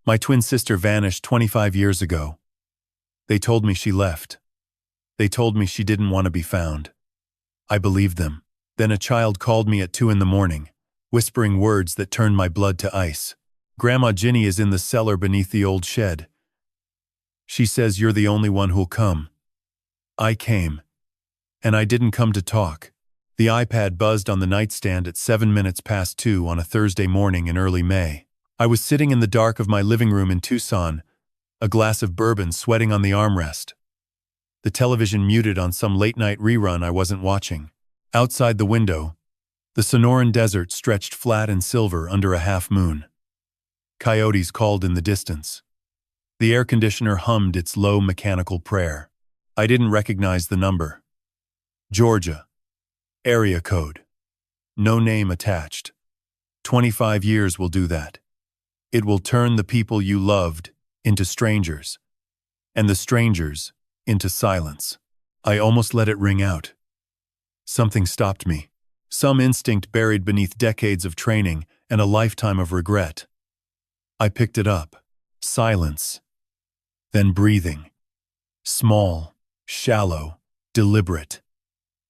My twin sister vanished 25 years ago. They told me she left. They told me she didn't want to be found. I believed them. Then a child called me at 2 in the morning, whispering words that turned my blood to ice. Grandma Ginny is in the cellar beneath the old shed. She says you're the only one who'll come. I came. And I didn't come to talk. The iPad buzzed on the nightstand at 7 minutes past 2 on a Thursday morning in early May. I was sitting in the dark of my living room in Tucson, a glass of bourbon sweating on the armrest. The television muted on some late-night rerun I wasn't watching. Outside the window, the Sonoran desert stretched flat and silver under a half-moon. Coyotes called in the distance. The air conditioner hummed its low mechanical prayer. I didn't recognize the number. Georgia. Area code. No name attached. 25 years will do that. It will turn the people you loved into strangers, and the strangers into silence. I almost let it ring out. Something stopped me. Some instinct buried beneath decades of training and a lifetime of regret. I picked it up. Silence. Then breathing. Small, shallow, deliberate.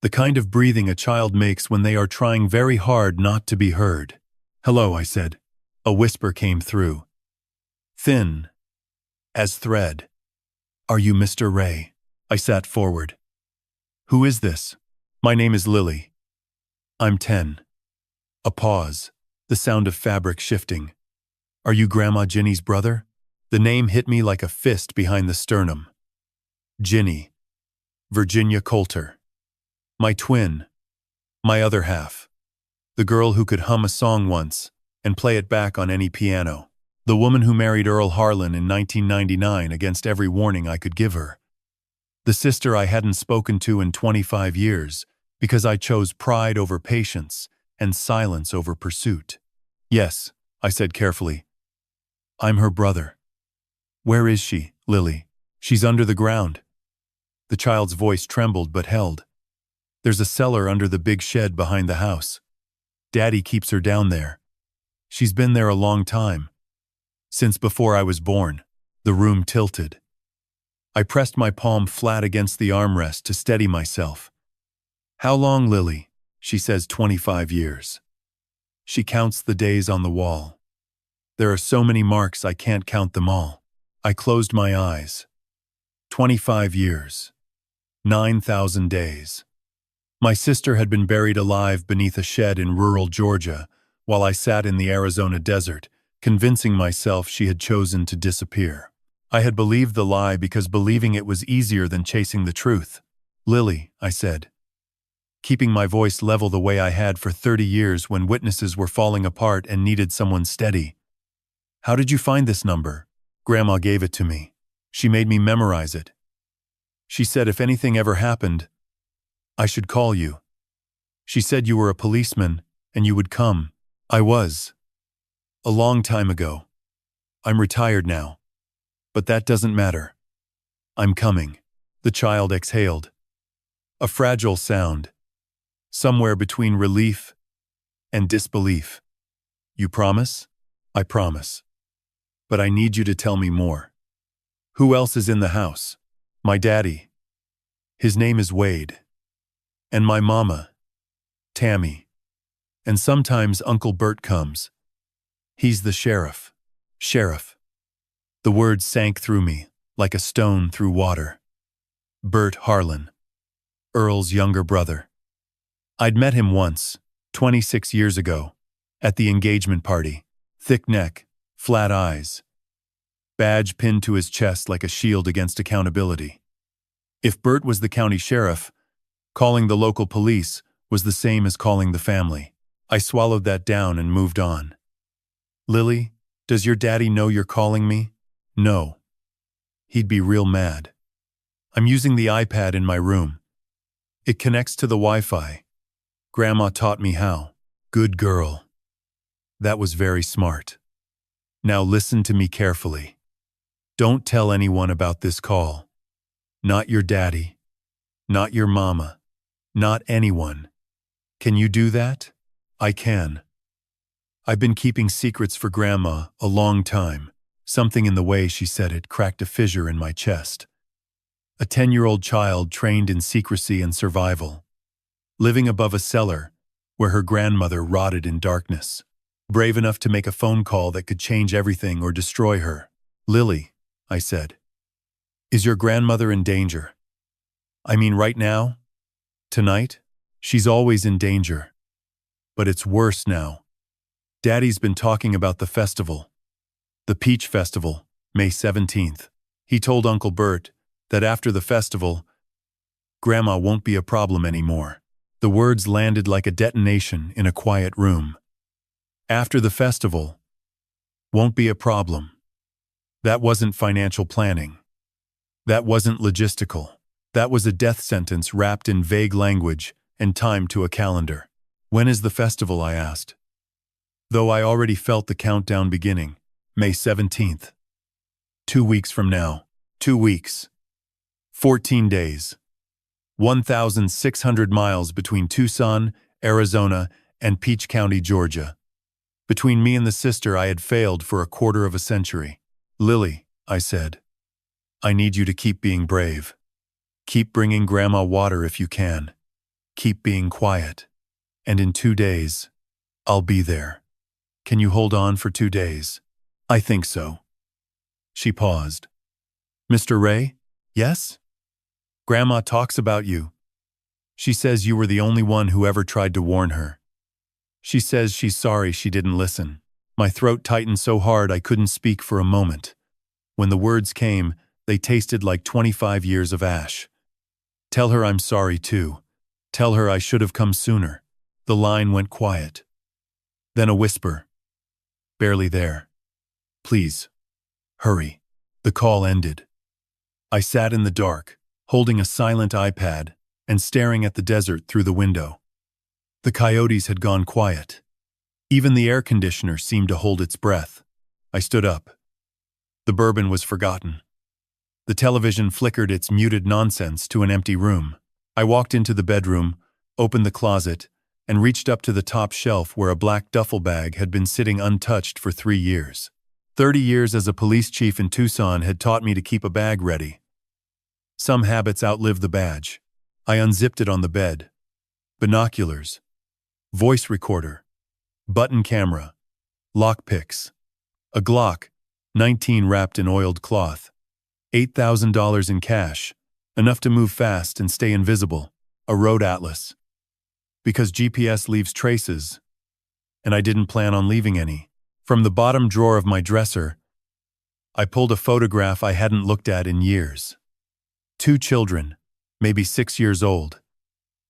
The kind of breathing a child makes when they are trying very hard not to be heard. "Hello," I said. A whisper came through. Thin as thread. "Are you Mr. Ray?" I sat forward. "Who is this?" "My name is Lily. I'm 10. A pause, the sound of fabric shifting. "Are you Grandma Ginny's brother?" The name hit me like a fist behind the sternum. Jinny. Virginia Coulter. My twin. My other half. The girl who could hum a song once and play it back on any piano. The woman who married Earl Harlan in 1999 against every warning I could give her. The sister I hadn't spoken to in 25 years because I chose pride over patience and silence over pursuit. "Yes," I said carefully. "I'm her brother." "Where is she, Lily?" "She's under the ground." The child's voice trembled but held. "There's a cellar under the big shed behind the house. Daddy keeps her down there. She's been there a long time. Since before I was born." The room tilted. I pressed my palm flat against the armrest to steady myself. "How long, Lily?" She says 25 years. She counts the days on the wall. There are so many marks I can't count them all. I closed my eyes. 25 years. 9,000 days. My sister had been buried alive beneath a shed in rural Georgia, while I sat in the Arizona desert, convincing myself she had chosen to disappear. I had believed the lie because believing it was easier than chasing the truth. "Lily," I said, keeping my voice level the way I had for 30 years when witnesses were falling apart and needed someone steady. "How did you find this number?" "Grandma gave it to me. She made me memorize it. She said if anything ever happened, I should call you. She said you were a policeman and you would come." I was. A long time ago. I'm retired now. But that doesn't matter. I'm coming. The child exhaled. A fragile sound. Somewhere between relief and disbelief. "You promise?" "I promise. But I need you to tell me more." "Who else is in the house?" "My daddy. His name is Wade. And my mama, Tammy. And sometimes Uncle Bert comes. He's the sheriff." "Sheriff." The words sank through me, like a stone through water. Bert Harlan. Earl's younger brother. I'd met him once, 26 years ago, at the engagement party. Thick neck, flat eyes. Badge pinned to his chest like a shield against accountability. If Bert was the county sheriff, calling the local police was the same as calling the family. I swallowed that down and moved on. "Lily, does your daddy know you're calling me?" "No. He'd be real mad. I'm using the iPad in my room. It connects to the Wi-Fi. Grandma taught me how." "Good girl. That was very smart. Now listen to me carefully. Don't tell anyone about this call. Not your daddy. Not your mama. Not anyone. Can you do that?" "I can. I've been keeping secrets for Grandma a long time, Something in the way she said it cracked a fissure in my chest. A 10-year-old child trained in secrecy and survival, living above a cellar where her grandmother rotted in darkness, brave enough to make a phone call that could change everything or destroy her. "Lily," I said, "is your grandmother in danger? I mean right now? Tonight? She's always in danger. But it's worse now. Daddy's been talking about the festival. The Peach Festival, May 17th. He told Uncle Bert that after the festival, Grandma won't be a problem anymore." The words landed like a detonation in a quiet room. After the festival, won't be a problem. That wasn't financial planning. That wasn't logistical. That was a death sentence wrapped in vague language and timed to a calendar. "When is the festival?" I asked, though I already felt the countdown beginning. "May 17th. 2 weeks from now. 2 weeks. 14 days. 1,600 miles between Tucson, Arizona, and Peach County, Georgia. Between me and the sister I had failed for a quarter of a century." "Lily," I said, "I need you to keep being brave. Keep bringing Grandma water if you can. Keep being quiet. And in 2 days, I'll be there. Can you hold on for 2 days?" "I think so." She paused. "Mr. Ray?" "Yes?" "Grandma talks about you. She says you were the only one who ever tried to warn her. She says she's sorry she didn't listen." My throat tightened so hard I couldn't speak for a moment. When the words came, they tasted like 25 years of ash. "Tell her I'm sorry too. Tell her I should have come sooner." The line went quiet. Then a whisper. "Barely there. Please, hurry." The call ended. I sat in the dark, holding a silent iPad and staring at the desert through the window. The coyotes had gone quiet. Even the air conditioner seemed to hold its breath. I stood up. The bourbon was forgotten. The television flickered its muted nonsense to an empty room. I walked into the bedroom, opened the closet, and reached up to the top shelf where a black duffel bag had been sitting untouched for 3 years. 30 years as a police chief in Tucson had taught me to keep a bag ready. Some habits outlive the badge. I unzipped it on the bed. Binoculars, voice recorder, button camera, lockpicks, a Glock 19 wrapped in oiled cloth, $8,000 in cash, enough to move fast and stay invisible, a road atlas. Because GPS leaves traces, and I didn't plan on leaving any. From the bottom drawer of my dresser, I pulled a photograph I hadn't looked at in years. 2 children, maybe 6 years old,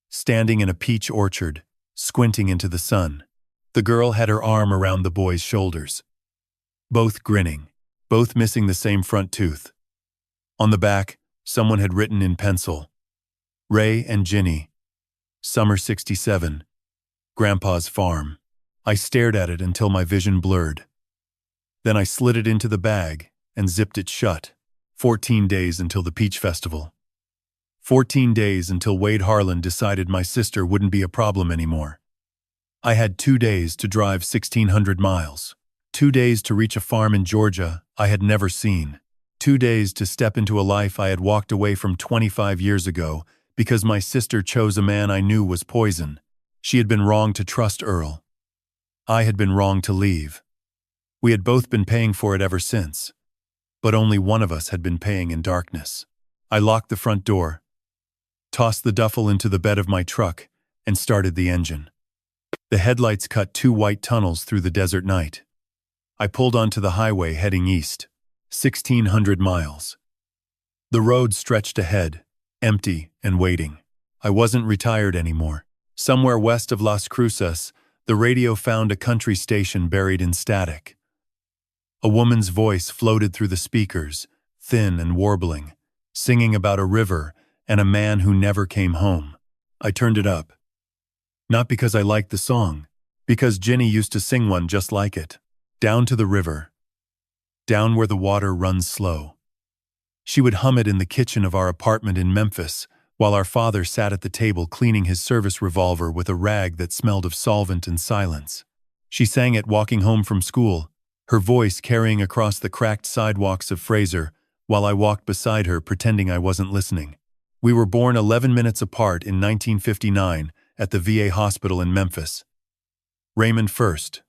standing in a peach orchard, squinting into the sun. The girl had her arm around the boy's shoulders. Both grinning, both missing the same front tooth. On the back, someone had written in pencil, "Ray and Ginny, Summer 67, Grandpa's farm." I stared at it until my vision blurred. Then I slid it into the bag and zipped it shut. 14 days until the Peach Festival. 14 days until Wade Harlan decided my sister wouldn't be a problem anymore. I had 2 days to drive 1,600 miles. 2 days to reach a farm in Georgia I had never seen. 2 days to step into a life I had walked away from 25 years ago because my sister chose a man I knew was poison. She had been wrong to trust Earl. I had been wrong to leave. We had both been paying for it ever since, but only one of us had been paying in darkness. I locked the front door, tossed the duffel into the bed of my truck, and started the engine. The headlights cut 2 white tunnels through the desert night. I pulled onto the highway heading east, 1,600 miles. The road stretched ahead, empty and waiting. I wasn't retired anymore. Somewhere west of Las Cruces, the radio found a country station buried in static. A woman's voice floated through the speakers, thin and warbling, singing about a river and a man who never came home. I turned it up. Not because I liked the song, because Jinny used to sing one just like it. Down to the river, down where the water runs slow. She would hum it in the kitchen of our apartment in Memphis, while our father sat at the table cleaning his service revolver with a rag that smelled of solvent and silence. She sang it walking home from school, her voice carrying across the cracked sidewalks of Fraser while I walked beside her pretending I wasn't listening. We were born 11 minutes apart in 1959 at the VA hospital in Memphis. Raymond first,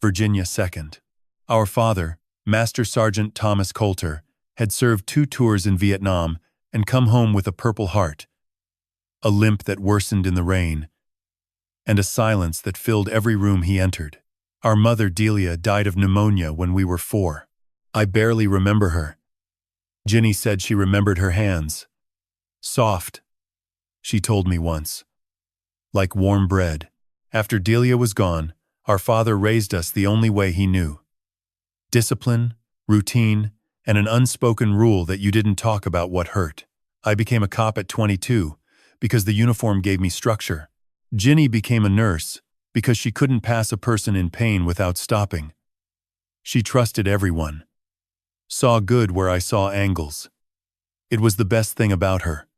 Virginia second. Our father, Master Sergeant Thomas Coulter, had served 2 tours in Vietnam and come home with a Purple Heart, a limp that worsened in the rain, and a silence that filled every room he entered. Our mother, Delia, died of pneumonia when we were 4. I barely remember her. Ginny said she remembered her hands. Soft, she told me once. Like warm bread. After Delia was gone, our father raised us the only way he knew. Discipline, routine, and an unspoken rule that you didn't talk about what hurt. I became a cop at 22 because the uniform gave me structure. Ginny became a nurse because she couldn't pass a person in pain without stopping. She trusted everyone. Saw good where I saw angles. It was the best thing about her.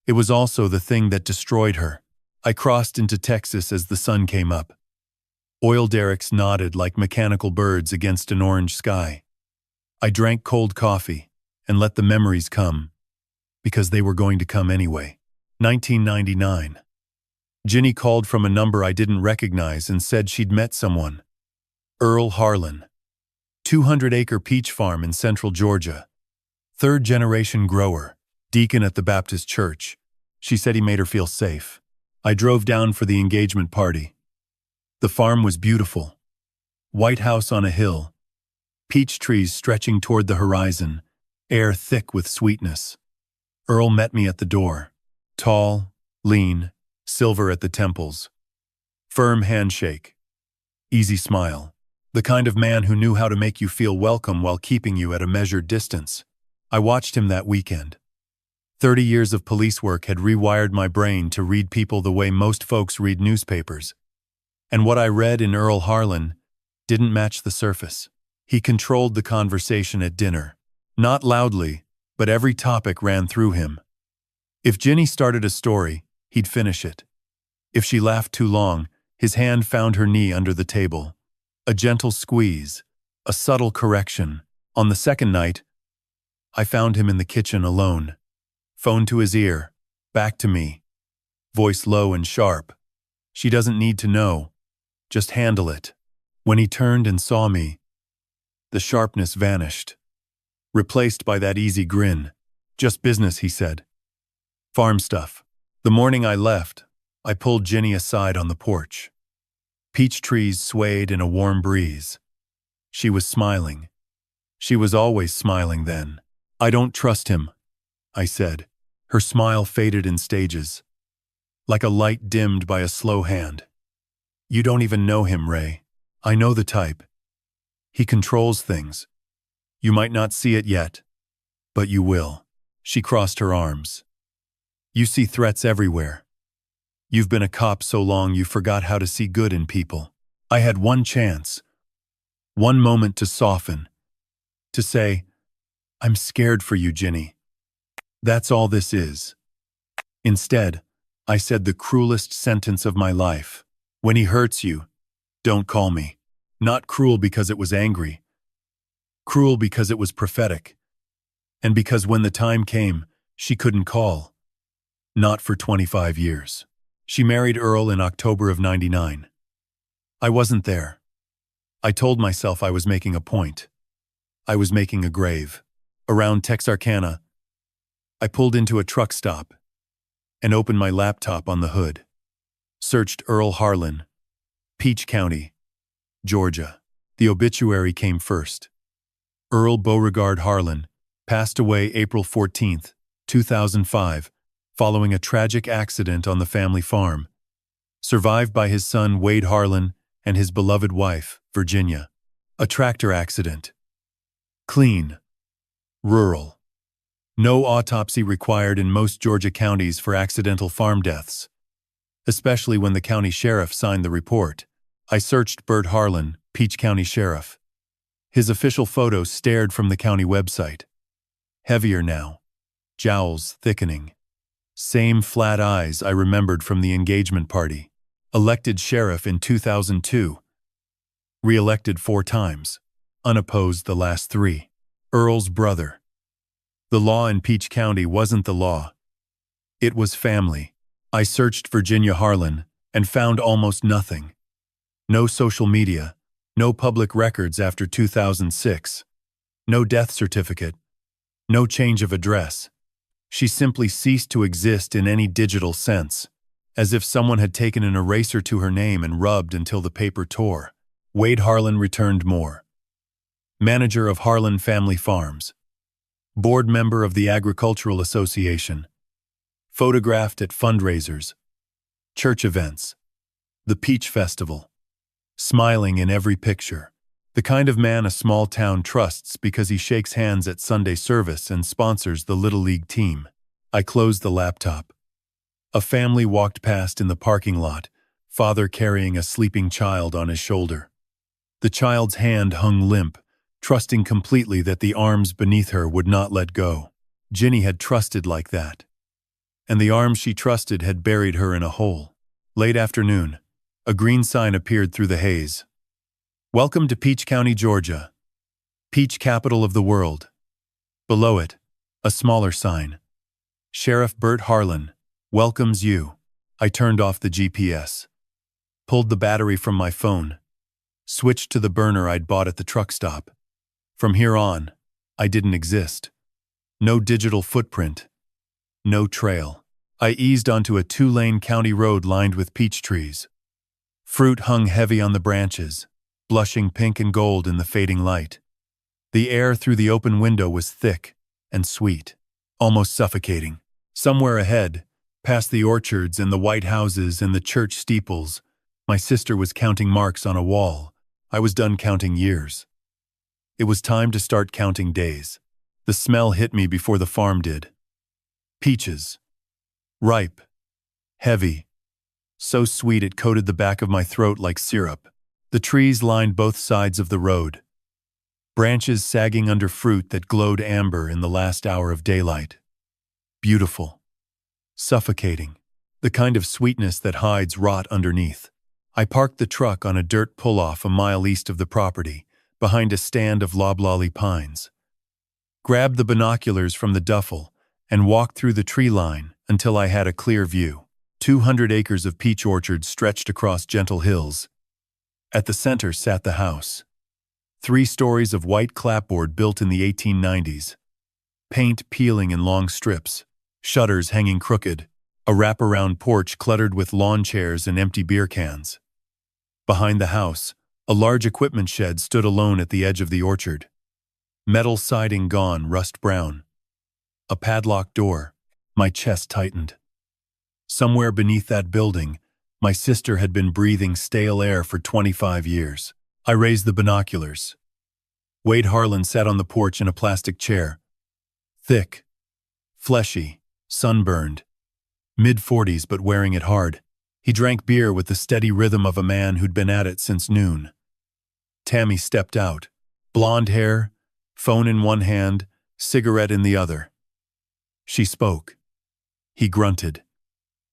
It was also the thing that destroyed her. I crossed into Texas as the sun came up. Oil derricks nodded like mechanical birds against an orange sky. I drank cold coffee and let the memories come, because they were going to come anyway. 1999. Ginny called from a number I didn't recognize and said she'd met someone. Earl Harlan. 200-acre peach farm in central Georgia. 3rd-generation grower, deacon at the Baptist church. She said he made her feel safe. I drove down for the engagement party. The farm was beautiful. White house on a hill. Peach trees stretching toward the horizon. Air thick with sweetness. Earl met me at the door. Tall, lean, silver at the temples. Firm handshake. Easy smile. The kind of man who knew how to make you feel welcome while keeping you at a measured distance. I watched him that weekend. 30 years of police work had rewired my brain to read people the way most folks read newspapers. And what I read in Earl Harlan didn't match the surface. He controlled the conversation at dinner. Not loudly, but every topic ran through him. If Ginny started a story, he'd finish it. If she laughed too long, his hand found her knee under the table. A gentle squeeze, a subtle correction. On the second night, I found him in the kitchen alone. Phone to his ear, back to me. Voice low and sharp. She doesn't need to know. Just handle it. When he turned and saw me, the sharpness vanished. Replaced by that easy grin. Just business, he said. Farm stuff. The morning I left, I pulled Ginny aside on the porch. Peach trees swayed in a warm breeze. She was smiling. She was always smiling then. I don't trust him, I said. Her smile faded in stages, like a light dimmed by a slow hand. You don't even know him, Ray. I know the type. He controls things. You might not see it yet, but you will. She crossed her arms. You see threats everywhere. You've been a cop so long you forgot how to see good in people. I had one chance, one moment to soften, to say, I'm scared for you, Ginny. That's all this is. Instead, I said the cruelest sentence of my life. When he hurts you, don't call me. Not cruel because it was angry. Cruel because it was prophetic. And because when the time came, she couldn't call. Not for 25 years. She married Earl in October of '99. I wasn't there. I told myself I was making a point. I was making a grave. Around Texarkana, I pulled into a truck stop and opened my laptop on the hood. Searched Earl Harlan, Peach County, Georgia. The obituary came first. Earl Beauregard Harlan passed away April 14, 2005, following a tragic accident on the family farm. Survived by his son Wade Harlan and his beloved wife, Virginia. A tractor accident. Clean. Rural. No autopsy required in most Georgia counties for accidental farm deaths, especially when the county sheriff signed the report. I searched Bert Harlan, Peach County Sheriff. His official photo stared from the county website. Heavier now. Jowls thickening. Same flat eyes I remembered from the engagement party. Elected sheriff in 2002. Re-elected 4 times. unopposed the last 3. Earl's brother. The law in Peach County wasn't the law. It was family. I searched Virginia Harlan and found almost nothing. No social media, no public records after 2006, no death certificate, no change of address. She simply ceased to exist in any digital sense, as if someone had taken an eraser to her name and rubbed until the paper tore. Wade Harlan returned more. Manager of Harlan Family Farms. Board member of the Agricultural Association. Photographed at fundraisers. Church events. The Peach Festival. Smiling in every picture. The kind of man a small town trusts because he shakes hands at Sunday service and sponsors the Little League team. I closed the laptop. A family walked past in the parking lot, father carrying a sleeping child on his shoulder. The child's hand hung limp, trusting completely that the arms beneath her would not let go. Ginny had trusted like that. And the arms she trusted had buried her in a hole. Late afternoon, a green sign appeared through the haze. Welcome to Peach County, Georgia. Peach capital of the world. Below it, a smaller sign. Sheriff Bert Harlan welcomes you. I turned off the GPS. Pulled the battery from my phone. Switched to the burner I'd bought at the truck stop. From here on, I didn't exist. No digital footprint. No trail. I eased onto a 2-lane county road lined with peach trees. Fruit hung heavy on the branches, blushing pink and gold in the fading light. The air through the open window was thick and sweet, almost suffocating. Somewhere ahead, past the orchards and the white houses and the church steeples, my sister was counting marks on a wall. I was done counting years. It was time to start counting days. The smell hit me before the farm did. Peaches. Ripe. Heavy. So sweet it coated the back of my throat like syrup. The trees lined both sides of the road. Branches sagging under fruit that glowed amber in the last hour of daylight. Beautiful. Suffocating. The kind of sweetness that hides rot underneath. I parked the truck on a dirt pull-off a mile east of the property, behind a stand of loblolly pines. Grabbed the binoculars from the duffel and walked through the tree line until I had a clear view. 200 acres of peach orchards stretched across gentle hills. At the center sat the house. 3 stories of white clapboard built in the 1890s. Paint peeling in long strips, shutters hanging crooked, a wraparound porch cluttered with lawn chairs and empty beer cans. Behind the house, a large equipment shed stood alone at the edge of the orchard. Metal siding gone, rust brown. A padlocked door. My chest tightened. Somewhere beneath that building, my sister had been breathing stale air for 25 years. I raised the binoculars. Wade Harlan sat on the porch in a plastic chair. Thick, fleshy, sunburned. Mid-40s but wearing it hard. He drank beer with the steady rhythm of a man who'd been at it since noon. Tammy stepped out. Blonde hair, phone in one hand, cigarette in the other. She spoke. He grunted.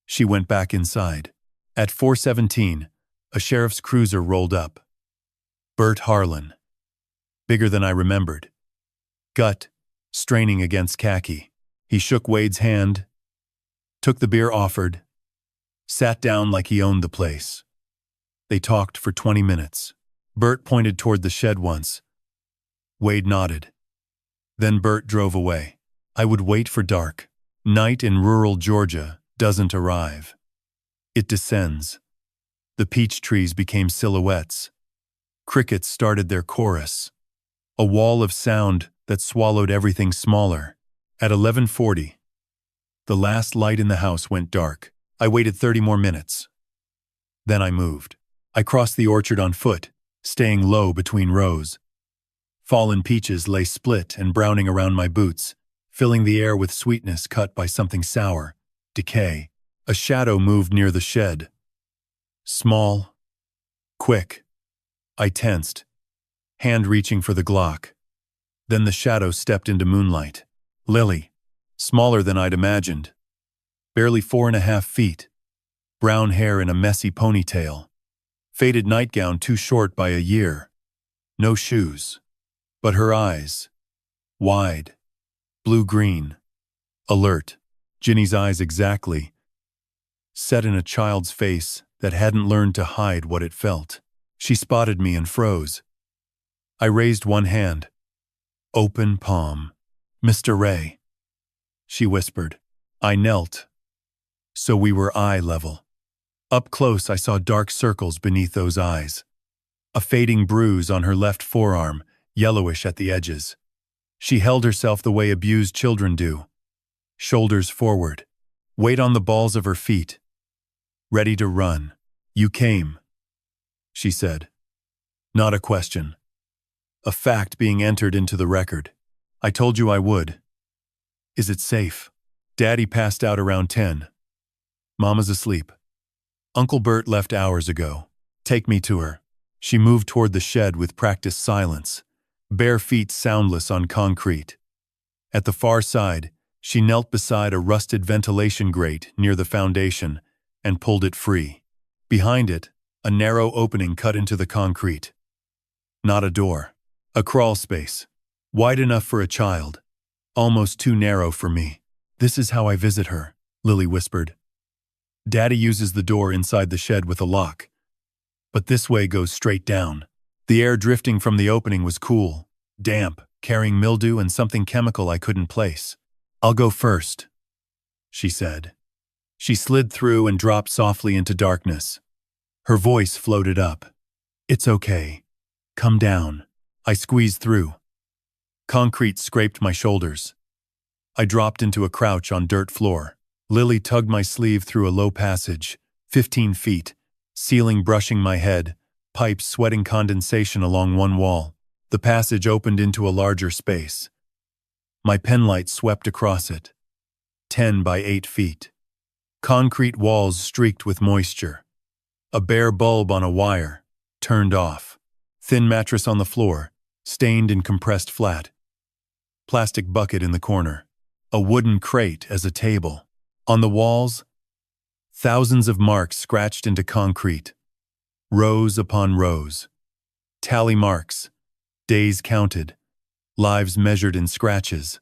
She went back inside. At 4:17, a sheriff's cruiser rolled up. Bert Harlan. Bigger than I remembered. Gut, straining against khaki. He shook Wade's hand, took the beer offered, sat down like he owned the place. They talked for 20 minutes. Bert pointed toward the shed once. Wade nodded. Then Bert drove away. I would wait for dark. Night in rural Georgia doesn't arrive. It descends. The peach trees became silhouettes. Crickets started their chorus. A wall of sound that swallowed everything smaller. At 11:40, the last light in the house went dark. I waited 30 more minutes. Then I moved. I crossed the orchard on foot, staying low between rows. Fallen peaches lay split and browning around my boots, filling the air with sweetness cut by something sour, decay. A shadow moved near the shed. Small. Quick. I tensed, hand reaching for the Glock. Then the shadow stepped into moonlight. Lily, smaller than I'd imagined. Barely 4.5 feet. Brown hair in a messy ponytail. Faded nightgown too short by a year. No shoes. But her eyes, wide, blue-green, alert, Ginny's eyes exactly, set in a child's face that hadn't learned to hide what it felt. She spotted me and froze. I raised one hand. Open palm. "Mr. Ray," she whispered. I knelt, so we were eye level. Up close I saw dark circles beneath those eyes. A fading bruise on her left forearm, yellowish at the edges. She held herself the way abused children do. Shoulders forward, weight on the balls of her feet. Ready to run. "You came," she said. Not a question. A fact being entered into the record. "I told you I would." "Is it safe?" "Daddy passed out around 10. Mama's asleep. Uncle Bert left hours ago. Take me to her." She moved toward the shed with practiced silence, bare feet soundless on concrete. At the far side, she knelt beside a rusted ventilation grate near the foundation and pulled it free. Behind it, a narrow opening cut into the concrete. Not a door. A crawl space. Wide enough for a child. Almost too narrow for me. "This is how I visit her," Lily whispered. "Daddy uses the door inside the shed with a lock. But this way goes straight down." The air drifting from the opening was cool, damp, carrying mildew and something chemical I couldn't place. "I'll go first," she said. She slid through and dropped softly into darkness. Her voice floated up. "It's okay. Come down." I squeezed through. Concrete scraped my shoulders. I dropped into a crouch on dirt floor. Lily tugged my sleeve through a low passage, 15 feet, ceiling brushing my head, pipes sweating condensation along one wall. The passage opened into a larger space. My penlight swept across it. 10 by 8 feet. Concrete walls streaked with moisture. A bare bulb on a wire, turned off. Thin mattress on the floor, stained and compressed flat. Plastic bucket in the corner. A wooden crate as a table. On the walls, thousands of marks scratched into concrete. Rows upon rows. Tally marks. Days counted. Lives measured in scratches.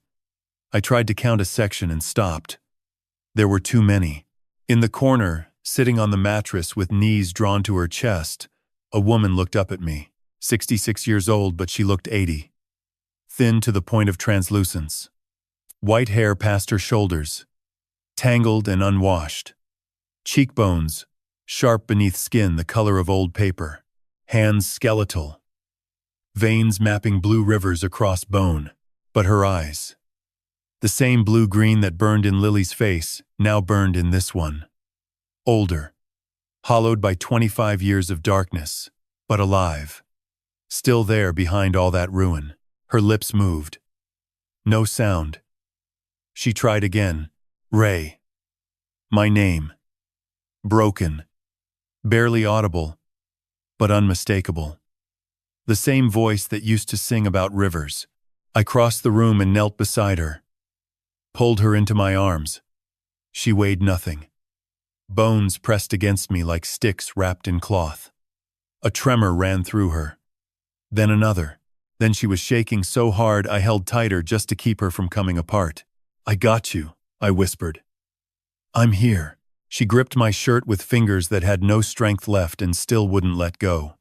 I tried to count a section and stopped. There were too many. In the corner, sitting on the mattress with knees drawn to her chest, a woman looked up at me. 66 years old, but she looked 80. Thin to the point of translucence. White hair past her shoulders. Tangled and unwashed. Cheekbones, sharp beneath skin the color of old paper. Hands skeletal. Veins mapping blue rivers across bone. But her eyes. The same blue-green that burned in Lily's face, now burned in this one. Older. Hollowed by 25 years of darkness, but alive. Still there behind all that ruin. Her lips moved. No sound. She tried again. "Ray." My name. Broken. Barely audible, but unmistakable. The same voice that used to sing about rivers. I crossed the room and knelt beside her. Pulled her into my arms. She weighed nothing. Bones pressed against me like sticks wrapped in cloth. A tremor ran through her. Then another. Then she was shaking so hard I held tighter just to keep her from coming apart. "I got you," I whispered. "I'm here." She gripped my shirt with fingers that had no strength left and still wouldn't let go.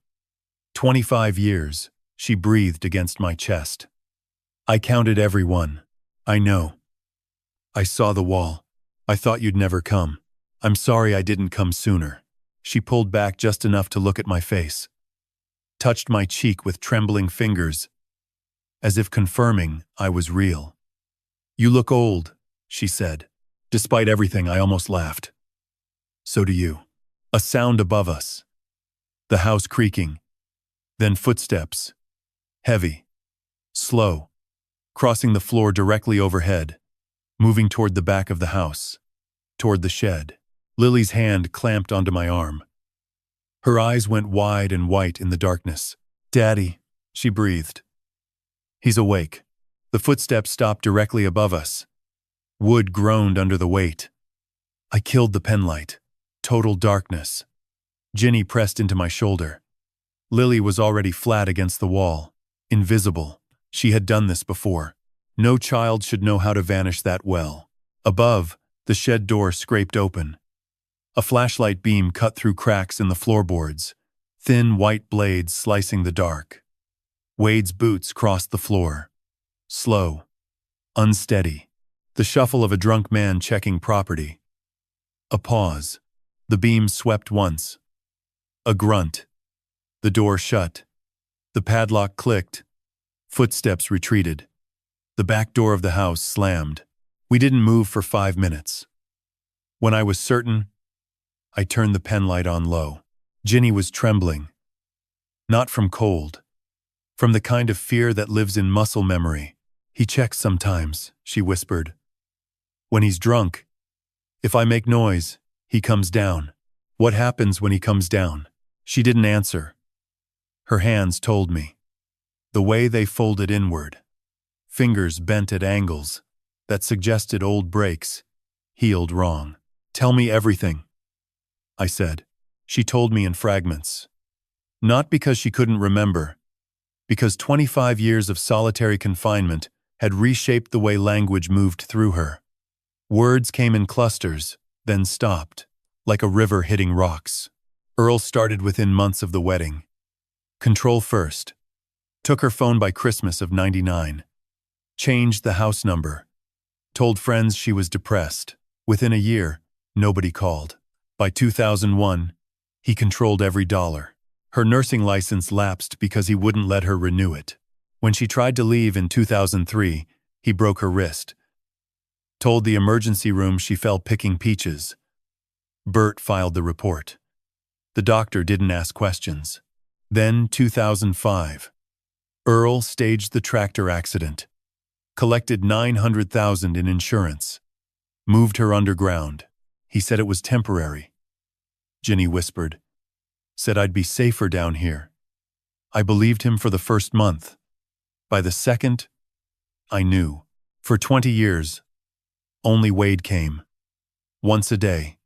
25 years, she breathed against my chest. "I counted every one. I know. I saw the wall. I thought you'd never come. I'm sorry I didn't come sooner." She pulled back just enough to look at my face. Touched my cheek with trembling fingers, as if confirming I was real. "You look old," she said. Despite everything, I almost laughed. "So do you." A sound above us. The house creaking. Then footsteps. Heavy. Slow. Crossing the floor directly overhead. Moving toward the back of the house. Toward the shed. Lily's hand clamped onto my arm. Her eyes went wide and white in the darkness. "Daddy," she breathed. "He's awake." The footsteps stopped directly above us. Wood groaned under the weight. I killed the penlight. Total darkness. Jinny pressed into my shoulder. Lily was already flat against the wall. Invisible. She had done this before. No child should know how to vanish that well. Above, the shed door scraped open. A flashlight beam cut through cracks in the floorboards, thin white blades slicing the dark. Wade's boots crossed the floor. Slow, unsteady, the shuffle of a drunk man checking property. A pause. The beam swept once. A grunt. The door shut. The padlock clicked. Footsteps retreated. The back door of the house slammed. We didn't move for 5 minutes. When I was certain, I turned the pen light on low. Ginny was trembling. Not from cold. From the kind of fear that lives in muscle memory. He checks sometimes, she whispered. When he's drunk. If I make noise, he comes down. What happens when he comes down? She didn't answer. Her hands told me. The way they folded inward. Fingers bent at angles that suggested old breaks, healed wrong. Tell me everything, I said. She told me in fragments. Not because she couldn't remember, because 25 years of solitary confinement had reshaped the way language moved through her. Words came in clusters, then stopped, like a river hitting rocks. Earl started within months of the wedding. Control first. Took her phone by Christmas of '99. Changed the house number. Told friends she was depressed. Within a year, nobody called. By 2001, he controlled every dollar. Her nursing license lapsed because he wouldn't let her renew it. When she tried to leave in 2003, he broke her wrist. Told the emergency room she fell picking peaches. Bert filed the report. The doctor didn't ask questions. Then 2005. Earl staged the tractor accident. Collected $900,000 in insurance. Moved her underground. He said it was temporary. Jinny whispered. Said I'd be safer down here. I believed him for the first month. By the second, I knew. For 20 years, only Wade came. Once a day.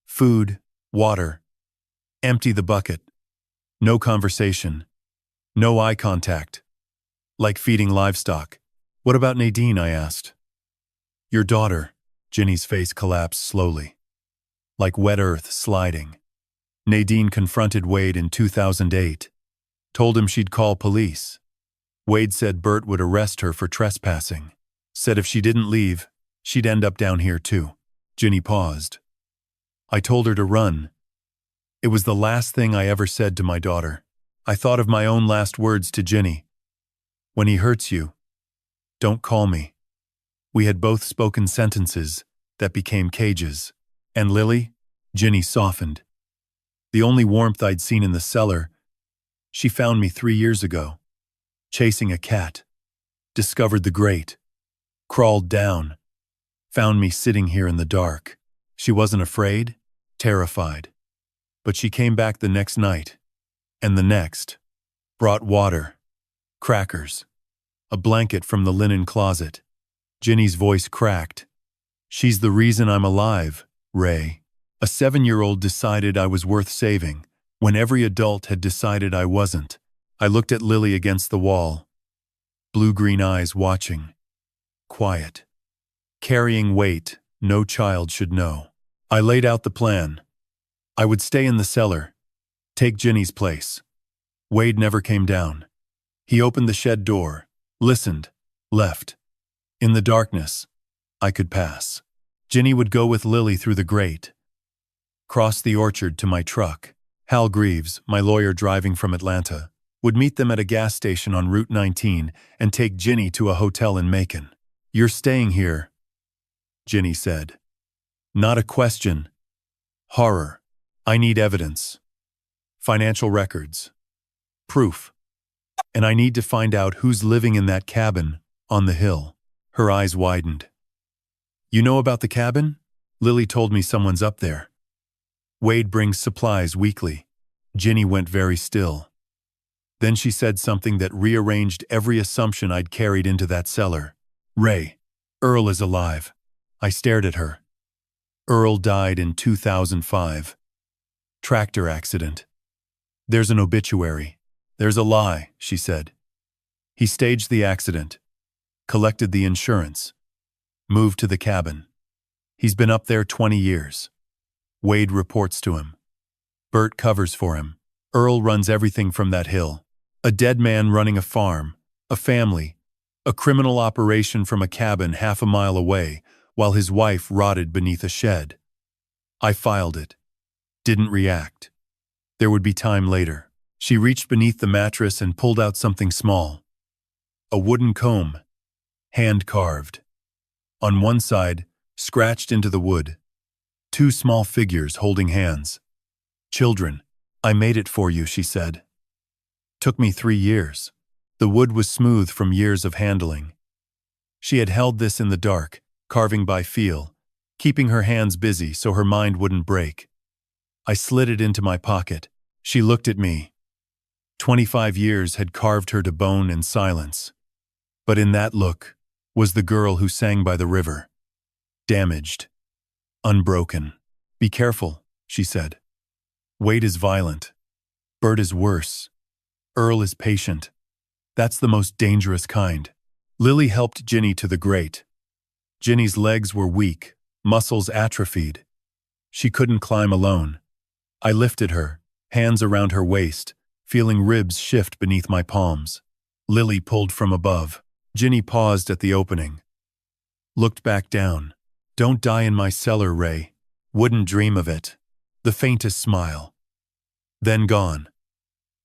Food, water. Empty the bucket. No conversation. No eye contact. Like feeding livestock. What about Nadine, I asked. Your daughter. Ginny's face collapsed slowly. Like wet earth sliding. Nadine confronted Wade in 2008. Told him she'd call police. Wade said Bert would arrest her for trespassing. Said if she didn't leave, she'd end up down here too. Ginny paused. I told her to run. It was the last thing I ever said to my daughter. I thought of my own last words to Jinny. When he hurts you, don't call me. We had both spoken sentences that became cages. And Lily? Jinny softened. The only warmth I'd seen in the cellar. She found me 3 years ago. Chasing a cat. Discovered the grate. Crawled down. Found me sitting here in the dark. She wasn't afraid, terrified. But she came back the next night. And the next. Brought water. Crackers. A blanket from the linen closet. Ginny's voice cracked. She's the reason I'm alive, Ray. A 7-year-old decided I was worth saving, when every adult had decided I wasn't. I looked at Lily against the wall. Blue-green eyes watching. Quiet. Carrying weight no child should know. I laid out the plan. I would stay in the cellar. Take Ginny's place. Wade never came down. He opened the shed door, listened, left. In the darkness, I could pass. Jinny would go with Lily through the grate. Cross the orchard to my truck. Hal Greaves, my lawyer driving from Atlanta, would meet them at a gas station on Route 19 and take Jinny to a hotel in Macon. You're staying here, Jinny said. Not a question. Horror. I need evidence. Financial records. Proof. And I need to find out who's living in that cabin on the hill. Her eyes widened. You know about the cabin? Lily told me someone's up there. Wade brings supplies weekly. Jinny went very still. Then she said something that rearranged every assumption I'd carried into that cellar. Ray, Earl is alive. I stared at her. Earl died in 2005. Tractor accident. There's an obituary. There's a lie, she said. He staged the accident, collected the insurance, moved to the cabin. He's been up there 20 years. Wade reports to him. Bert covers for him. Earl runs everything from that hill. A dead man running a farm, a family, a criminal operation from a cabin half a mile away while his wife rotted beneath a shed. I filed it. Didn't react. There would be time later. She reached beneath the mattress and pulled out something small. A wooden comb, hand-carved. On one side, scratched into the wood, 2 small figures holding hands. "Children, I made it for you," she said. Took me 3 years. The wood was smooth from years of handling. She had held this in the dark, carving by feel, keeping her hands busy so her mind wouldn't break. I slid it into my pocket. She looked at me. 25 years had carved her to bone in silence. But in that look was the girl who sang by the river. Damaged. Unbroken. "Be careful," she said. "Wade is violent. Bert is worse. Earl is patient. That's the most dangerous kind." Lily helped Ginny to the grate. Ginny's legs were weak, muscles atrophied. She couldn't climb alone. I lifted her, hands around her waist, feeling ribs shift beneath my palms. Lily pulled from above. Ginny paused at the opening. Looked back down. "Don't die in my cellar, Ray. Wouldn't dream of it." The faintest smile. Then gone.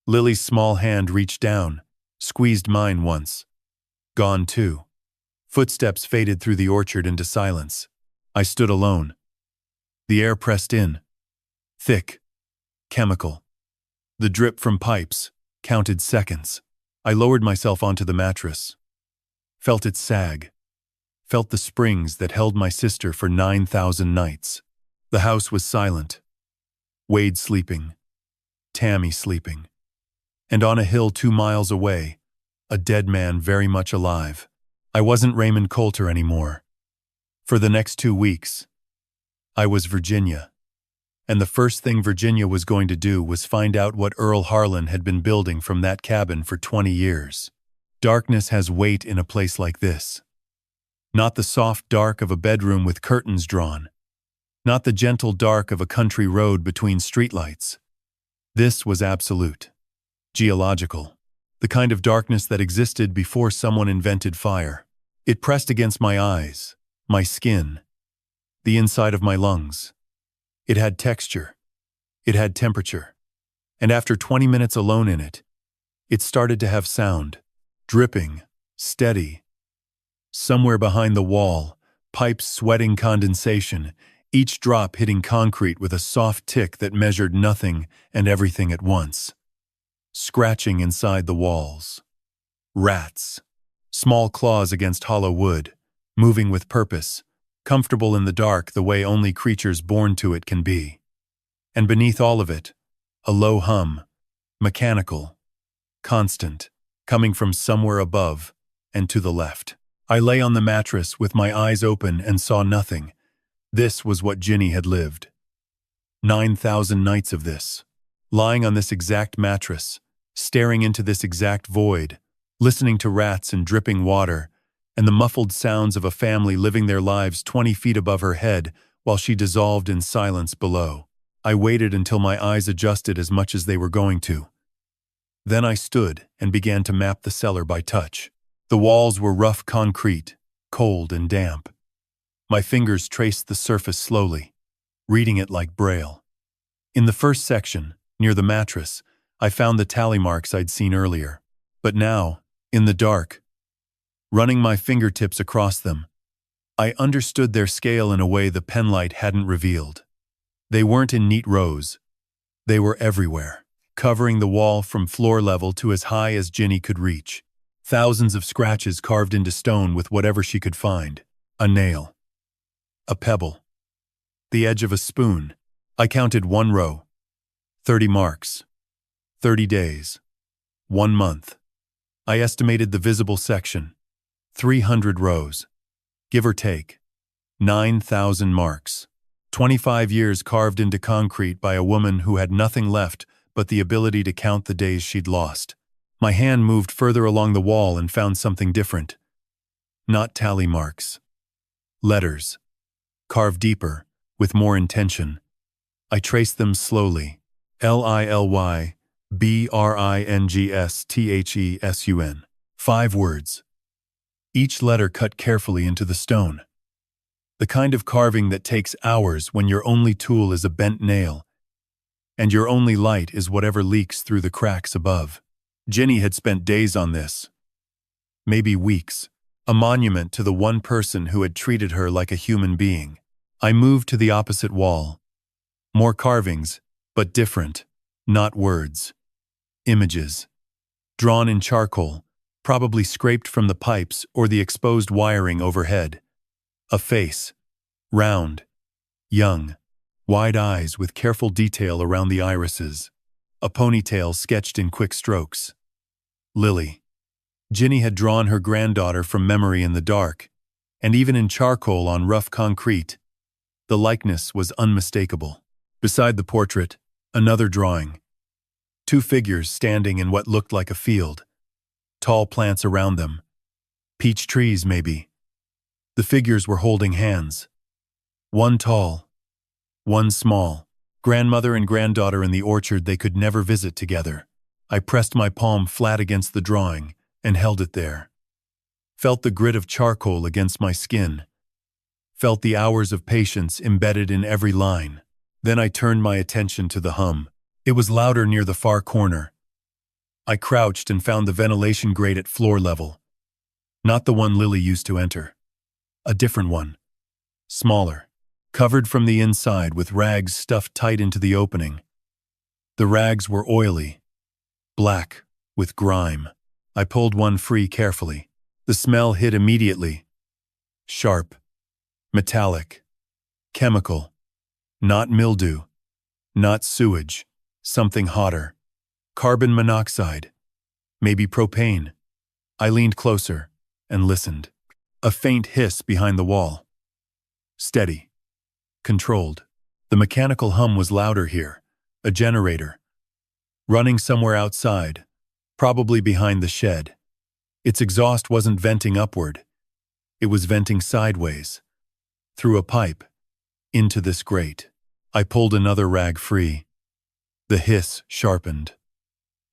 Lily's small hand reached down, squeezed mine once. Gone too. Footsteps faded through the orchard into silence. I stood alone. The air pressed in. Thick. Chemical. The drip from pipes counted seconds. I lowered myself onto the mattress. Felt it sag. Felt the springs that held my sister for 9,000 nights. The house was silent. Wade sleeping. Tammy sleeping. And on a hill 2 miles away, a dead man very much alive. I wasn't Raymond Coulter anymore. For the next 2 weeks, I was Virginia. And the first thing Virginia was going to do was find out what Earl Harlan had been building from that cabin for 20 years. Darkness has weight in a place like this. Not the soft dark of a bedroom with curtains drawn. Not the gentle dark of a country road between streetlights. This was absolute. Geological. The kind of darkness that existed before someone invented fire. It pressed against my eyes, my skin, the inside of my lungs. It had texture. It had temperature. And after 20 minutes alone in it, it started to have sound. Dripping, steady. Somewhere behind the wall, pipes sweating condensation, each drop hitting concrete with a soft tick that measured nothing and everything at once. Scratching inside the walls. Rats. Small claws against hollow wood, moving with purpose, comfortable in the dark the way only creatures born to it can be. And beneath all of it, a low hum, mechanical, constant, coming from somewhere above and to the left. I lay on the mattress with my eyes open and saw nothing. This was what Ginny had lived. 9,000 nights of this. Lying on this exact mattress, staring into this exact void, listening to rats and dripping water, and the muffled sounds of a family living their lives 20 feet above her head while she dissolved in silence below. I waited until my eyes adjusted as much as they were going to. Then I stood and began to map the cellar by touch. The walls were rough concrete, cold and damp. My fingers traced the surface slowly, reading it like Braille. In the first section, near the mattress, I found the tally marks I'd seen earlier. But now, in the dark, running my fingertips across them, I understood their scale in a way the penlight hadn't revealed. They weren't in neat rows. They were everywhere, covering the wall from floor level to as high as Ginny could reach. Thousands of scratches carved into stone with whatever she could find. A nail. A pebble. The edge of a spoon. I counted 1 row. 30 marks. 30 days. 1 month. I estimated the visible section. 300 rows. Give or take. 9,000 marks. 25 years carved into concrete by a woman who had nothing left but the ability to count the days she'd lost. My hand moved further along the wall and found something different. Not tally marks. Letters. Carved deeper, with more intention. I traced them slowly. Lylybringstthesun. 5 words. Each letter cut carefully into the stone. The kind of carving that takes hours when your only tool is a bent nail, and your only light is whatever leaks through the cracks above. Ginny had spent days on this. Maybe weeks. A monument to the one person who had treated her like a human being. I moved to the opposite wall. More carvings, but different. Not words. Images. Drawn in charcoal, probably scraped from the pipes or the exposed wiring overhead. A face. Round. Young. Wide eyes with careful detail around the irises. A ponytail sketched in quick strokes. Lily. Ginny had drawn her granddaughter from memory in the dark, and even in charcoal on rough concrete, the likeness was unmistakable. Beside the portrait, another drawing. 2 figures standing in what looked like a field. Tall plants around them. Peach trees, maybe. The figures were holding hands. One tall, one small. Grandmother and granddaughter in the orchard they could never visit together. I pressed my palm flat against the drawing and held it there. Felt the grit of charcoal against my skin. Felt the hours of patience embedded in every line. Then I turned my attention to the hum. It was louder near the far corner. I crouched and found the ventilation grate at floor level. Not the one Lily used to enter. A different one. Smaller. Covered from the inside with rags stuffed tight into the opening. The rags were oily. Black, with grime. I pulled one free carefully. The smell hit immediately. Sharp. Metallic. Chemical. Not mildew. Not sewage. Something hotter. Carbon monoxide. Maybe propane. I leaned closer and listened. A faint hiss behind the wall. Steady. Controlled. The mechanical hum was louder here. A generator. Running somewhere outside. Probably behind the shed. Its exhaust wasn't venting upward. It was venting sideways. Through a pipe. Into this grate. I pulled another rag free. The hiss sharpened.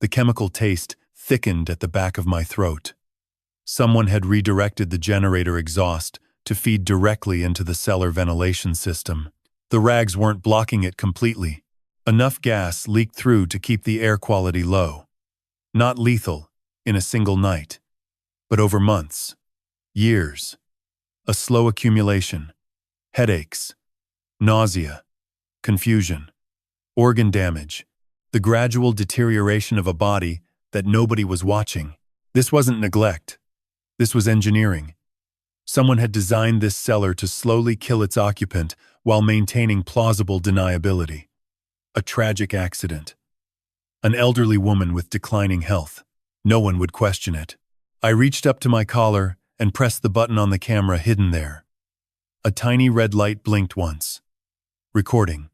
The chemical taste thickened at the back of my throat. Someone had redirected the generator exhaust to feed directly into the cellar ventilation system. The rags weren't blocking it completely. Enough gas leaked through to keep the air quality low. Not lethal, in a single night, but over months, years. A slow accumulation. Headaches, nausea, confusion, organ damage, the gradual deterioration of a body that nobody was watching. This wasn't neglect. This was engineering. Someone had designed this cellar to slowly kill its occupant while maintaining plausible deniability. A tragic accident. An elderly woman with declining health. No one would question it. I reached up to my collar and pressed the button on the camera hidden there. A tiny red light blinked once. Recording.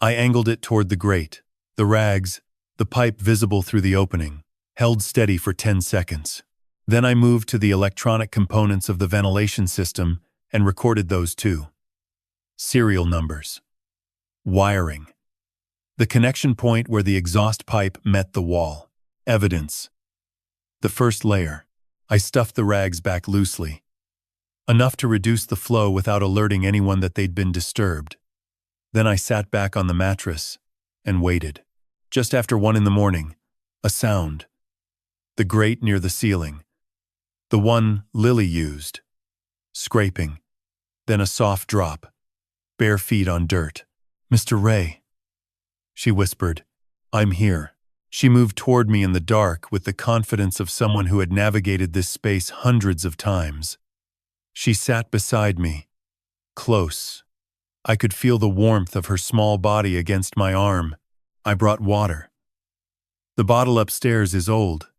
I angled it toward the grate. The rags, the pipe visible through the opening, held steady for 10 seconds. Then I moved to the electronic components of the ventilation system and recorded those too. Serial numbers. Wiring. The connection point where the exhaust pipe met the wall. Evidence. The first layer. I stuffed the rags back loosely. Enough to reduce the flow without alerting anyone that they'd been disturbed. Then I sat back on the mattress and waited. Just after 1 a.m, a sound. The grate near the ceiling. The one Lily used. Scraping. Then a soft drop. Bare feet on dirt. "Mr. Ray," she whispered. "I'm here." She moved toward me in the dark with the confidence of someone who had navigated this space hundreds of times. She sat beside me. Close. I could feel the warmth of her small body against my arm. I brought water. "The bottle upstairs is old.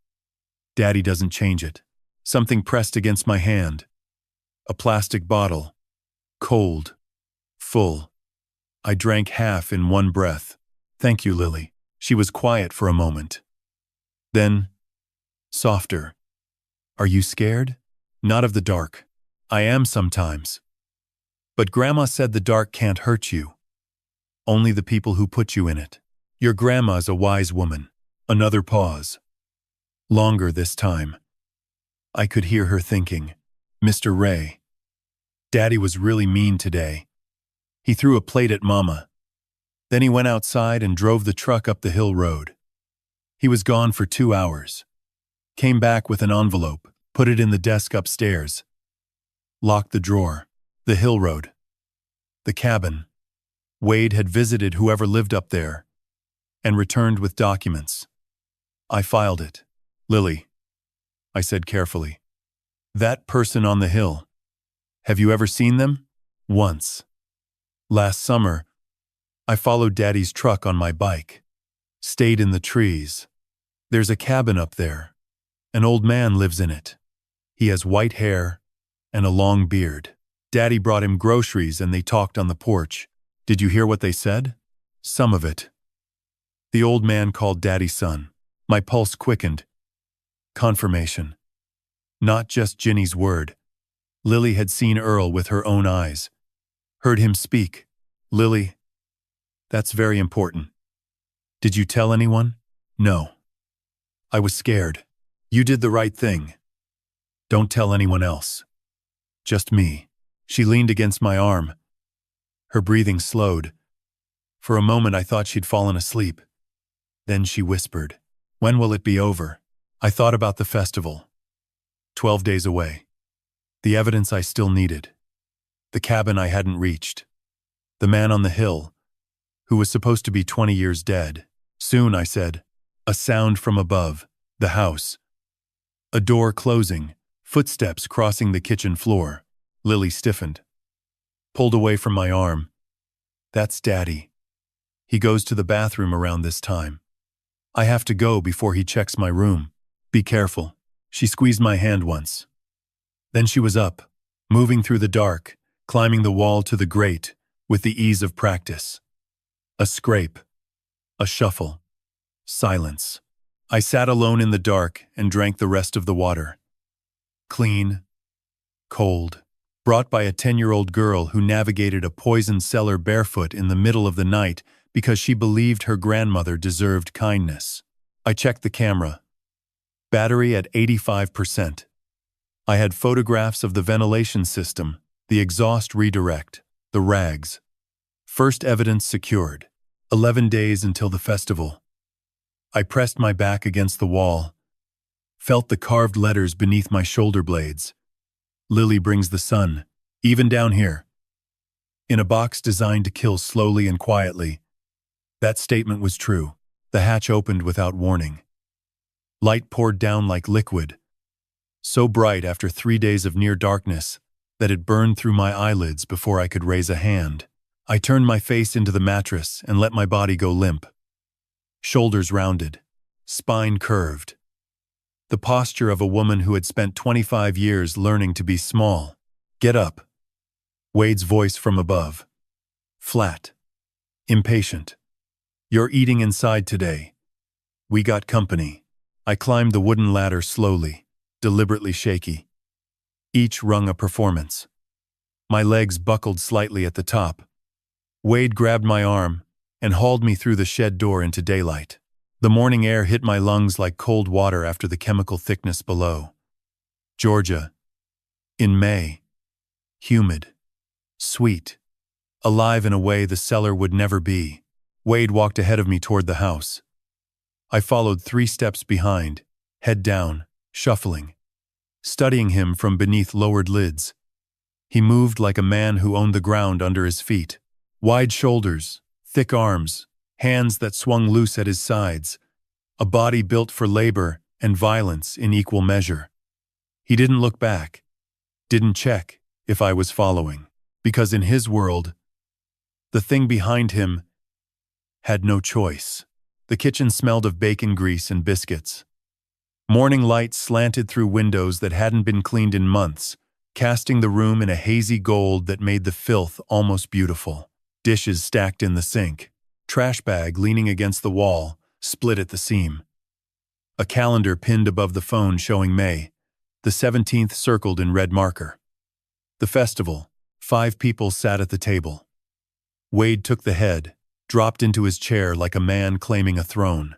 Daddy doesn't change it." Something pressed against my hand. A plastic bottle. Cold. Full. I drank half in one breath. "Thank you, Lily." She was quiet for a moment. Then, Softer. Are you scared? Not of the dark. I am sometimes. But Grandma said the dark can't hurt you. Only the people who put you in it. Your grandma's a wise woman. Another pause. Longer this time. I could hear her thinking, Mr. Ray. Daddy was really mean today. He threw a plate at Mama. Then he went outside and drove the truck up the hill road. He was gone for 2 hours. Came back with an envelope, put it in the desk upstairs. Locked the drawer. The hill road. The cabin. Wade had visited whoever lived up there and returned with documents. I filed it. Lily, I said carefully. That person on the hill. Have you ever seen them? Once. Last summer, I followed Daddy's truck on my bike. Stayed in the trees. There's a cabin up there. An old man lives in it. He has white hair and a long beard. Daddy brought him groceries and they talked on the porch. Did you hear what they said? Some of it. The old man called Daddy son. My pulse quickened. Confirmation. Not just Ginny's word. Lily had seen Earl with her own eyes. Heard him speak. Lily, that's very important. Did you tell anyone? No. I was scared. You did the right thing. Don't tell anyone else. Just me. She leaned against my arm. Her breathing slowed. For a moment I thought she'd fallen asleep. Then she whispered, when will it be over? I thought about the festival. 12 days away. The evidence I still needed. The cabin I hadn't reached. The man on the hill, who was supposed to be 20 years dead. Soon, I said. A sound from above. The house. A door closing. Footsteps crossing the kitchen floor. Lily stiffened. Pulled away from my arm. That's Daddy. He goes to the bathroom around this time. I have to go before he checks my room. Be careful. She squeezed my hand once. Then she was up, moving through the dark, climbing the wall to the grate, with the ease of practice. A scrape. A shuffle. Silence. I sat alone in the dark and drank the rest of the water. Clean. Cold. Brought by a 10-year-old girl who navigated a poisoned cellar barefoot in the middle of the night because she believed her grandmother deserved kindness. I checked the camera. Battery at 85%. I had photographs of the ventilation system, the exhaust redirect, the rags. First evidence secured. 11 days until the festival. I pressed my back against the wall, felt the carved letters beneath my shoulder blades. Lily brings the sun, even down here. In a box designed to kill slowly and quietly. That statement was true. The hatch opened without warning. Light poured down like liquid, so bright after 3 days of near darkness that it burned through my eyelids before I could raise a hand. I turned my face into the mattress and let my body go limp. Shoulders rounded, spine curved. The posture of a woman who had spent 25 years learning to be small. Get up. Wade's voice from above. Flat. Impatient. You're eating inside today. We got company. I climbed the wooden ladder slowly, deliberately shaky. Each rung a performance. My legs buckled slightly at the top. Wade grabbed my arm and hauled me through the shed door into daylight. The morning air hit my lungs like cold water after the chemical thickness below. Georgia. In May. Humid. Sweet. Alive in a way the cellar would never be. Wade walked ahead of me toward the house. I followed 3 steps behind, head down, shuffling, studying him from beneath lowered lids. He moved like a man who owned the ground under his feet. Wide shoulders, thick arms, hands that swung loose at his sides, a body built for labor and violence in equal measure. He didn't look back, didn't check if I was following, because in his world, the thing behind him had no choice. The kitchen smelled of bacon grease and biscuits. Morning light slanted through windows that hadn't been cleaned in months, casting the room in a hazy gold that made the filth almost beautiful. Dishes stacked in the sink. Trash bag leaning against the wall, split at the seam. A calendar pinned above the phone showing May, the 17th circled in red marker. The festival. 5 people sat at the table. Wade took the head, dropped into his chair like a man claiming a throne.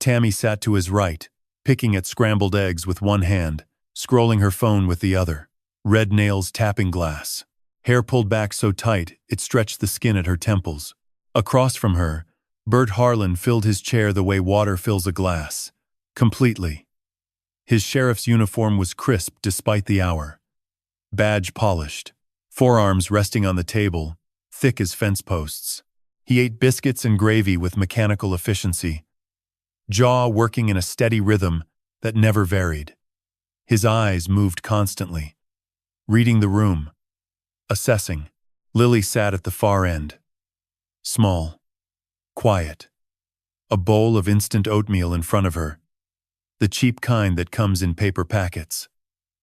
Tammy sat to his right, picking at scrambled eggs with one hand, scrolling her phone with the other. Red nails tapping glass. Hair pulled back so tight it stretched the skin at her temples. Across from her, Bert Harlan filled his chair the way water fills a glass. Completely. His sheriff's uniform was crisp despite the hour. Badge polished. Forearms resting on the table, thick as fence posts. He ate biscuits and gravy with mechanical efficiency. Jaw working in a steady rhythm that never varied. His eyes moved constantly. Reading the room. Assessing. Lily sat at the far end. Small. Quiet. A bowl of instant oatmeal in front of her. The cheap kind that comes in paper packets.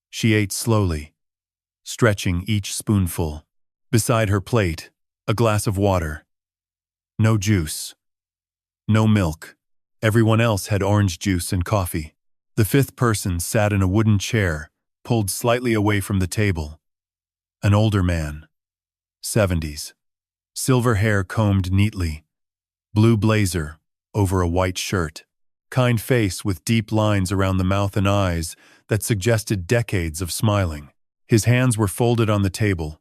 She ate slowly, stretching each spoonful. Beside her plate, a glass of water. No juice. No milk. Everyone else had orange juice and coffee. The 5th person sat in a wooden chair, pulled slightly away from the table. An older man. 70s. Silver hair combed neatly. Blue blazer over a white shirt. Kind face with deep lines around the mouth and eyes that suggested decades of smiling. His hands were folded on the table,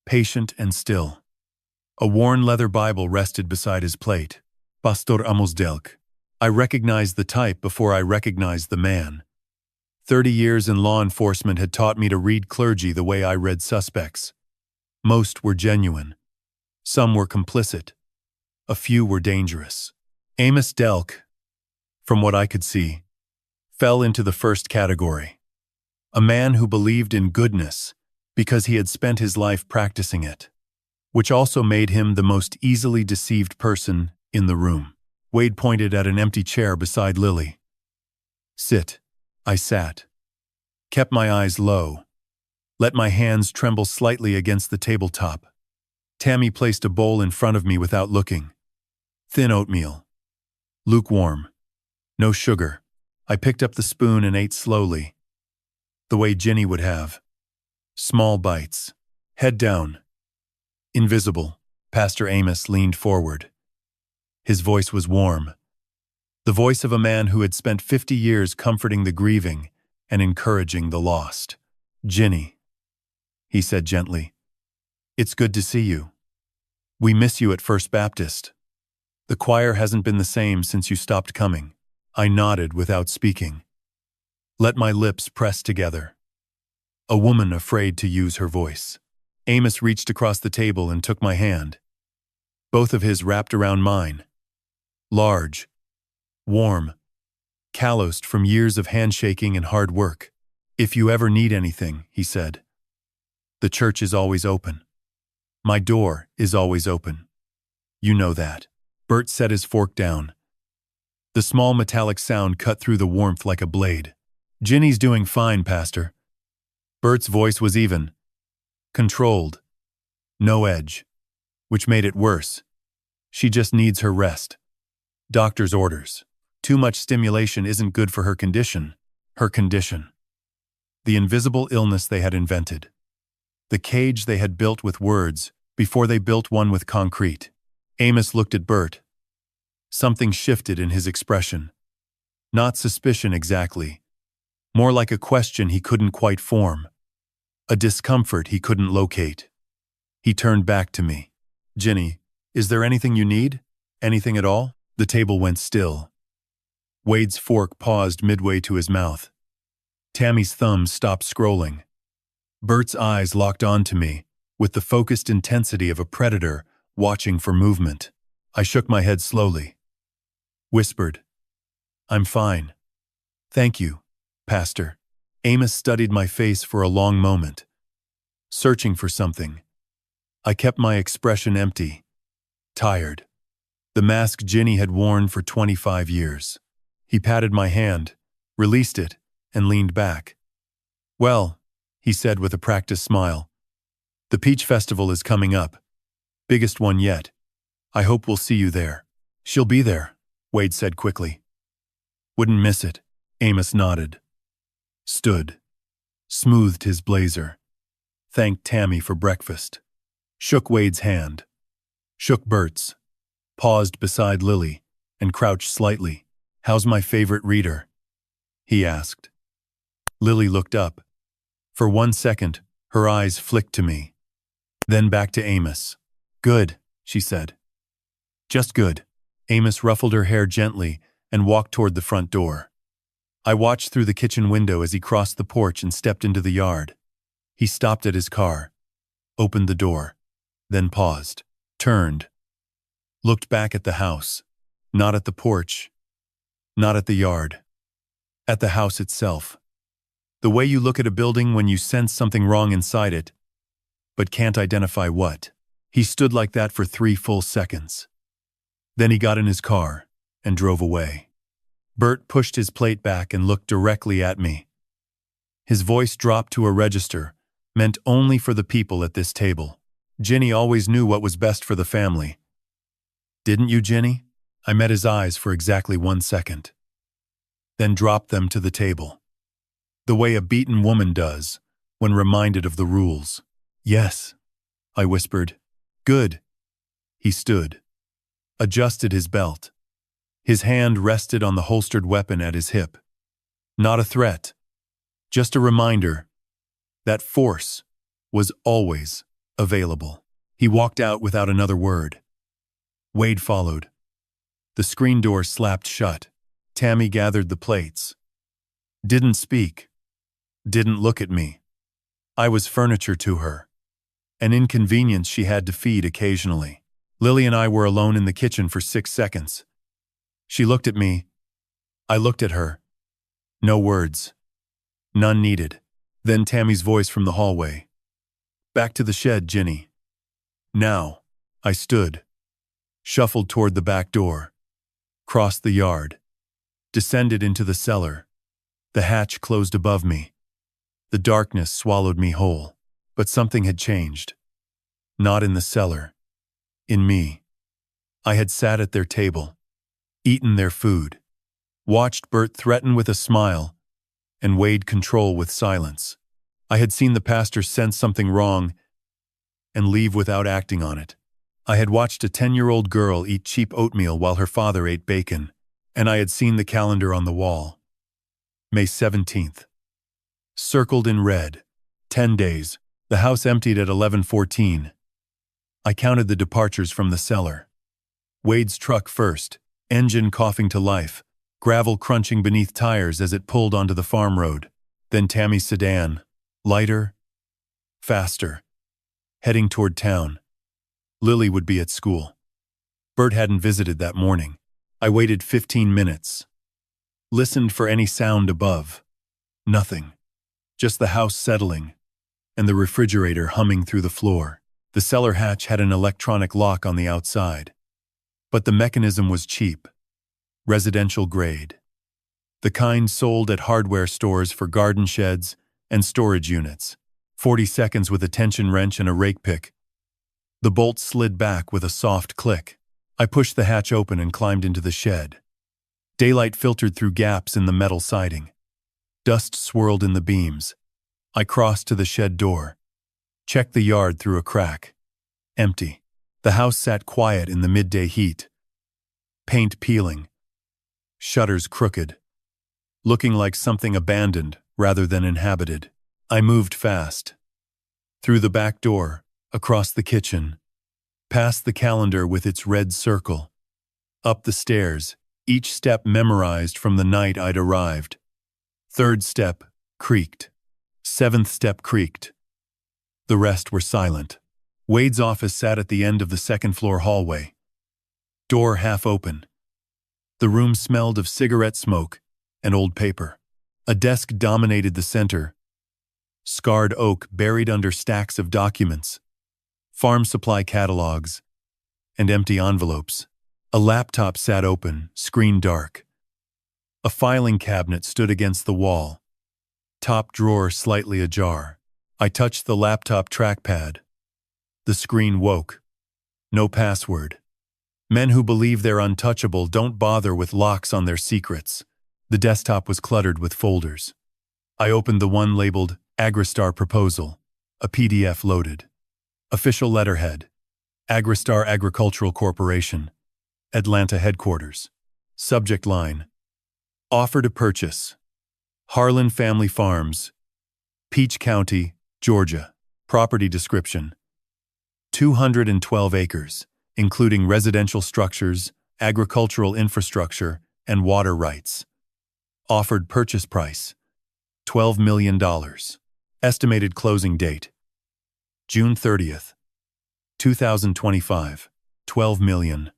patient and still. A worn leather Bible rested beside his plate. Pastor Amosdelk. I recognized the type before I recognized the man. 30 years in law enforcement had taught me to read clergy the way I read suspects. Most were genuine. Some were complicit. A few were dangerous. Amos Delk, from what I could see, fell into the first category. A man who believed in goodness because he had spent his life practicing it, which also made him the most easily deceived person in the room. Wade pointed at an empty chair beside Lily. Sit. I sat. Kept my eyes low. Let my hands tremble slightly against the tabletop. Tammy placed a bowl in front of me without looking. Thin oatmeal. Lukewarm. No sugar. I picked up the spoon and ate slowly, the way Ginny would have. Small bites. Head down. Invisible. Pastor Amos leaned forward. His voice was warm. The voice of a man who had spent 50 years comforting the grieving and encouraging the lost. Jinny, he said gently. It's good to see you. We miss you at First Baptist. The choir hasn't been the same since you stopped coming. I nodded without speaking. Let my lips press together. A woman afraid to use her voice. Amos reached across the table and took my hand. Both of his wrapped around mine. Large. Warm. Calloused from years of handshaking and hard work. If you ever need anything, he said. The church is always open. My door is always open. You know that. Bert set his fork down. The small metallic sound cut through the warmth like a blade. Ginny's doing fine, Pastor. Bert's voice was even. Controlled. No edge. Which made it worse. She just needs her rest. Doctor's orders. Too much stimulation isn't good for her condition. Her condition. The invisible illness they had invented. The cage they had built with words before they built one with concrete. Amos looked at Bert. Something shifted in his expression. Not suspicion exactly. More like a question he couldn't quite form. A discomfort he couldn't locate. He turned back to me. Jinny, is there anything you need? Anything at all? The table went still. Wade's fork paused midway to his mouth. Tammy's thumb stopped scrolling. Bert's eyes locked onto me, with the focused intensity of a predator watching for movement. I shook my head slowly. Whispered, I'm fine. Thank you, Pastor. Amos studied my face for a long moment, searching for something. I kept my expression empty, tired. The mask Jinny had worn for 25 years. He patted my hand, released it, and leaned back. Well, he said with a practiced smile, the Peach Festival is coming up. Biggest one yet. I hope we'll see you there. She'll be there, Wade said quickly. Wouldn't miss it. Amos nodded. Stood. Smoothed his blazer. Thanked Tammy for breakfast. Shook Wade's hand. Shook Bert's. Paused beside Lily and crouched slightly. How's my favorite reader? He asked. Lily looked up. For 1 second, her eyes flicked to me. Then back to Amos. Good, she said. Just good. Amos ruffled her hair gently and walked toward the front door. I watched through the kitchen window as he crossed the porch and stepped into the yard. He stopped at his car, opened the door, then paused, turned, looked back at the house, not at the porch, not at the yard, at the house itself. The way you look at a building when you sense something wrong inside it, but can't identify what. He stood like that for 3 full seconds. Then he got in his car and drove away. Bert pushed his plate back and looked directly at me. His voice dropped to a register, meant only for the people at this table. Ginny always knew what was best for the family. Didn't you, Jinny? I met his eyes for exactly 1 second. Then dropped them to the table. The way a beaten woman does when reminded of the rules. Yes, I whispered. Good. He stood. Adjusted his belt. His hand rested on the holstered weapon at his hip. Not a threat. Just a reminder that force was always available. He walked out without another word. Wade followed. The screen door slapped shut. Tammy gathered the plates. Didn't speak. Didn't look at me. I was furniture to her. An inconvenience she had to feed occasionally. Lily and I were alone in the kitchen for 6 seconds. She looked at me. I looked at her. No words. None needed. Then Tammy's voice from the hallway. Back to the shed, Jinny. Now. I stood. Shuffled toward the back door. Crossed the yard. Descended into the cellar. The hatch closed above me. The darkness swallowed me whole. But something had changed. Not in the cellar. In me. I had sat at their table. Eaten their food. Watched Bert threaten with a smile and Wade control with silence. I had seen the pastor sense something wrong and leave without acting on it. I had watched a 10-year-old girl eat cheap oatmeal while her father ate bacon, and I had seen the calendar on the wall. May 17th. Circled in red. 10 days. The house emptied at 11:14. I counted the departures from the cellar. Wade's truck first, engine coughing to life, gravel crunching beneath tires as it pulled onto the farm road. Then Tammy's sedan, lighter, faster, heading toward town. Lily would be at school. Bert hadn't visited that morning. I waited 15 minutes. Listened for any sound above. Nothing. Just the house settling, and the refrigerator humming through the floor. The cellar hatch had an electronic lock on the outside. But the mechanism was cheap. Residential grade. The kind sold at hardware stores for garden sheds and storage units. 40 seconds with a tension wrench and a rake pick. The bolt slid back with a soft click. I pushed the hatch open and climbed into the shed. Daylight filtered through gaps in the metal siding. Dust swirled in the beams. I crossed to the shed door. Checked the yard through a crack. Empty. The house sat quiet in the midday heat. Paint peeling. Shutters crooked. Looking like something abandoned rather than inhabited. I moved fast. Through the back door, across the kitchen, past the calendar with its red circle. Up the stairs, each step memorized from the night I'd arrived. 3rd step creaked. 7th step creaked. The rest were silent. Wade's office sat at the end of the 2nd-floor hallway. Door half open. The room smelled of cigarette smoke and old paper. A desk dominated the center. Scarred oak buried under stacks of documents, farm supply catalogs, and empty envelopes. A laptop sat open, screen dark. A filing cabinet stood against the wall. Top drawer slightly ajar. I touched the laptop trackpad. The screen woke. No password. Men who believe they're untouchable don't bother with locks on their secrets. The desktop was cluttered with folders. I opened the one labeled Agristar Proposal, a PDF loaded. Official letterhead, Agristar Agricultural Corporation, Atlanta Headquarters. Subject line, Offer to Purchase, Harlan Family Farms, Peach County, Georgia. Property description, 212 acres, including residential structures, agricultural infrastructure, and water rights. Offered purchase price, $12 million. Estimated closing date, June 30th, 2025, $12 million.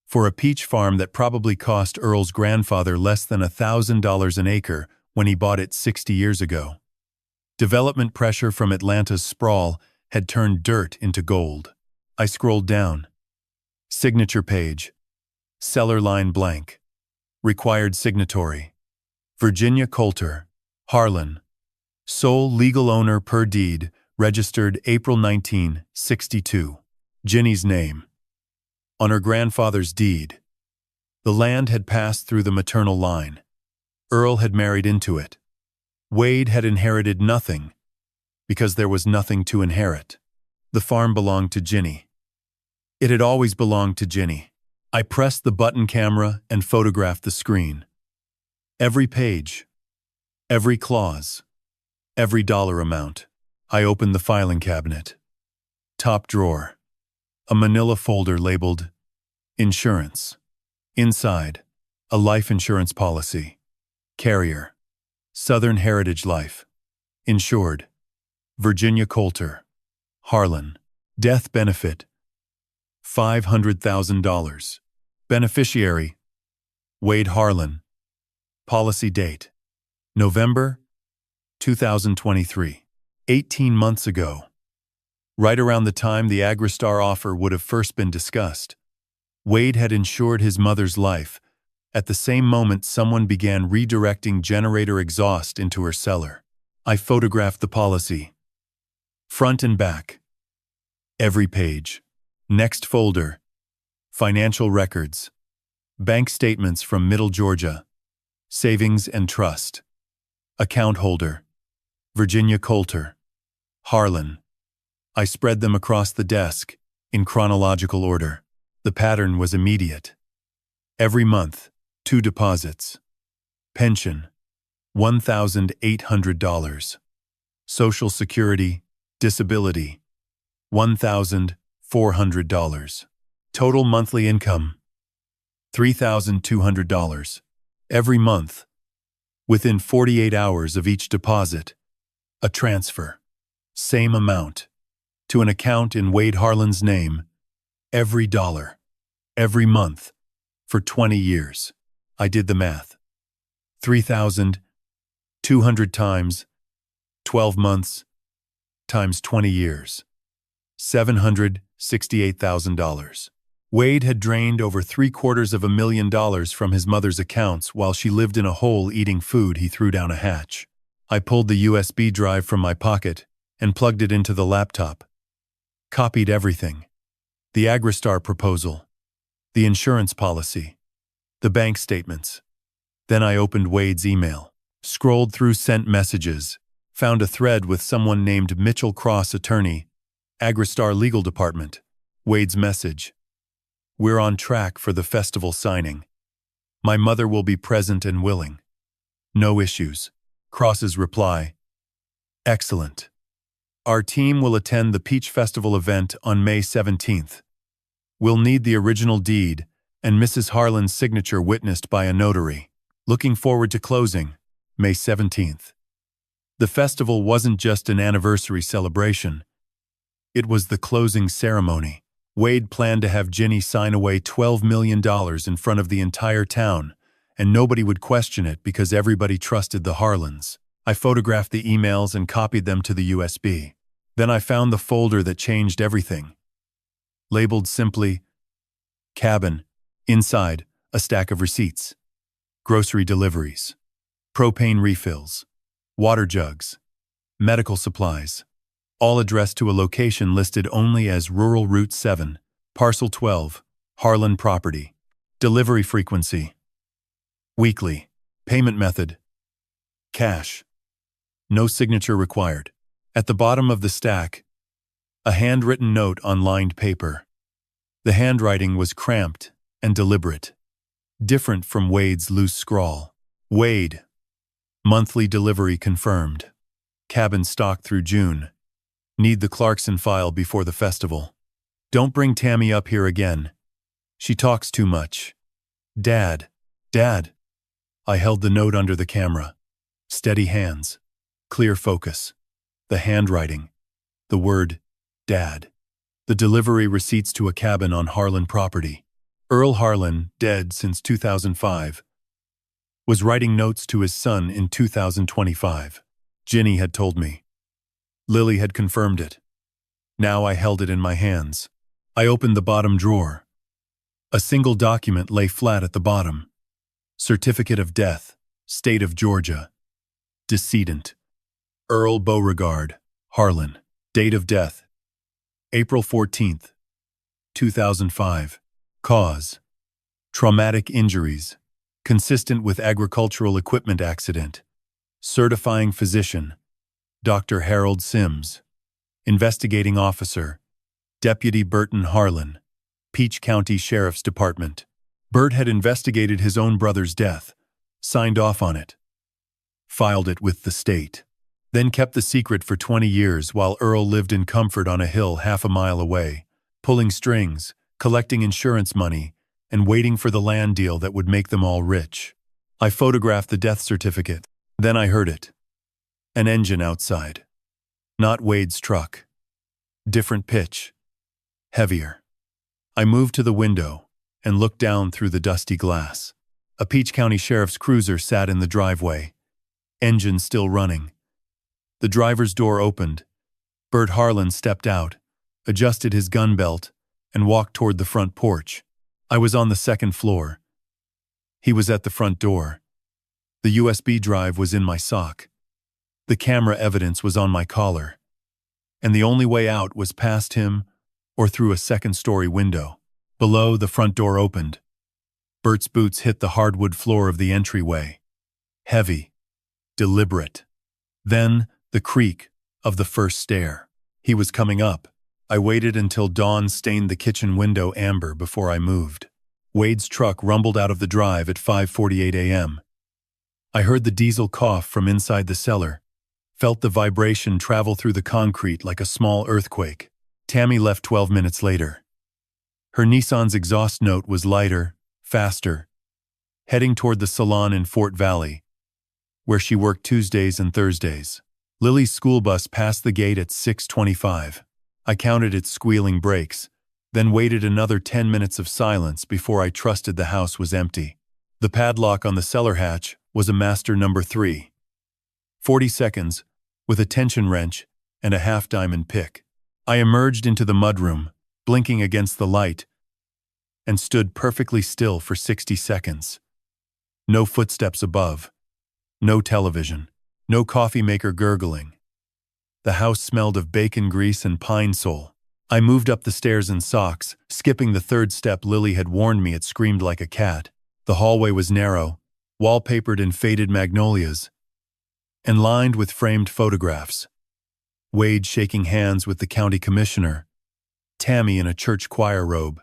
For a peach farm that probably cost Earl's grandfather less than $1,000 an acre when he bought it 60 years ago. Development pressure from Atlanta's sprawl had turned dirt into gold. I scrolled down. Signature page. Cellar line blank. Required signatory, Virginia Coulter, Harlan. Sole legal owner per deed, registered April 1962. Ginny's name. On her grandfather's deed. The land had passed through the maternal line. Earl had married into it. Wade had inherited nothing, because there was nothing to inherit. The farm belonged to Jinny. It had always belonged to Jinny. I pressed the button camera and photographed the screen. Every page, every clause, every dollar amount. I opened the filing cabinet. Top drawer. A manila folder labeled Insurance. Inside, a life insurance policy. Carrier, Southern Heritage Life. Insured, Virginia Coulter, Harlan. Death benefit, $500,000. Beneficiary, Wade Harlan. Policy date, November 2023. 18 months ago. Right around the time the Agristar offer would have first been discussed. Wade had insured his mother's life. At the same moment, someone began redirecting generator exhaust into her cellar. I photographed the policy. Front and back. Every page. Next folder. Financial records. Bank statements from Middle Georgia. Savings and trust. Account holder, Virginia Coulter, Harlan. I spread them across the desk, in chronological order. The pattern was immediate. Every month, 2 deposits. Pension, $1,800. Social Security, disability, $1,400. Total monthly income, $3,200. Every month, within 48 hours of each deposit, a transfer, same amount, to an account in Wade Harlan's name, every dollar, every month, for 20 years. I did the math. 3,200 times 12 months times 20 years. $768,000. Wade had drained over $750,000 from his mother's accounts while she lived in a hole eating food he threw down a hatch. I pulled the USB drive from my pocket and plugged it into the laptop. Copied everything. The Agristar proposal. The insurance policy. The bank statements. Then I opened Wade's email. Scrolled through sent messages. Found a thread with someone named Mitchell Cross, attorney, Agristar Legal Department. Wade's message. We're on track for the festival signing. My mother will be present and willing. No issues. Cross's reply. Excellent. Our team will attend the Peach Festival event on May 17th. We'll need the original deed and Mrs. Harlan's signature witnessed by a notary. Looking forward to closing, May 17th. The festival wasn't just an anniversary celebration. It was the closing ceremony. Wade planned to have Jinny sign away $12 million in front of the entire town, and nobody would question it because everybody trusted the Harlans. I photographed the emails and copied them to the USB. Then I found the folder that changed everything. Labeled simply, Cabin. Inside, a stack of receipts. Grocery deliveries. Propane refills. Water jugs. Medical supplies. All addressed to a location listed only as Rural Route 7, Parcel 12, Harlan Property. Delivery frequency. Weekly. Payment method: cash. No signature required. At the bottom of the stack, a handwritten note on lined paper. The handwriting was cramped and deliberate, different from Wade's loose scrawl. Wade. Monthly delivery confirmed. Cabin stock through June. Need the Clarkson file before the festival. Don't bring Tammy up here again. She talks too much. Dad. Dad. I held the note under the camera. Steady hands. Clear focus. The handwriting. The word, Dad. The delivery receipts to a cabin on Harlan property. Earl Harlan, dead since 2005, was writing notes to his son in 2025. Ginny had told me. Lily had confirmed it. Now I held it in my hands. I opened the bottom drawer. A single document lay flat at the bottom. Certificate of death, State of Georgia. Decedent: Earl Beauregard, Harlan. Date of death: April 14th, 2005. Cause: traumatic injuries, consistent with agricultural equipment accident. Certifying physician: Dr. Harold Sims. Investigating officer: Deputy Burton Harlan, Peach County Sheriff's Department. Bert had investigated his own brother's death, signed off on it, filed it with the state, then kept the secret for 20 years while Earl lived in comfort on a hill half a mile away, pulling strings, collecting insurance money, and waiting for the land deal that would make them all rich. I photographed the death certificate. Then I heard it. An engine outside. Not Wade's truck. Different pitch. Heavier. I moved to the window and looked down through the dusty glass. A Peach County Sheriff's cruiser sat in the driveway. Engine still running. The driver's door opened. Bert Harlan stepped out, adjusted his gun belt, and walked toward the front porch. I was on the second floor. He was at the front door. The USB drive was in my sock. The camera evidence was on my collar. And the only way out was past him or through a second-story window. Below, the front door opened. Bert's boots hit the hardwood floor of the entryway. Heavy. Deliberate. Then, the creak of the first stair. He was coming up. I waited until dawn stained the kitchen window amber before I moved. Wade's truck rumbled out of the drive at 5:48 a.m. I heard the diesel cough from inside the cellar, felt the vibration travel through the concrete like a small earthquake. Tammy left 12 minutes later. Her Nissan's exhaust note was lighter, faster, heading toward the salon in Fort Valley, where she worked Tuesdays and Thursdays. Lily's school bus passed the gate at 6:25. I counted its squealing brakes, then waited another 10 minutes of silence before I trusted the house was empty. The padlock on the cellar hatch was a master number 3. 40 seconds, with a tension wrench and a half-diamond pick. I emerged into the mudroom, blinking against the light, and stood perfectly still for 60 seconds. No footsteps above. No television. No coffee maker gurgling. The house smelled of bacon grease and pine sol. I moved up the stairs in socks, skipping the third step Lily had warned me it screamed like a cat. The hallway was narrow, wallpapered in faded magnolias, and lined with framed photographs. Wade shaking hands with the county commissioner, Tammy in a church choir robe,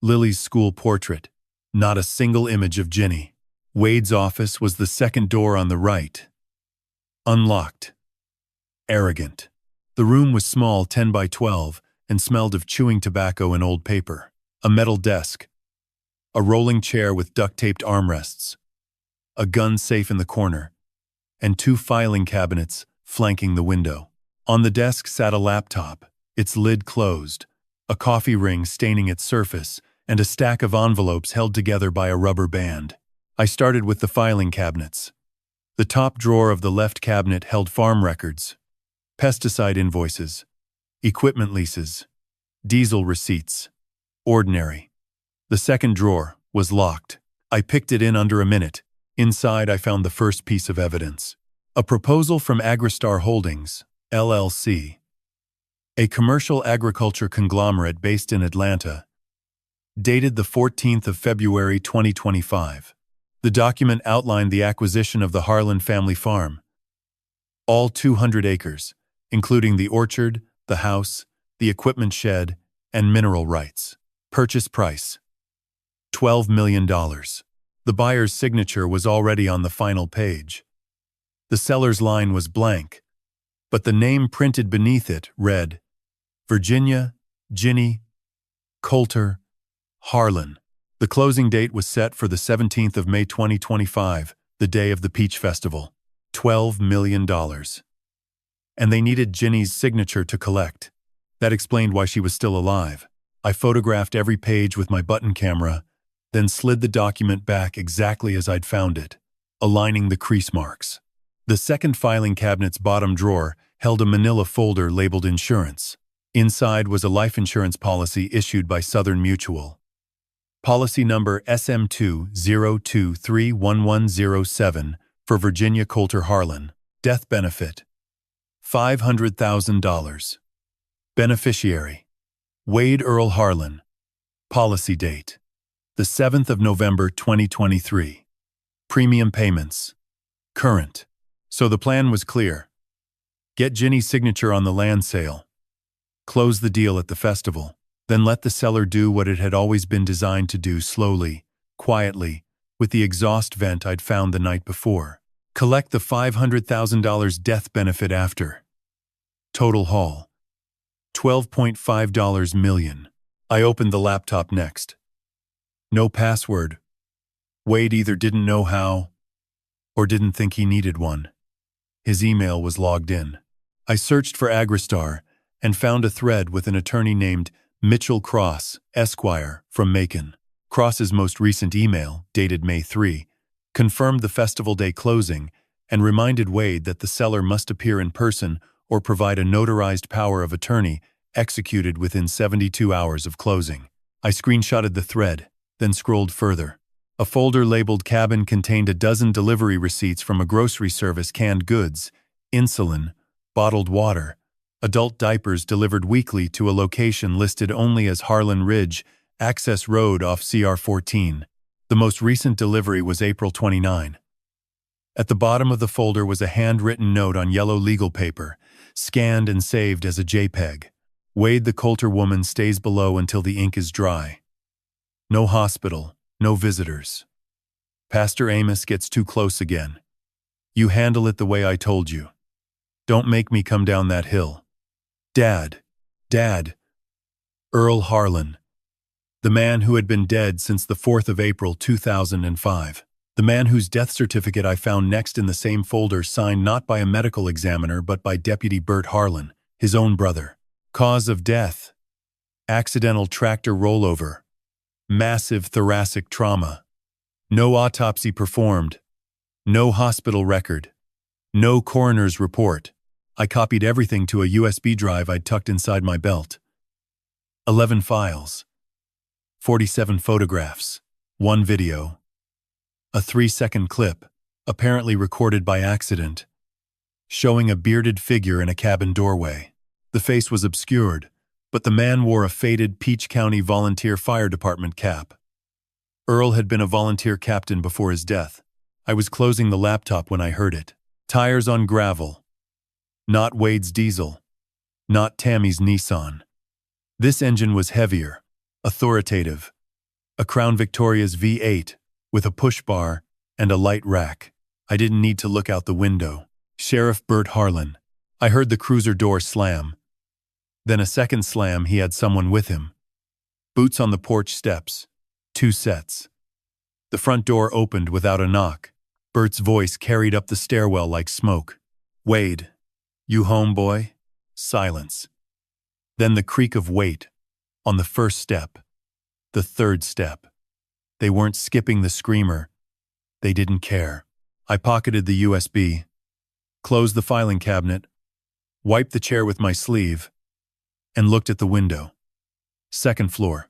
Lily's school portrait, not a single image of Jinny. Wade's office was the second door on the right. Unlocked. Arrogant. The room was small, 10 by 12, and smelled of chewing tobacco and old paper. A metal desk. A rolling chair with duct-taped armrests. A gun safe in the corner. And 2 filing cabinets flanking the window. On the desk sat a laptop, its lid closed, a coffee ring staining its surface, and a stack of envelopes held together by a rubber band. I started with the filing cabinets. The top drawer of the left cabinet held farm records, pesticide invoices, equipment leases, diesel receipts. Ordinary. The second drawer was locked. I picked it in under a minute. Inside, I found the first piece of evidence. A proposal from Agristar Holdings, LLC, a commercial agriculture conglomerate based in Atlanta, dated the 14th of February 2025. The document outlined the acquisition of the Harlan family farm, all 200 acres, including the orchard, the house, the equipment shed, and mineral rights. Purchase price: $12 million. The buyer's signature was already on the final page. The seller's line was blank, but the name printed beneath it read, Virginia, Ginny, Coulter, Harlan. The closing date was set for the 17th of May 2025, the day of the Peach Festival. $12 million. And they needed Ginny's signature to collect. That explained why she was still alive. I photographed every page with my button camera, then slid the document back exactly as I'd found it, aligning the crease marks. The second filing cabinet's bottom drawer held a manila folder labeled insurance. Inside was a life insurance policy issued by Southern Mutual. Policy number SM202231107 for Virginia Coulter Harlan. Death benefit: $500,000. Beneficiary: Wade Earl Harlan. Policy date: the 7th of November 2023. Premium payments: current. So the plan was clear. Get Ginny's signature on the land sale. Close the deal at the festival. Then let the seller do what it had always been designed to do, slowly, quietly, with the exhaust vent I'd found the night before. Collect the $500,000 death benefit after. Total haul: $12.5 million. I opened the laptop next. No password. Wade either didn't know how or didn't think he needed one. His email was logged in. I searched for Agristar and found a thread with an attorney named Mitchell Cross, Esquire, from Macon. Cross's most recent email, dated May 3, confirmed the festival day closing and reminded Wade that the seller must appear in person or provide a notarized power of attorney executed within 72 hours of closing. I screenshotted the thread, then scrolled further. A folder labeled cabin contained a dozen delivery receipts from a grocery service: canned goods, insulin, bottled water, adult diapers delivered weekly to a location listed only as Harlan Ridge, Access Road off CR 14. The most recent delivery was April 29. At the bottom of the folder was a handwritten note on yellow legal paper, scanned and saved as a JPEG. Wade the Coulter woman stays below until the ink is dry. No hospital, no visitors. Pastor Amos gets too close again. You handle it the way I told you. Don't make me come down that hill. Dad. Earl Harlan. The man who had been dead since the 4th of April 2005. The man whose death certificate I found next in the same folder, signed not by a medical examiner but by Deputy Bert Harlan, his own brother. Cause of death: accidental tractor rollover. Massive thoracic trauma. No autopsy performed. No hospital record. No coroner's report. I copied everything to a USB drive I'd tucked inside my belt. 11 files. 47 photographs. 1 video. A 3-second clip, apparently recorded by accident, showing a bearded figure in a cabin doorway. The face was obscured, but the man wore a faded Peach County Volunteer Fire Department cap. Earl had been a volunteer captain before his death. I was closing the laptop when I heard it. Tires on gravel. Not Wade's diesel. Not Tammy's Nissan. This engine was heavier, authoritative. A Crown Victoria's V8, with a push bar and a light rack. I didn't need to look out the window. Sheriff Bert Harlan. I heard the cruiser door slam. Then a second slam. He had someone with him. Boots on the porch steps. 2 sets. The front door opened without a knock. Bert's voice carried up the stairwell like smoke. Wade. You home, boy? Silence. Then the creak of weight. On the first step. The third step. They weren't skipping the screamer. They didn't care. I pocketed the USB. Closed the filing cabinet. Wiped the chair with my sleeve. And looked at the window. 2nd floor.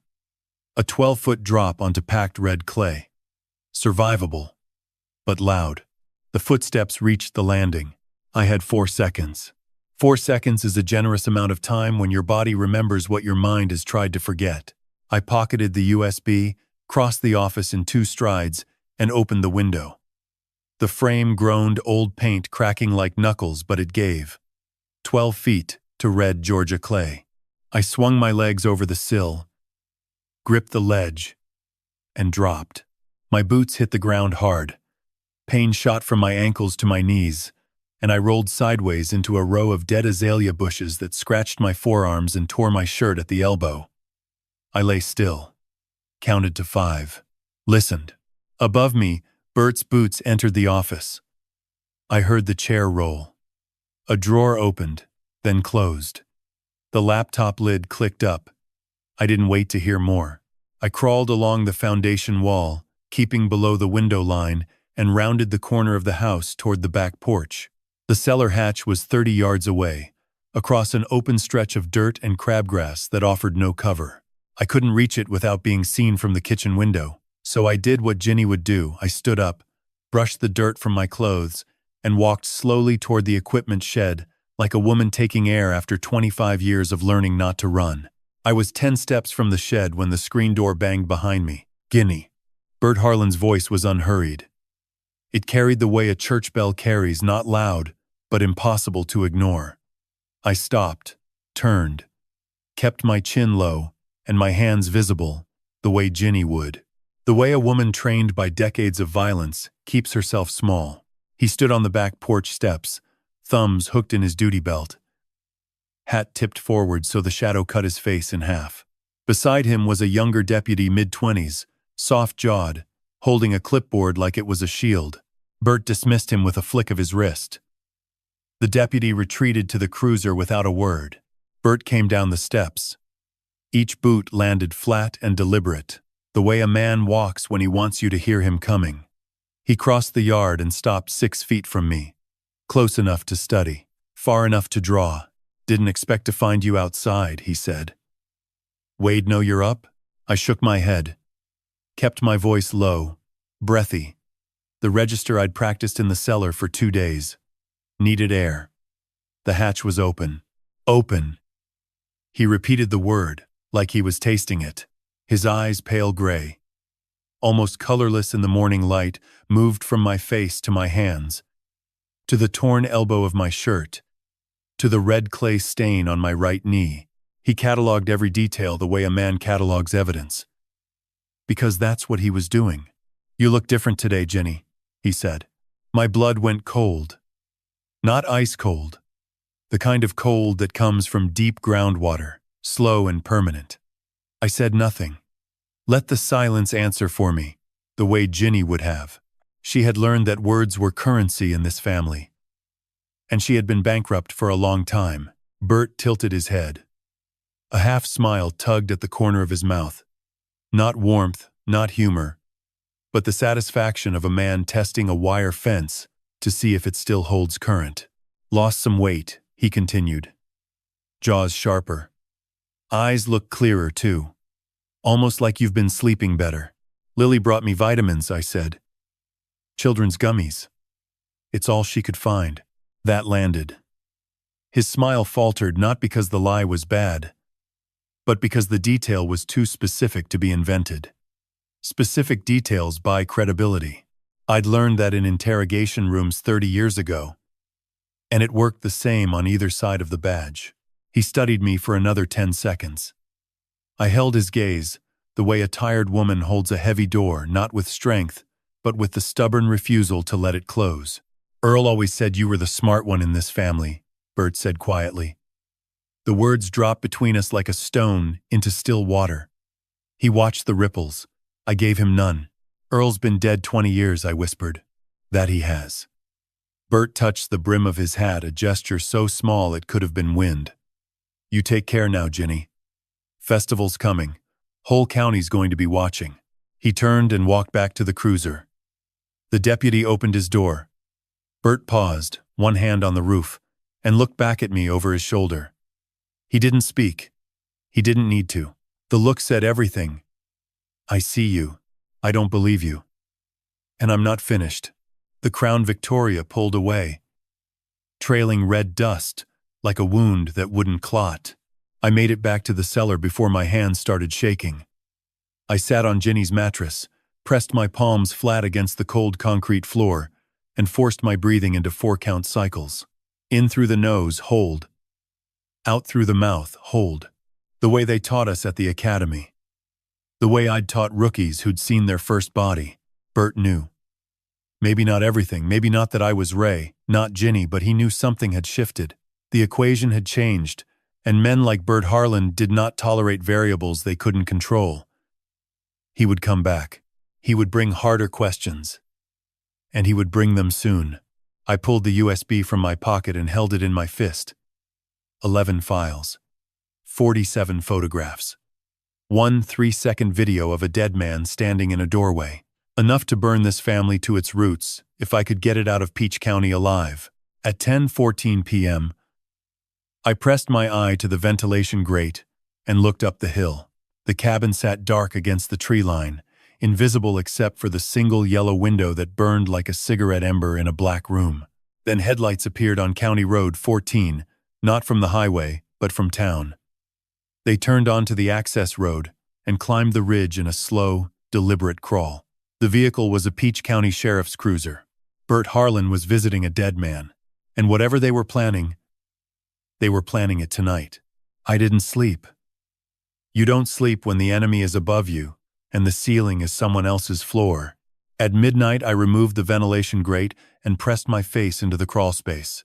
A 12-foot drop onto packed red clay. Survivable. But loud. The footsteps reached the landing. I had 4 seconds. 4 seconds is a generous amount of time when your body remembers what your mind has tried to forget. I pocketed the USB, crossed the office in 2 strides, and opened the window. The frame groaned, old paint cracking like knuckles, but it gave. 12 feet to red Georgia clay. I swung my legs over the sill, gripped the ledge, and dropped. My boots hit the ground hard. Pain shot from my ankles to my knees, and I rolled sideways into a row of dead azalea bushes that scratched my forearms and tore my shirt at the elbow. I lay still, counted to 5, listened. Above me, Bert's boots entered the office. I heard the chair roll. A drawer opened, then closed. The laptop lid clicked up. I didn't wait to hear more. I crawled along the foundation wall, keeping below the window line, and rounded the corner of the house toward the back porch. The cellar hatch was 30 yards away, across an open stretch of dirt and crabgrass that offered no cover. I couldn't reach it without being seen from the kitchen window, so I did what Ginny would do. I stood up, brushed the dirt from my clothes, and walked slowly toward the equipment shed, like a woman taking air after 25 years of learning not to run. I was 10 steps from the shed when the screen door banged behind me. Ginny. Bert Harlan's voice was unhurried. It carried the way a church bell carries, not loud, but impossible to ignore. I stopped, turned, kept my chin low, and my hands visible, the way Jinny would. The way a woman trained by decades of violence keeps herself small. He stood on the back porch steps, thumbs hooked in his duty belt. Hat tipped forward so the shadow cut his face in half. Beside him was a younger deputy, mid-20s, soft-jawed, holding a clipboard like it was a shield. Bert dismissed him with a flick of his wrist. The deputy retreated to the cruiser without a word. Bert came down the steps. Each boot landed flat and deliberate, the way a man walks when he wants you to hear him coming. He crossed the yard and stopped 6 feet from me. Close enough to study, far enough to draw. Didn't expect to find you outside, he said. Wade know you're up? I shook my head. Kept my voice low, breathy. The register I'd practiced in the cellar for 2 days. Needed air. The hatch was open. Open. He repeated the word, like he was tasting it. His eyes pale gray, almost colorless in the morning light, moved from my face to my hands, to the torn elbow of my shirt, to the red clay stain on my right knee. He cataloged every detail the way a man catalogs evidence. Because that's what he was doing. You look different today, Jinny, he said. My blood went cold. Not ice cold. The kind of cold that comes from deep groundwater, slow and permanent. I said nothing. Let the silence answer for me, the way Jinny would have. She had learned that words were currency in this family. And she had been bankrupt for a long time. Bert tilted his head. A half smile tugged at the corner of his mouth. Not warmth, not humor, but the satisfaction of a man testing a wire fence to see if it still holds current. Lost some weight, he continued. Jaws sharper. Eyes look clearer, too. Almost like you've been sleeping better. Lily brought me vitamins, I said. Children's gummies. It's all she could find. That landed. His smile faltered, not because the lie was bad, but because the detail was too specific to be invented. Specific details buy credibility. I'd learned that in interrogation rooms 30 years ago, and it worked the same on either side of the badge. He studied me for another 10 seconds. I held his gaze, the way a tired woman holds a heavy door, not with strength, but with the stubborn refusal to let it close. Earl always said you were the smart one in this family, Bert said quietly. The words dropped between us like a stone into still water. He watched the ripples. I gave him none. Earl's been dead 20 years, I whispered. That he has. Bert touched the brim of his hat, a gesture so small it could have been wind. You take care now, Jinny. Festival's coming. Whole county's going to be watching. He turned and walked back to the cruiser. The deputy opened his door. Bert paused, one hand on the roof, and looked back at me over his shoulder. He didn't speak. He didn't need to. The look said everything. I see you. I don't believe you. And I'm not finished. The Crown Victoria pulled away, trailing red dust, like a wound that wouldn't clot. I made it back to the cellar before my hands started shaking. I sat on Ginny's mattress, pressed my palms flat against the cold concrete floor, and forced my breathing into 4-count cycles. In through the nose, hold. Out through the mouth, hold. The way they taught us at the academy. The way I'd taught rookies who'd seen their first body. Bert knew. Maybe not everything, maybe not that I was Ray, not Ginny, but he knew something had shifted. The equation had changed, and men like Bert Harlan did not tolerate variables they couldn't control. He would come back. He would bring harder questions. And he would bring them soon. I pulled the USB from my pocket and held it in my fist. 11 files. 47 photographs. One 3-second video of a dead man standing in a doorway. Enough to burn this family to its roots, if I could get it out of Peach County alive. At 10:14 p.m., I pressed my eye to the ventilation grate and looked up the hill. The cabin sat dark against the tree line, invisible except for the single yellow window that burned like a cigarette ember in a black room. Then headlights appeared on County Road 14, not from the highway, but from town. They turned onto the access road and climbed the ridge in a slow, deliberate crawl. The vehicle was a Peach County Sheriff's cruiser. Bert Harlan was visiting a dead man, and whatever they were planning it tonight. I didn't sleep. You don't sleep when the enemy is above you, and the ceiling is someone else's floor. At midnight, I removed the ventilation grate and pressed my face into the crawl space.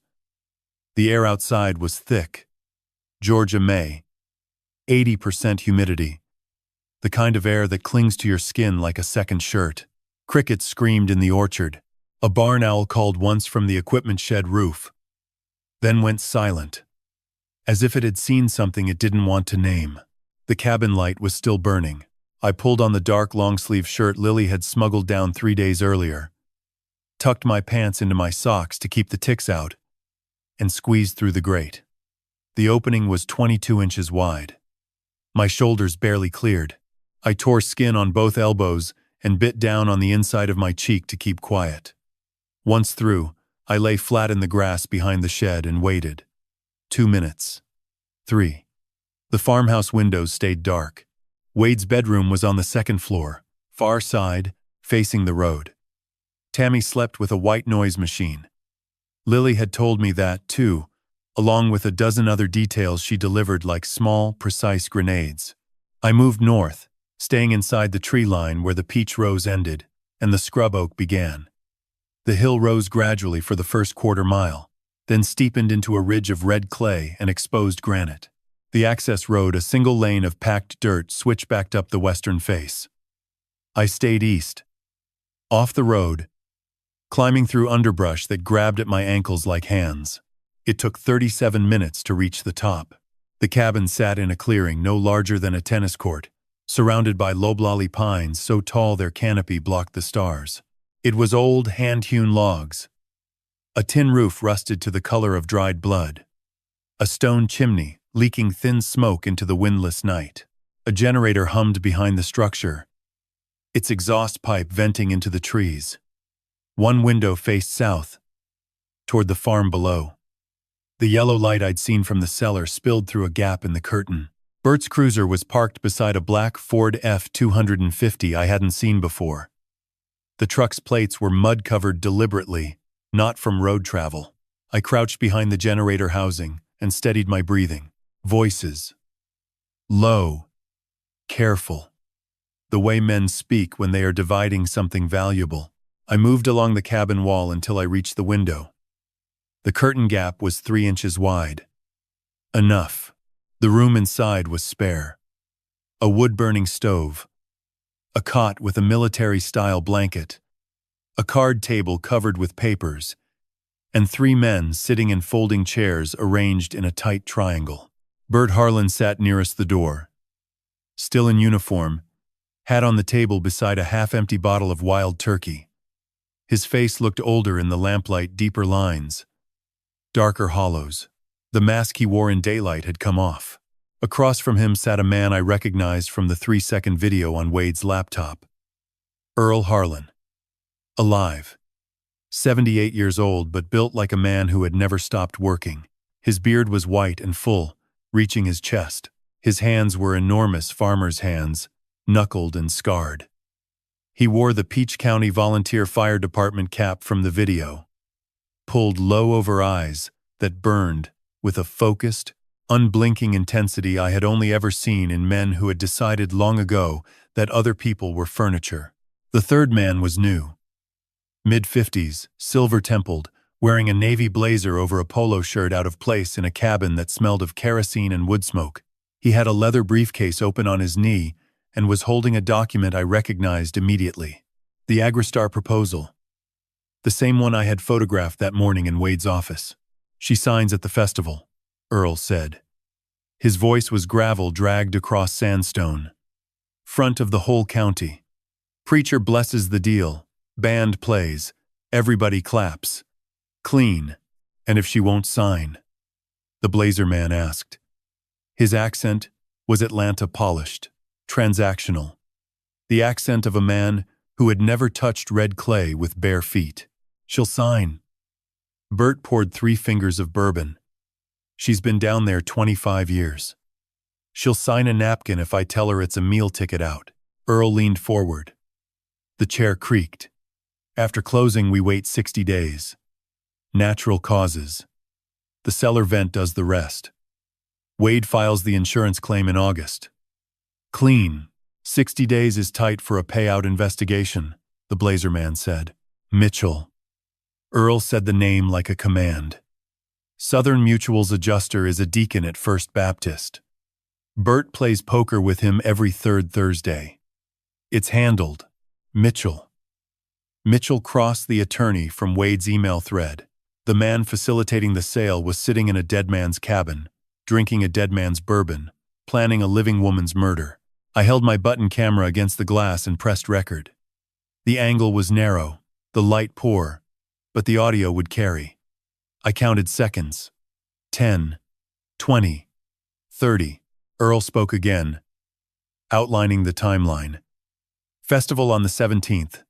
The air outside was thick. Georgia May. 80% humidity. The kind of air that clings to your skin like a second shirt. Crickets screamed in the orchard. A barn owl called once from the equipment shed roof. Then went silent. As if it had seen something it didn't want to name. The cabin light was still burning. I pulled on the dark long-sleeve shirt Lily had smuggled down 3 days earlier, tucked my pants into my socks to keep the ticks out, and squeezed through the grate. The opening was 22 inches wide. My shoulders barely cleared. I tore skin on both elbows and bit down on the inside of my cheek to keep quiet. Once through, I lay flat in the grass behind the shed and waited. 2 minutes. 3. The farmhouse windows stayed dark. Wade's bedroom was on the second floor, far side, facing the road. Tammy slept with a white noise machine. Lily had told me that, too, along with a dozen other details she delivered like small, precise grenades. I moved north, staying inside the tree line where the peach rose ended and the scrub oak began. The hill rose gradually for the first quarter-mile, then steepened into a ridge of red clay and exposed granite. The access road, a single lane of packed dirt, switchbacked up the western face. I stayed east, off the road, climbing through underbrush that grabbed at my ankles like hands. It took 37 minutes to reach the top. The cabin sat in a clearing no larger than a tennis court, surrounded by loblolly pines so tall their canopy blocked the stars. It was old, hand-hewn logs. A tin roof rusted to the color of dried blood. A stone chimney, leaking thin smoke into the windless night. A generator hummed behind the structure, its exhaust pipe venting into the trees. One window faced south, toward the farm below. The yellow light I'd seen from the cellar spilled through a gap in the curtain. Bert's cruiser was parked beside a black Ford F-250 I hadn't seen before. The truck's plates were mud-covered deliberately, not from road travel. I crouched behind the generator housing and steadied my breathing. Voices. Low. Careful. The way men speak when they are dividing something valuable. I moved along the cabin wall until I reached the window. The curtain gap was 3 inches wide. Enough. The room inside was spare. A wood-burning stove. A cot with a military-style blanket. A card table covered with papers. And 3 men sitting in folding chairs arranged in a tight triangle. Bert Harlan sat nearest the door. Still in uniform, hat on the table beside a half-empty bottle of wild turkey. His face looked older in the lamplight, deeper lines. Darker hollows. The mask he wore in daylight had come off. Across from him sat a man I recognized from the 3-second video on Wade's laptop. Earl Harlan. Alive. 78 years old, but built like a man who had never stopped working. His beard was white and full, reaching his chest. His hands were enormous farmer's hands, knuckled and scarred. He wore the Peach County Volunteer Fire Department cap from the video, pulled low over eyes that burned with a focused, unblinking intensity I had only ever seen in men who had decided long ago that other people were furniture. The third man was new. Mid-50s, silver-templed, wearing a navy blazer over a polo shirt out of place in a cabin that smelled of kerosene and wood smoke. He had a leather briefcase open on his knee and was holding a document I recognized immediately. The Agristar proposal. The same one I had photographed that morning in Wade's office. "She signs at the festival," Earl said. His voice was gravel dragged across sandstone. "Front of the whole county. Preacher blesses the deal. Band plays. Everybody claps. Clean. And if she won't sign?" The blazer man asked. His accent was Atlanta polished, transactional. The accent of a man who had never touched red clay with bare feet. "She'll sign." Bert poured 3 fingers of bourbon. "She's been down there 25 years. She'll sign a napkin if I tell her it's a meal ticket out." Earl leaned forward. The chair creaked. "After closing, we wait 60 days. Natural causes. The cellar vent does the rest. Wade files the insurance claim in August. Clean. 60 days is tight for a payout investigation," the blazer man said. "Mitchell." Earl said the name like a command. "Southern Mutual's adjuster is a deacon at First Baptist. Bert plays poker with him every 3rd Thursday. It's handled. Mitchell." Mitchell crossed the attorney from Wade's email thread. The man facilitating the sale was sitting in a dead man's cabin, drinking a dead man's bourbon, planning a living woman's murder. I held my button camera against the glass and pressed record. The angle was narrow, the light poor, but the audio would carry. I counted seconds. 10, 20, 30. Earl spoke again, outlining the timeline. Festival on the 17th.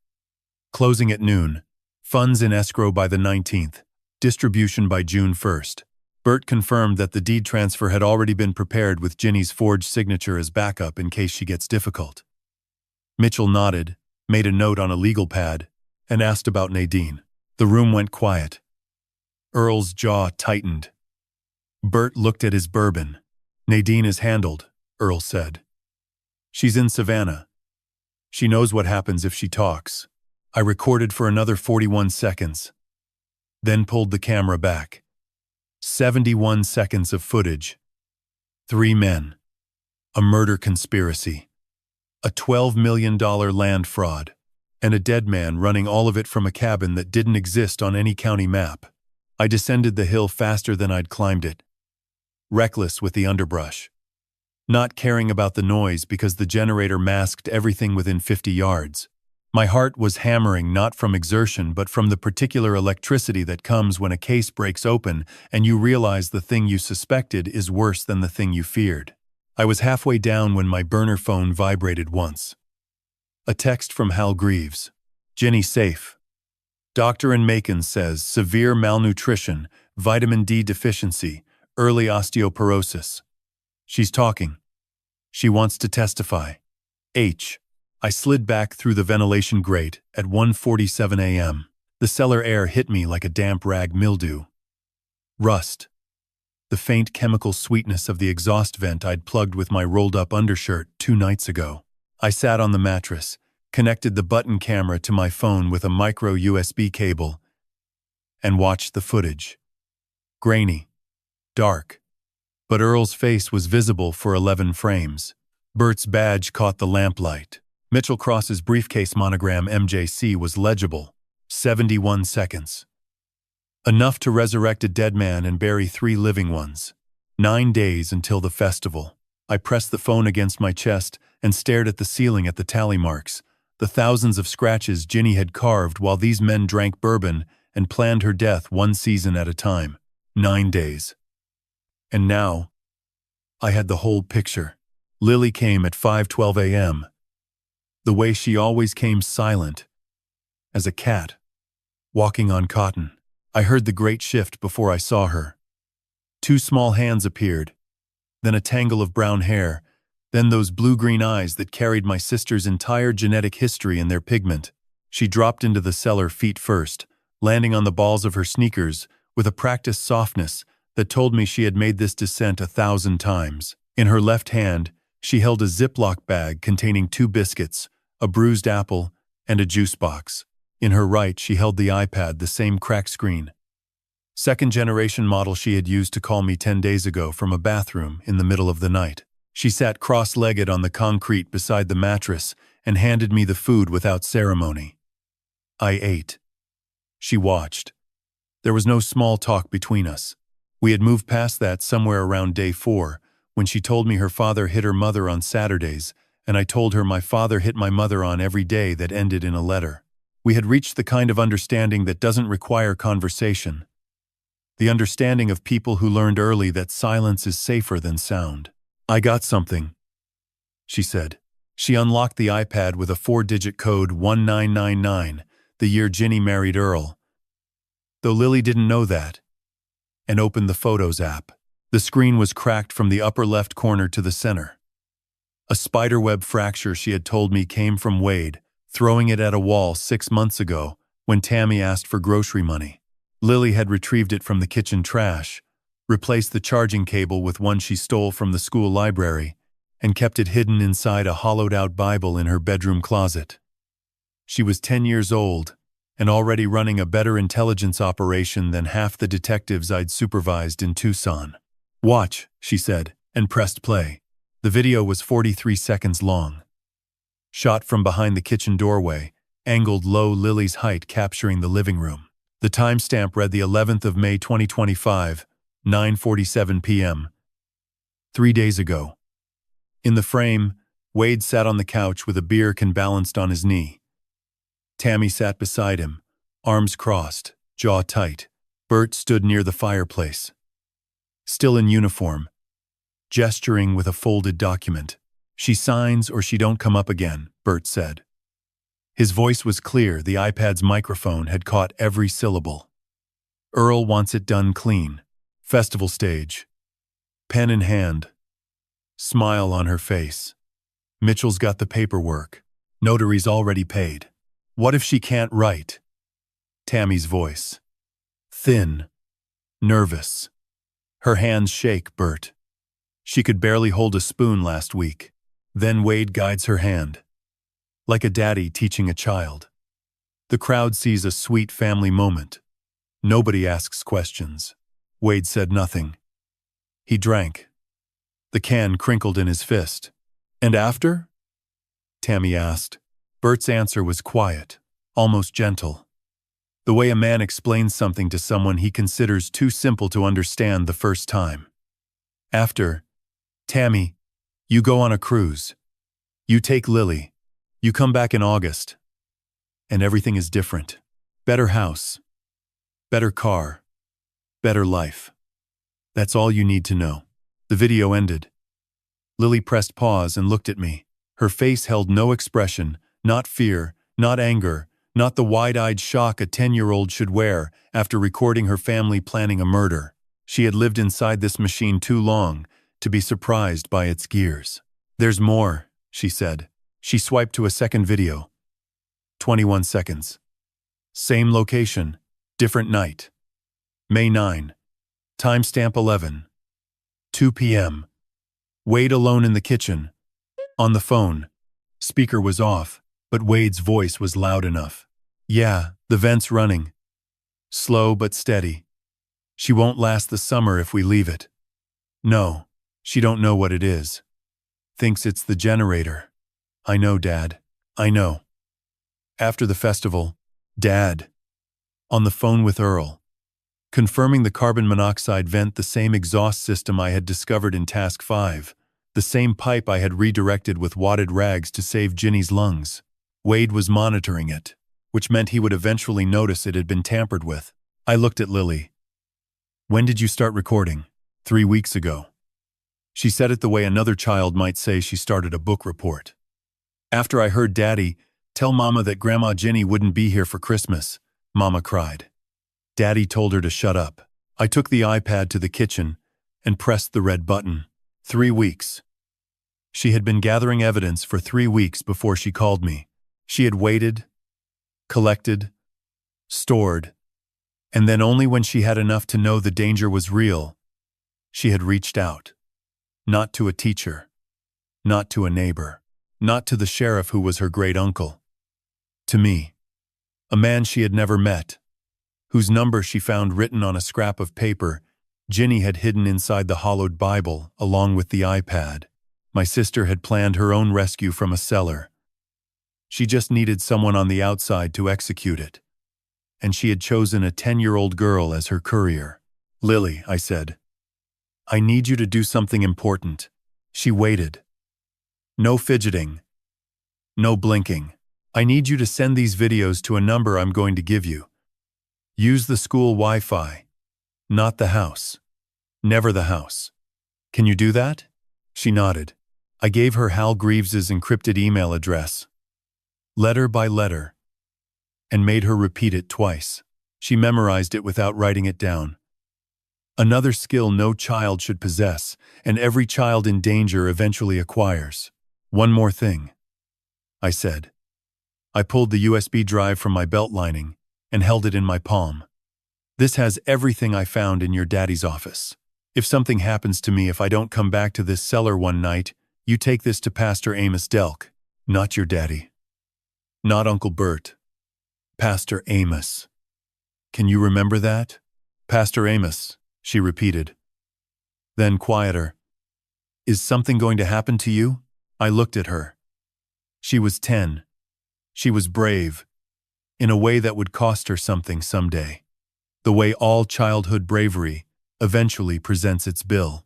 Closing at noon. Funds in escrow by the 19th. Distribution by June 1st. Bert confirmed that the deed transfer had already been prepared with Ginny's forged signature as backup in case she gets difficult. Mitchell nodded, made a note on a legal pad, and asked about Nadine. The room went quiet. Earl's jaw tightened. Bert looked at his bourbon. "Nadine is handled," Earl said. "She's in Savannah. She knows what happens if she talks." I recorded for another 41 seconds, then pulled the camera back. 71 seconds of footage. 3 men. A murder conspiracy. A $12 million land fraud. And a dead man running all of it from a cabin that didn't exist on any county map. I descended the hill faster than I'd climbed it. Reckless with the underbrush. Not caring about the noise because the generator masked everything within 50 yards. My heart was hammering not from exertion but from the particular electricity that comes when a case breaks open and you realize the thing you suspected is worse than the thing you feared. I was halfway down when my burner phone vibrated once. A text from Hal Greaves. "Jinny safe. Doctor in Macon says severe malnutrition, vitamin D deficiency, early osteoporosis. She's talking. She wants to testify. H." I slid back through the ventilation grate at 1:47 a.m. The cellar air hit me like a damp rag mildew. Rust. The faint chemical sweetness of the exhaust vent I'd plugged with my rolled-up undershirt 2 nights ago. I sat on the mattress, connected the button camera to my phone with a micro USB cable, and watched the footage. Grainy. Dark. But Earl's face was visible for 11 frames. Bert's badge caught the lamplight. Mitchell Cross's briefcase monogram MJC was legible. 71 seconds. Enough to resurrect a dead man and bury 3 living ones. 9 days until the festival. I pressed the phone against my chest and stared at the ceiling at the tally marks, the thousands of scratches Ginny had carved while these men drank bourbon and planned her death 1 season at a time. 9 days. And now, I had the whole picture. Lily came at 5:12 a.m. The way she always came, silent, as a cat, walking on cotton. I heard the great shift before I saw her. 2 small hands appeared, then a tangle of brown hair, Then those blue-green eyes that carried my sister's entire genetic history in their pigment. She dropped into the cellar feet first, landing on the balls of her sneakers with a practiced softness that told me she had made this descent 1,000 times. In her left hand, she held a Ziploc bag containing 2 biscuits, a bruised apple, and a juice box. In her right, she held the iPad, the same cracked screen. Second-generation model she had used to call me 10 days ago from a bathroom in the middle of the night. She sat cross-legged on the concrete beside the mattress and handed me the food without ceremony. I ate. She watched. There was no small talk between us. We had moved past that somewhere around day 4, when she told me her father hit her mother on Saturdays, and I told her my father hit my mother on every day that ended in a letter. We had reached the kind of understanding that doesn't require conversation. The understanding of people who learned early that silence is safer than sound. I got something, she said. She unlocked the iPad with a 4-digit code 1999, the year Ginny married Earl. Though Lily didn't know that, and opened the Photos app. The screen was cracked from the upper left corner to the center. A spiderweb fracture she had told me came from Wade, throwing it at a wall 6 months ago when Tammy asked for grocery money. Lily had retrieved it from the kitchen trash, replaced the charging cable with one she stole from the school library, and kept it hidden inside a hollowed-out Bible in her bedroom closet. She was 10 years old and already running a better intelligence operation than half the detectives I'd supervised in Tucson. "Watch," she said, and pressed play. The video was 43 seconds long. Shot from behind the kitchen doorway, angled low, Lily's height capturing the living room. The timestamp read the 11th of May 2025, 9:47 p.m. 3 days ago. In the frame, Wade sat on the couch with a beer can balanced on his knee. Tammy sat beside him, arms crossed, jaw tight. Bert stood near the fireplace, still in uniform, gesturing with a folded document. "She signs or she don't come up again," Bert said. His voice was clear. The iPad's microphone had caught every syllable. "Earl wants it done clean. Festival stage. Pen in hand. Smile on her face. Mitchell's got the paperwork. Notary's already paid. What if she can't write?" Tammy's voice. Thin. Nervous. Her hands shake, Bert. She could barely hold a spoon last week. Then Wade guides her hand. Like a daddy teaching a child. The crowd sees a sweet family moment. Nobody asks questions. Wade said nothing. He drank. The can crinkled in his fist. "And after?" Tammy asked. Bert's answer was quiet, almost gentle. The way a man explains something to someone he considers too simple to understand the first time. "After, Tammy, you go on a cruise. You take Lily. You come back in August. And everything is different. Better house. Better car. Better life. That's all you need to know." The video ended. Lily pressed pause and looked at me. Her face held no expression, not fear, not anger, not the wide-eyed shock a 10-year-old should wear after recording her family planning a murder. She had lived inside this machine too long to be surprised by its gears. "There's more," she said. She swiped to a second video. 21 seconds. Same location, different night. May 9. Timestamp 11. 2 p.m. Wade alone in the kitchen. On the phone. Speaker was off, but Wade's voice was loud enough. "Yeah, the vent's running. Slow but steady. She won't last the summer if we leave it. No, she don't know what it is. Thinks it's the generator. I know, Dad. I know." After the festival, Dad. On the phone with Earl. Confirming the carbon monoxide vent, the same exhaust system I had discovered in Task 5. The same pipe I had redirected with wadded rags to save Ginny's lungs. Wade was monitoring it, which meant he would eventually notice it had been tampered with. I looked at Lily. "When did you start recording?" 3 weeks ago. She said it the way another child might say she started a book report. "After I heard Daddy tell Mama that Grandma Jinny wouldn't be here for Christmas," Mama cried. Daddy told her to shut up. I took the iPad to the kitchen and pressed the red button. 3 weeks. She had been gathering evidence for 3 weeks before she called me. She had waited, collected, stored, and then only when she had enough to know the danger was real, she had reached out. Not to a teacher, not to a neighbor, not to the sheriff who was her great-uncle. To me, a man she had never met, whose number she found written on a scrap of paper Ginny had hidden inside the hollowed Bible along with the iPad. My sister had planned her own rescue from a cellar. She just needed someone on the outside to execute it. And she had chosen a 10-year-old girl as her courier. "Lily," I said, "I need you to do something important." She waited. "No fidgeting. No blinking. I need you to send these videos to a number I'm going to give you. Use the school Wi-Fi. Not the house. Never the house. Can you do that?" She nodded. I gave her Hal Greaves's encrypted email address, letter by letter, and made her repeat it twice. She memorized it without writing it down. Another skill no child should possess, and every child in danger eventually acquires. "One more thing," I said. I pulled the USB drive from my belt lining and held it in my palm. "This has everything I found in your daddy's office. If something happens to me if I don't come back to this cellar one night, you take this to Pastor Amos Delk, not your daddy. Not Uncle Bert. Pastor Amos. Can you remember that?" "Pastor Amos," she repeated. Then quieter. "Is something going to happen to you?" I looked at her. She was 10. She was brave, in a way that would cost her something someday. The way all childhood bravery eventually presents its bill.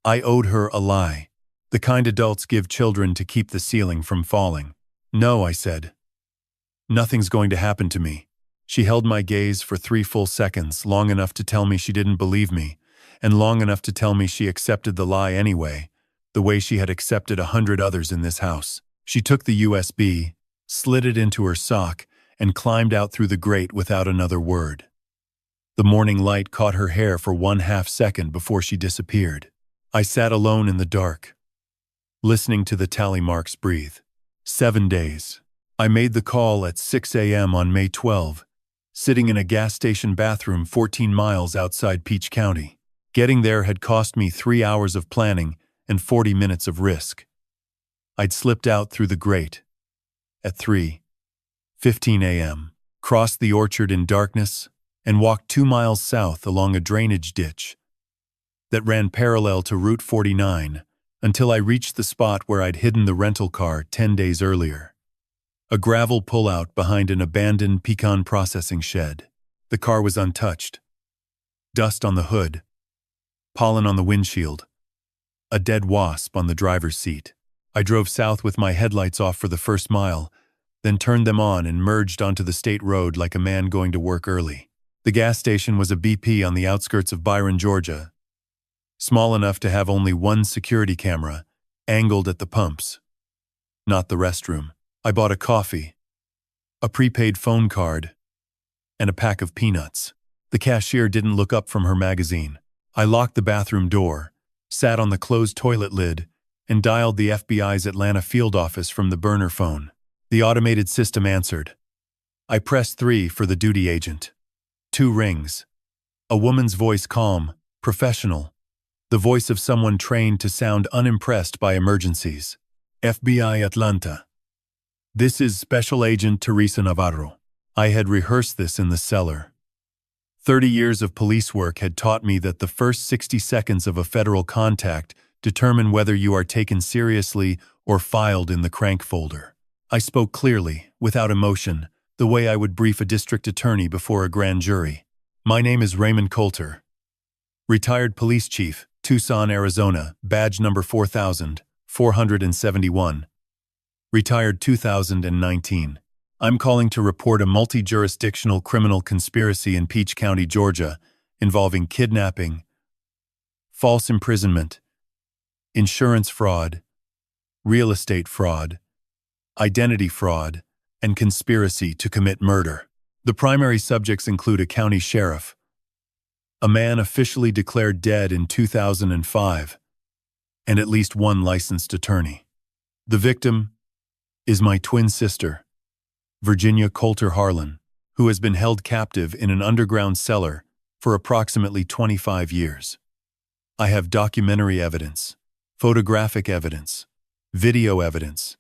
I owed her a lie, the kind adults give children to keep the ceiling from falling. "No," I said. "Nothing's going to happen to me." She held my gaze for 3 full seconds, long enough to tell me she didn't believe me, and long enough to tell me she accepted the lie anyway, the way she had accepted 100 others in this house. She took the USB, slid it into her sock, and climbed out through the grate without another word. The morning light caught her hair for 1/2 second before she disappeared. I sat alone in the dark, listening to the tally marks breathe. 7 days. I made the call at 6 a.m. on May 12, sitting in a gas station bathroom 14 miles outside Peach County. Getting there had cost me 3 hours of planning and 40 minutes of risk. I'd slipped out through the grate at 3:15 a.m., crossed the orchard in darkness, and walked 2 miles south along a drainage ditch that ran parallel to Route 49 until I reached the spot where I'd hidden the rental car 10 days earlier. A gravel pullout behind an abandoned pecan processing shed. The car was untouched. Dust on the hood, pollen on the windshield, a dead wasp on the driver's seat. I drove south with my headlights off for the first mile, then turned them on and merged onto the state road like a man going to work early. The gas station was a BP on the outskirts of Byron, Georgia, small enough to have only one security camera, angled at the pumps. Not the restroom. I bought a coffee, a prepaid phone card, and a pack of peanuts. The cashier didn't look up from her magazine. I locked the bathroom door, sat on the closed toilet lid, and dialed the FBI's Atlanta field office from the burner phone. The automated system answered. I pressed 3 for the duty agent. 2 rings. A woman's voice, calm, professional. The voice of someone trained to sound unimpressed by emergencies. FBI Atlanta. This is Special Agent Teresa Navarro. I had rehearsed this in the cellar. 30 years of police work had taught me that the first 60 seconds of a federal contact determine whether you are taken seriously or filed in the crank folder. I spoke clearly, without emotion, the way I would brief a district attorney before a grand jury. "My name is Raymond Coulter. Retired police chief, Tucson, Arizona, badge number 4471. Retired 2019. I'm calling to report a multi-jurisdictional criminal conspiracy in Peach County, Georgia, involving kidnapping, false imprisonment, insurance fraud, real estate fraud, identity fraud, and conspiracy to commit murder. The primary subjects include a county sheriff, a man officially declared dead in 2005, and at least one licensed attorney. The victim is my twin sister, Virginia Coulter Harlan, who has been held captive in an underground cellar for approximately 25 years. I have documentary evidence, photographic evidence, video evidence,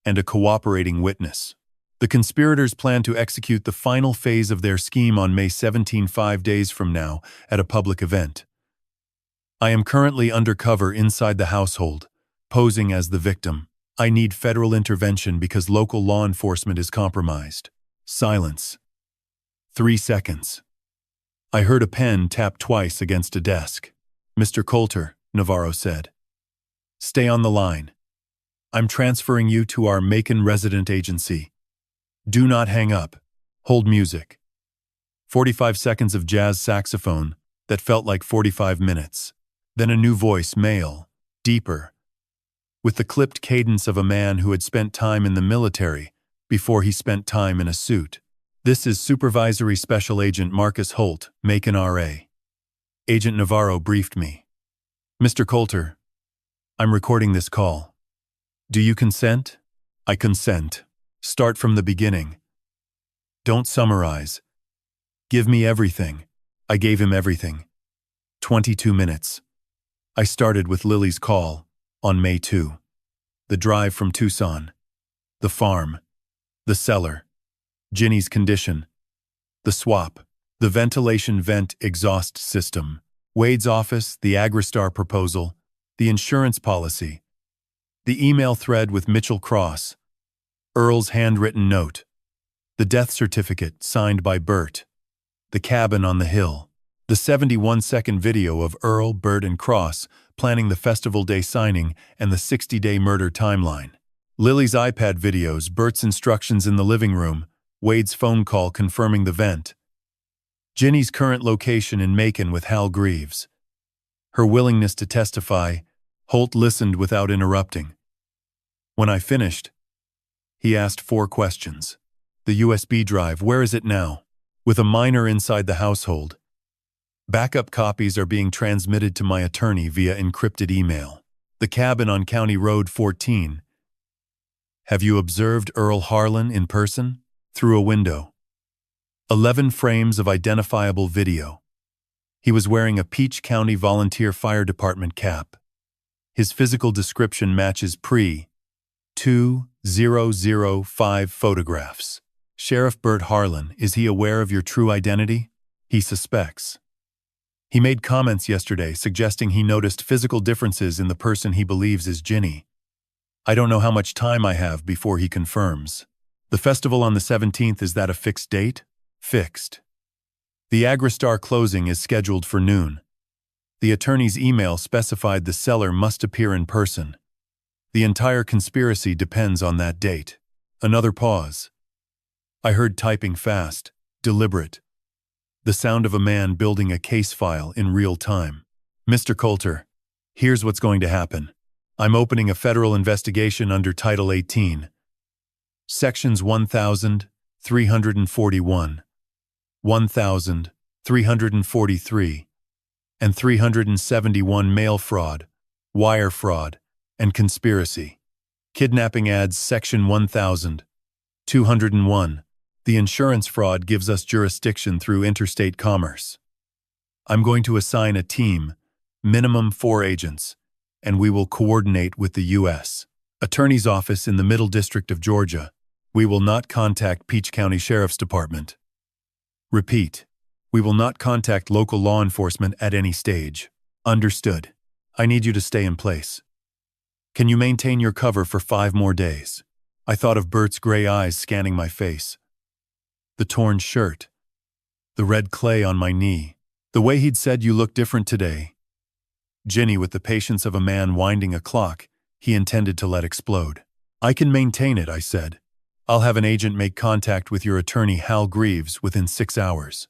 and a cooperating witness. The conspirators plan to execute the final phase of their scheme on May 17, 5 days from now, at a public event. I am currently undercover inside the household, posing as the victim. I need federal intervention because local law enforcement is compromised. Silence. 3 seconds. I heard a pen tap twice against a desk. Mr. Coulter, Navarro said. Stay on the line. I'm transferring you to our Macon resident agency. Do not hang up. Hold music. 45 seconds of jazz saxophone that felt like 45 minutes. Then a new voice, male, deeper, with the clipped cadence of a man who had spent time in the military before he spent time in a suit. This is Supervisory Special Agent Marcus Holt, Macon RA. Agent Navarro briefed me. Mr. Coulter, I'm recording this call. Do you consent? I consent. Start from the beginning. Don't summarize. Give me everything. I gave him everything. 22 minutes. I started with Lily's call on May 2. The drive from Tucson. The farm. The cellar. Ginny's condition. The swap. The ventilation vent exhaust system. Wade's office, the Agristar proposal, the insurance policy, the email thread with Mitchell Cross, Earl's handwritten note, the death certificate signed by Bert, the cabin on the hill, the 71-second video of Earl, Bert, and Cross planning the festival day signing and the 60-day murder timeline, Lily's iPad videos, Bert's instructions in the living room, Wade's phone call confirming the vent, Ginny's current location in Macon with Hal Greaves. Her willingness to testify, Holt listened without interrupting. When I finished, he asked 4 questions. The USB drive, where is it now? With a minor inside the household. Backup copies are being transmitted to my attorney via encrypted email. The cabin on County Road 14. Have you observed Earl Harlan in person? Through a window. 11 frames of identifiable video. He was wearing a Peach County Volunteer Fire Department cap. His physical description matches pre-2005 photographs. Sheriff Bert Harlan, is he aware of your true identity? He suspects. He made comments yesterday suggesting he noticed physical differences in the person he believes is Jinny. I don't know how much time I have before he confirms. The festival on the 17th, is that a fixed date? Fixed. The Agristar closing is scheduled for noon. The attorney's email specified the seller must appear in person. The entire conspiracy depends on that date. Another pause. I heard typing fast, deliberate. The sound of a man building a case file in real time. Mr. Coulter, here's what's going to happen. I'm opening a federal investigation under Title 18. Sections 1,341, 1,343, and 371 mail fraud, wire fraud, and conspiracy. Kidnapping adds Section 1,201. The insurance fraud gives us jurisdiction through interstate commerce. I'm going to assign a team, minimum 4 agents, and we will coordinate with the U.S. Attorney's Office in the Middle District of Georgia. We will not contact Peach County Sheriff's Department. Repeat. We will not contact local law enforcement at any stage. Understood. I need you to stay in place. Can you maintain your cover for 5 more days? I thought of Bert's gray eyes scanning my face. The torn shirt. The red clay on my knee. The way he'd said you look different today. Jinny, with the patience of a man winding a clock he intended to let explode. I can maintain it, I said. I'll have an agent make contact with your attorney Hal Greaves within 6 hours.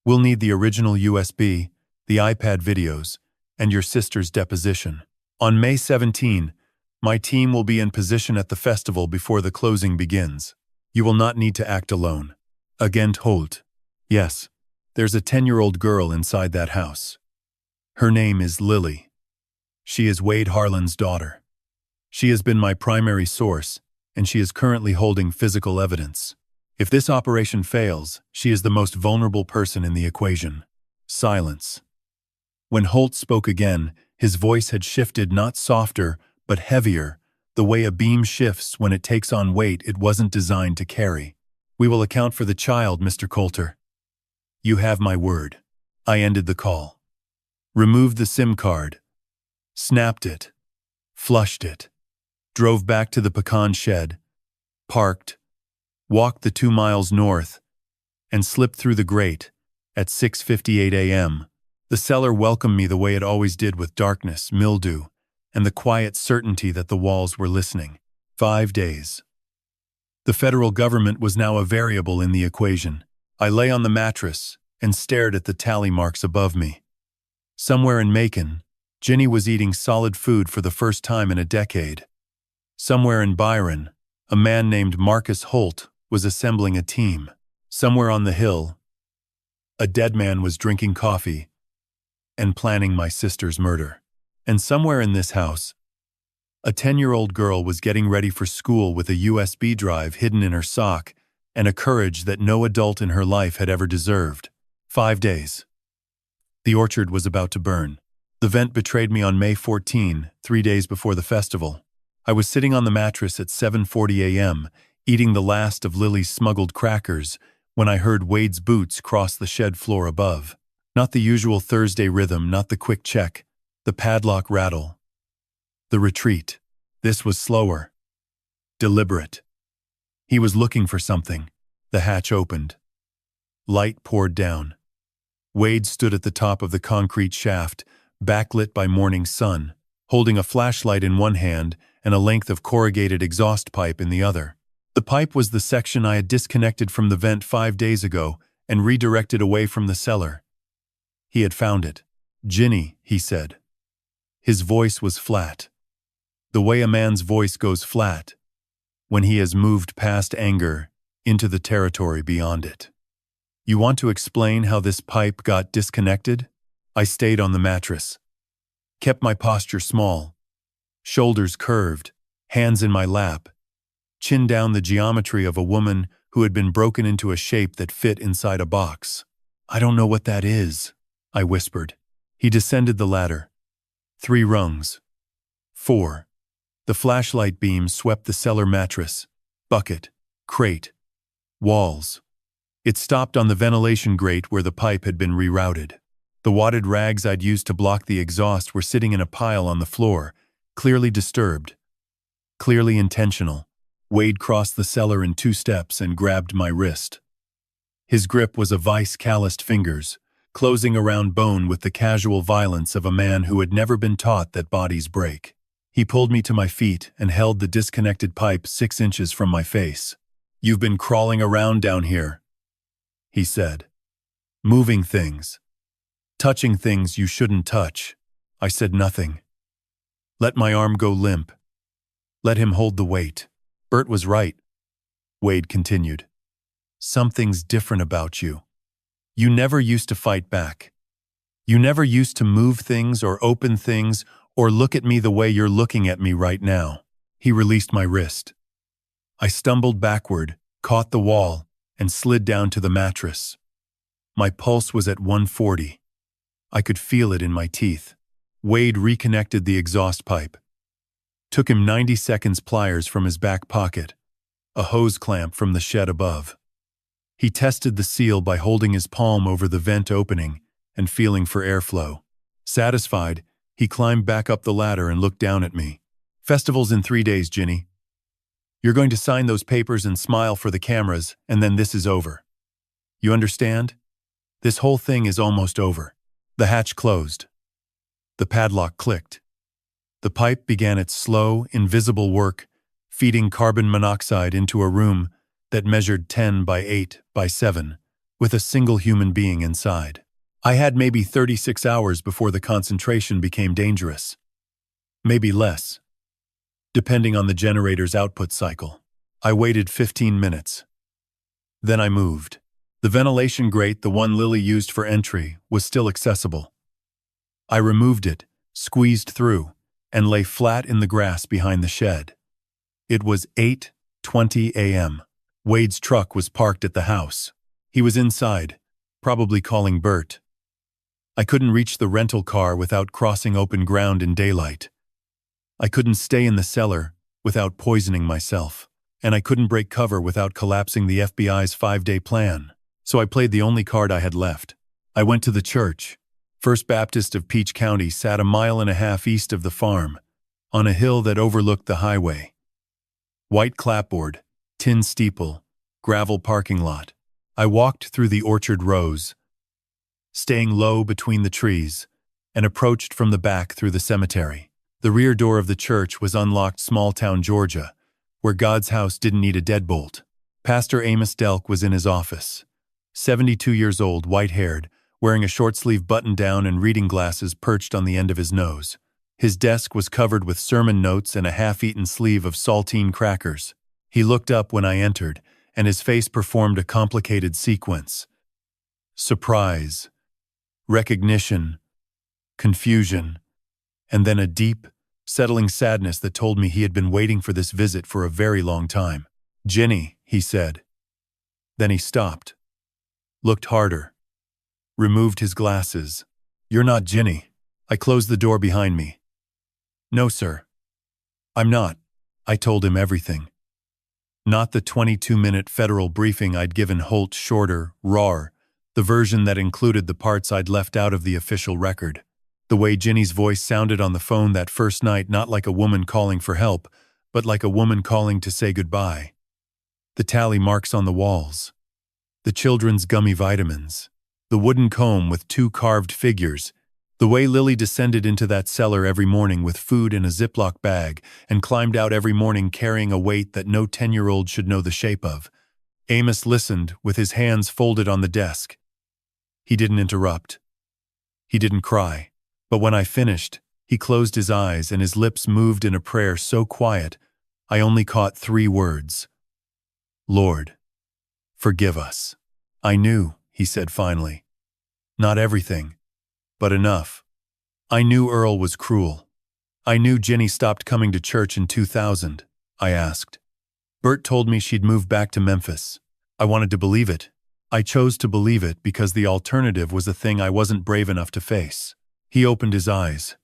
We'll need the original USB, the iPad videos, and your sister's deposition. On May 17, my team will be in position at the festival before the closing begins. You will not need to act alone. Agent Holt. Yes, there's a 10-year-old girl inside that house. Her name is Lily. She is Wade Harlan's daughter. She has been my primary source, and she is currently holding physical evidence. If this operation fails, she is the most vulnerable person in the equation. Silence. When Holt spoke again, his voice had shifted, not softer, but heavier, the way a beam shifts when it takes on weight it wasn't designed to carry. We will account for the child, Mr. Coulter. You have my word. I ended the call. Removed the SIM card. Snapped it. Flushed it. Drove back to the pecan shed. Parked. Walked the 2 miles north. And slipped through the grate. At 6:58 a.m., the cellar welcomed me the way it always did, with darkness, mildew, and the quiet certainty that the walls were listening. 5 days. The federal government was now a variable in the equation. I lay on the mattress and stared at the tally marks above me. Somewhere in Macon, Ginny was eating solid food for the first time in a decade. Somewhere in Byron, a man named Marcus Holt was assembling a team. Somewhere on the hill, a dead man was drinking coffee and planning my sister's murder. And somewhere in this house, a 10-year-old girl was getting ready for school with a USB drive hidden in her sock and a courage that no adult in her life had ever deserved. 5 days. The orchard was about to burn. The vent betrayed me on May 14, 3 days before the festival. I was sitting on the mattress at 7:40 a.m., eating the last of Lily's smuggled crackers, when I heard Wade's boots cross the shed floor above. Not the usual Thursday rhythm, not the quick check, the padlock rattle. The retreat. This was slower. Deliberate. He was looking for something. The hatch opened. Light poured down. Wade stood at the top of the concrete shaft, backlit by morning sun, holding a flashlight in one hand and a length of corrugated exhaust pipe in the other. The pipe was the section I had disconnected from the vent 5 days ago and redirected away from the cellar. He had found it. Jinny, he said. His voice was flat. The way a man's voice goes flat when he has moved past anger into the territory beyond it. You want to explain how this pipe got disconnected? I stayed on the mattress. Kept my posture small. Shoulders curved, hands in my lap. Chin down, the geometry of a woman who had been broken into a shape that fit inside a box. I don't know what that is, I whispered. He descended the ladder. 3 rungs. 4. The flashlight beam swept the cellar mattress, bucket, crate, walls. It stopped on the ventilation grate where the pipe had been rerouted. The wadded rags I'd used to block the exhaust were sitting in a pile on the floor, clearly disturbed, clearly intentional. Wade crossed the cellar in 2 steps and grabbed my wrist. His grip was a vice, calloused fingers, closing around bone with the casual violence of a man who had never been taught that bodies break. He pulled me to my feet and held the disconnected pipe 6 inches from my face. You've been crawling around down here, he said. Moving things. Touching things you shouldn't touch. I said nothing. Let my arm go limp. Let him hold the weight. Bert was right, Wade continued. Something's different about you. You never used to fight back. You never used to move things or open things or look at me the way you're looking at me right now. He released my wrist. I stumbled backward, caught the wall, and slid down to the mattress. My pulse was at 140. I could feel it in my teeth. Wade reconnected the exhaust pipe. Took him 90 seconds pliers from his back pocket, a hose clamp from the shed above. He tested the seal by holding his palm over the vent opening and feeling for airflow. Satisfied, he climbed back up the ladder and looked down at me. Festival's in 3 days, Ginny. You're going to sign those papers and smile for the cameras, and then this is over. You understand? This whole thing is almost over. The hatch closed. The padlock clicked. The pipe began its slow, invisible work, feeding carbon monoxide into a room that measured 10 by 8 by 7, with a single human being inside. I had maybe 36 hours before the concentration became dangerous. Maybe less, depending on the generator's output cycle. I waited 15 minutes. Then I moved. The ventilation grate, the one Lily used for entry, was still accessible. I removed it, squeezed through, and lay flat in the grass behind the shed. It was 8:20 a.m. Wade's truck was parked at the house. He was inside, probably calling Bert. I couldn't reach the rental car without crossing open ground in daylight. I couldn't stay in the cellar without poisoning myself, and I couldn't break cover without collapsing the FBI's 5-day plan. So I played the only card I had left. I went to the church. First Baptist of Peach County sat a mile and a half east of the farm, on a hill that overlooked the highway. White clapboard, tin steeple, gravel parking lot. I walked through the orchard rows, staying low between the trees, and approached from the back through the cemetery. The rear door of the church was unlocked, small-town Georgia, where God's house didn't need a deadbolt. Pastor Amos Delk was in his office. 72 years old, white-haired, wearing a short-sleeve button-down and reading glasses perched on the end of his nose. His desk was covered with sermon notes and a half-eaten sleeve of saltine crackers. He looked up when I entered, and his face performed a complicated sequence. Surprise, recognition, confusion, and then a deep, settling sadness that told me he had been waiting for this visit for a very long time. "Jinny," he said. Then he stopped, looked harder, removed his glasses. "You're not Jinny." I closed the door behind me. "No, sir. I'm not." I told him everything. Not the 22-minute federal briefing I'd given Holt, shorter, rawer, the version that included the parts I'd left out of the official record. The way Ginny's voice sounded on the phone that first night, not like a woman calling for help, but like a woman calling to say goodbye. The tally marks on the walls. The children's gummy vitamins. The wooden comb with 2 carved figures. The way Lily descended into that cellar every morning with food in a Ziploc bag and climbed out every morning carrying a weight that no 10-year-old should know the shape of. Amos listened with his hands folded on the desk. He didn't interrupt. He didn't cry. But when I finished, he closed his eyes and his lips moved in a prayer so quiet, I only caught 3 words. "Lord, forgive us." "I knew," he said finally. "Not everything, but enough. I knew Earl was cruel. I knew Ginny stopped coming to church in 2000. I asked. Bert told me she'd moved back to Memphis. I wanted to believe it. I chose to believe it because the alternative was a thing I wasn't brave enough to face. He opened his eyes.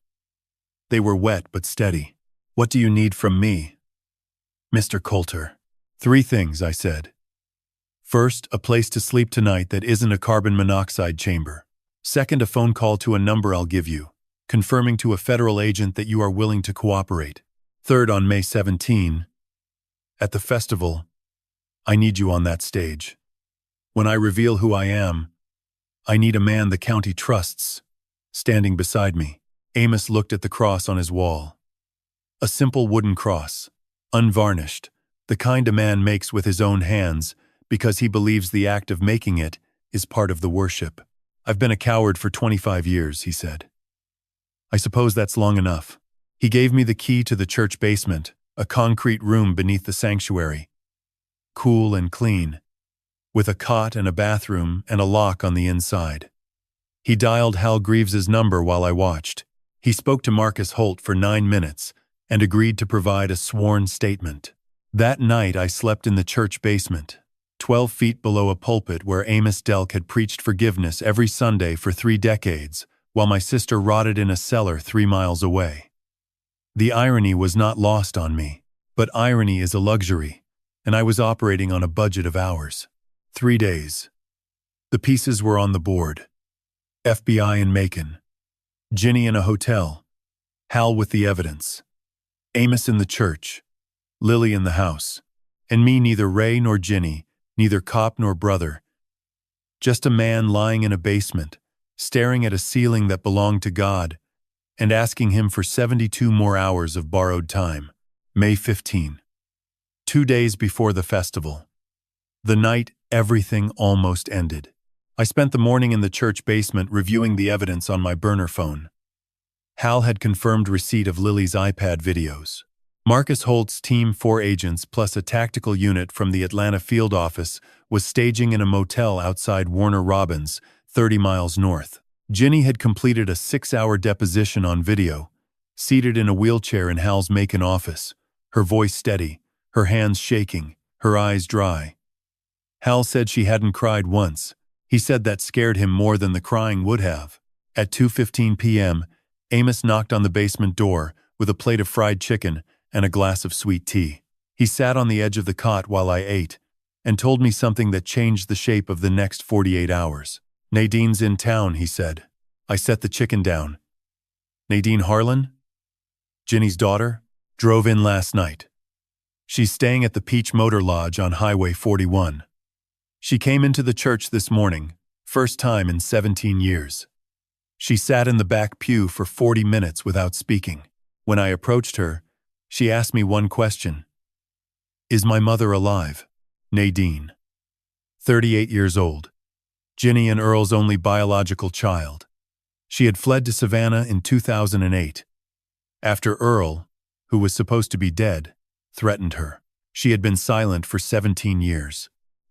They were wet but steady. "What do you need from me?" "Mr. Coulter." "3 things," I said. "First, a place to sleep tonight that isn't a carbon monoxide chamber. Second, a phone call to a number I'll give you, confirming to a federal agent that you are willing to cooperate. Third, on May 17, at the festival, I need you on that stage. When I reveal who I am, I need a man the county trusts, standing beside me." Amos looked at the cross on his wall. A simple wooden cross, unvarnished, the kind a man makes with his own hands because he believes the act of making it is part of the worship. "I've been a coward for 25 years, he said. "I suppose that's long enough." He gave me the key to the church basement, a concrete room beneath the sanctuary. Cool and clean, with a cot and a bathroom and a lock on the inside. He dialed Hal Greaves's number while I watched. He spoke to Marcus Holt for 9 minutes and agreed to provide a sworn statement. That night I slept in the church basement, 12 feet below a pulpit where Amos Delk had preached forgiveness every Sunday for 3 decades, while my sister rotted in a cellar 3 miles away. The irony was not lost on me, but irony is a luxury, and I was operating on a budget of hours. 3 days. The pieces were on the board. FBI in Macon. Ginny in a hotel. Hal with the evidence. Amos in the church. Lily in the house. And me, neither Ray nor Ginny, neither cop nor brother. Just a man lying in a basement, staring at a ceiling that belonged to God, and asking him for 72 more hours of borrowed time. May 15. 2 days before the festival. The night everything almost ended. I spent the morning in the church basement reviewing the evidence on my burner phone. Hal had confirmed receipt of Lily's iPad videos. Marcus Holt's team, 4 agents plus a tactical unit from the Atlanta field office, was staging in a motel outside Warner Robins, 30 miles north. Ginny had completed a 6-hour deposition on video, seated in a wheelchair in Hal's Macon office, her voice steady, her hands shaking, her eyes dry. Hal said she hadn't cried once. He said that scared him more than the crying would have. At 2:15 p.m., Amos knocked on the basement door with a plate of fried chicken and a glass of sweet tea. He sat on the edge of the cot while I ate and told me something that changed the shape of the next 48 hours. "Nadine's in town," he said. I set the chicken down. "Nadine Harlan? Ginny's daughter? Drove in last night. She's staying at the Peach Motor Lodge on Highway 41. She came into the church this morning, first time in 17 years. She sat in the back pew for 40 minutes without speaking. When I approached her, she asked me one question. Is my mother alive? Nadine. 38 years old. Jinny and Earl's only biological child. She had fled to Savannah in 2008. After Earl, who was supposed to be dead, threatened her. She had been silent for 17 years.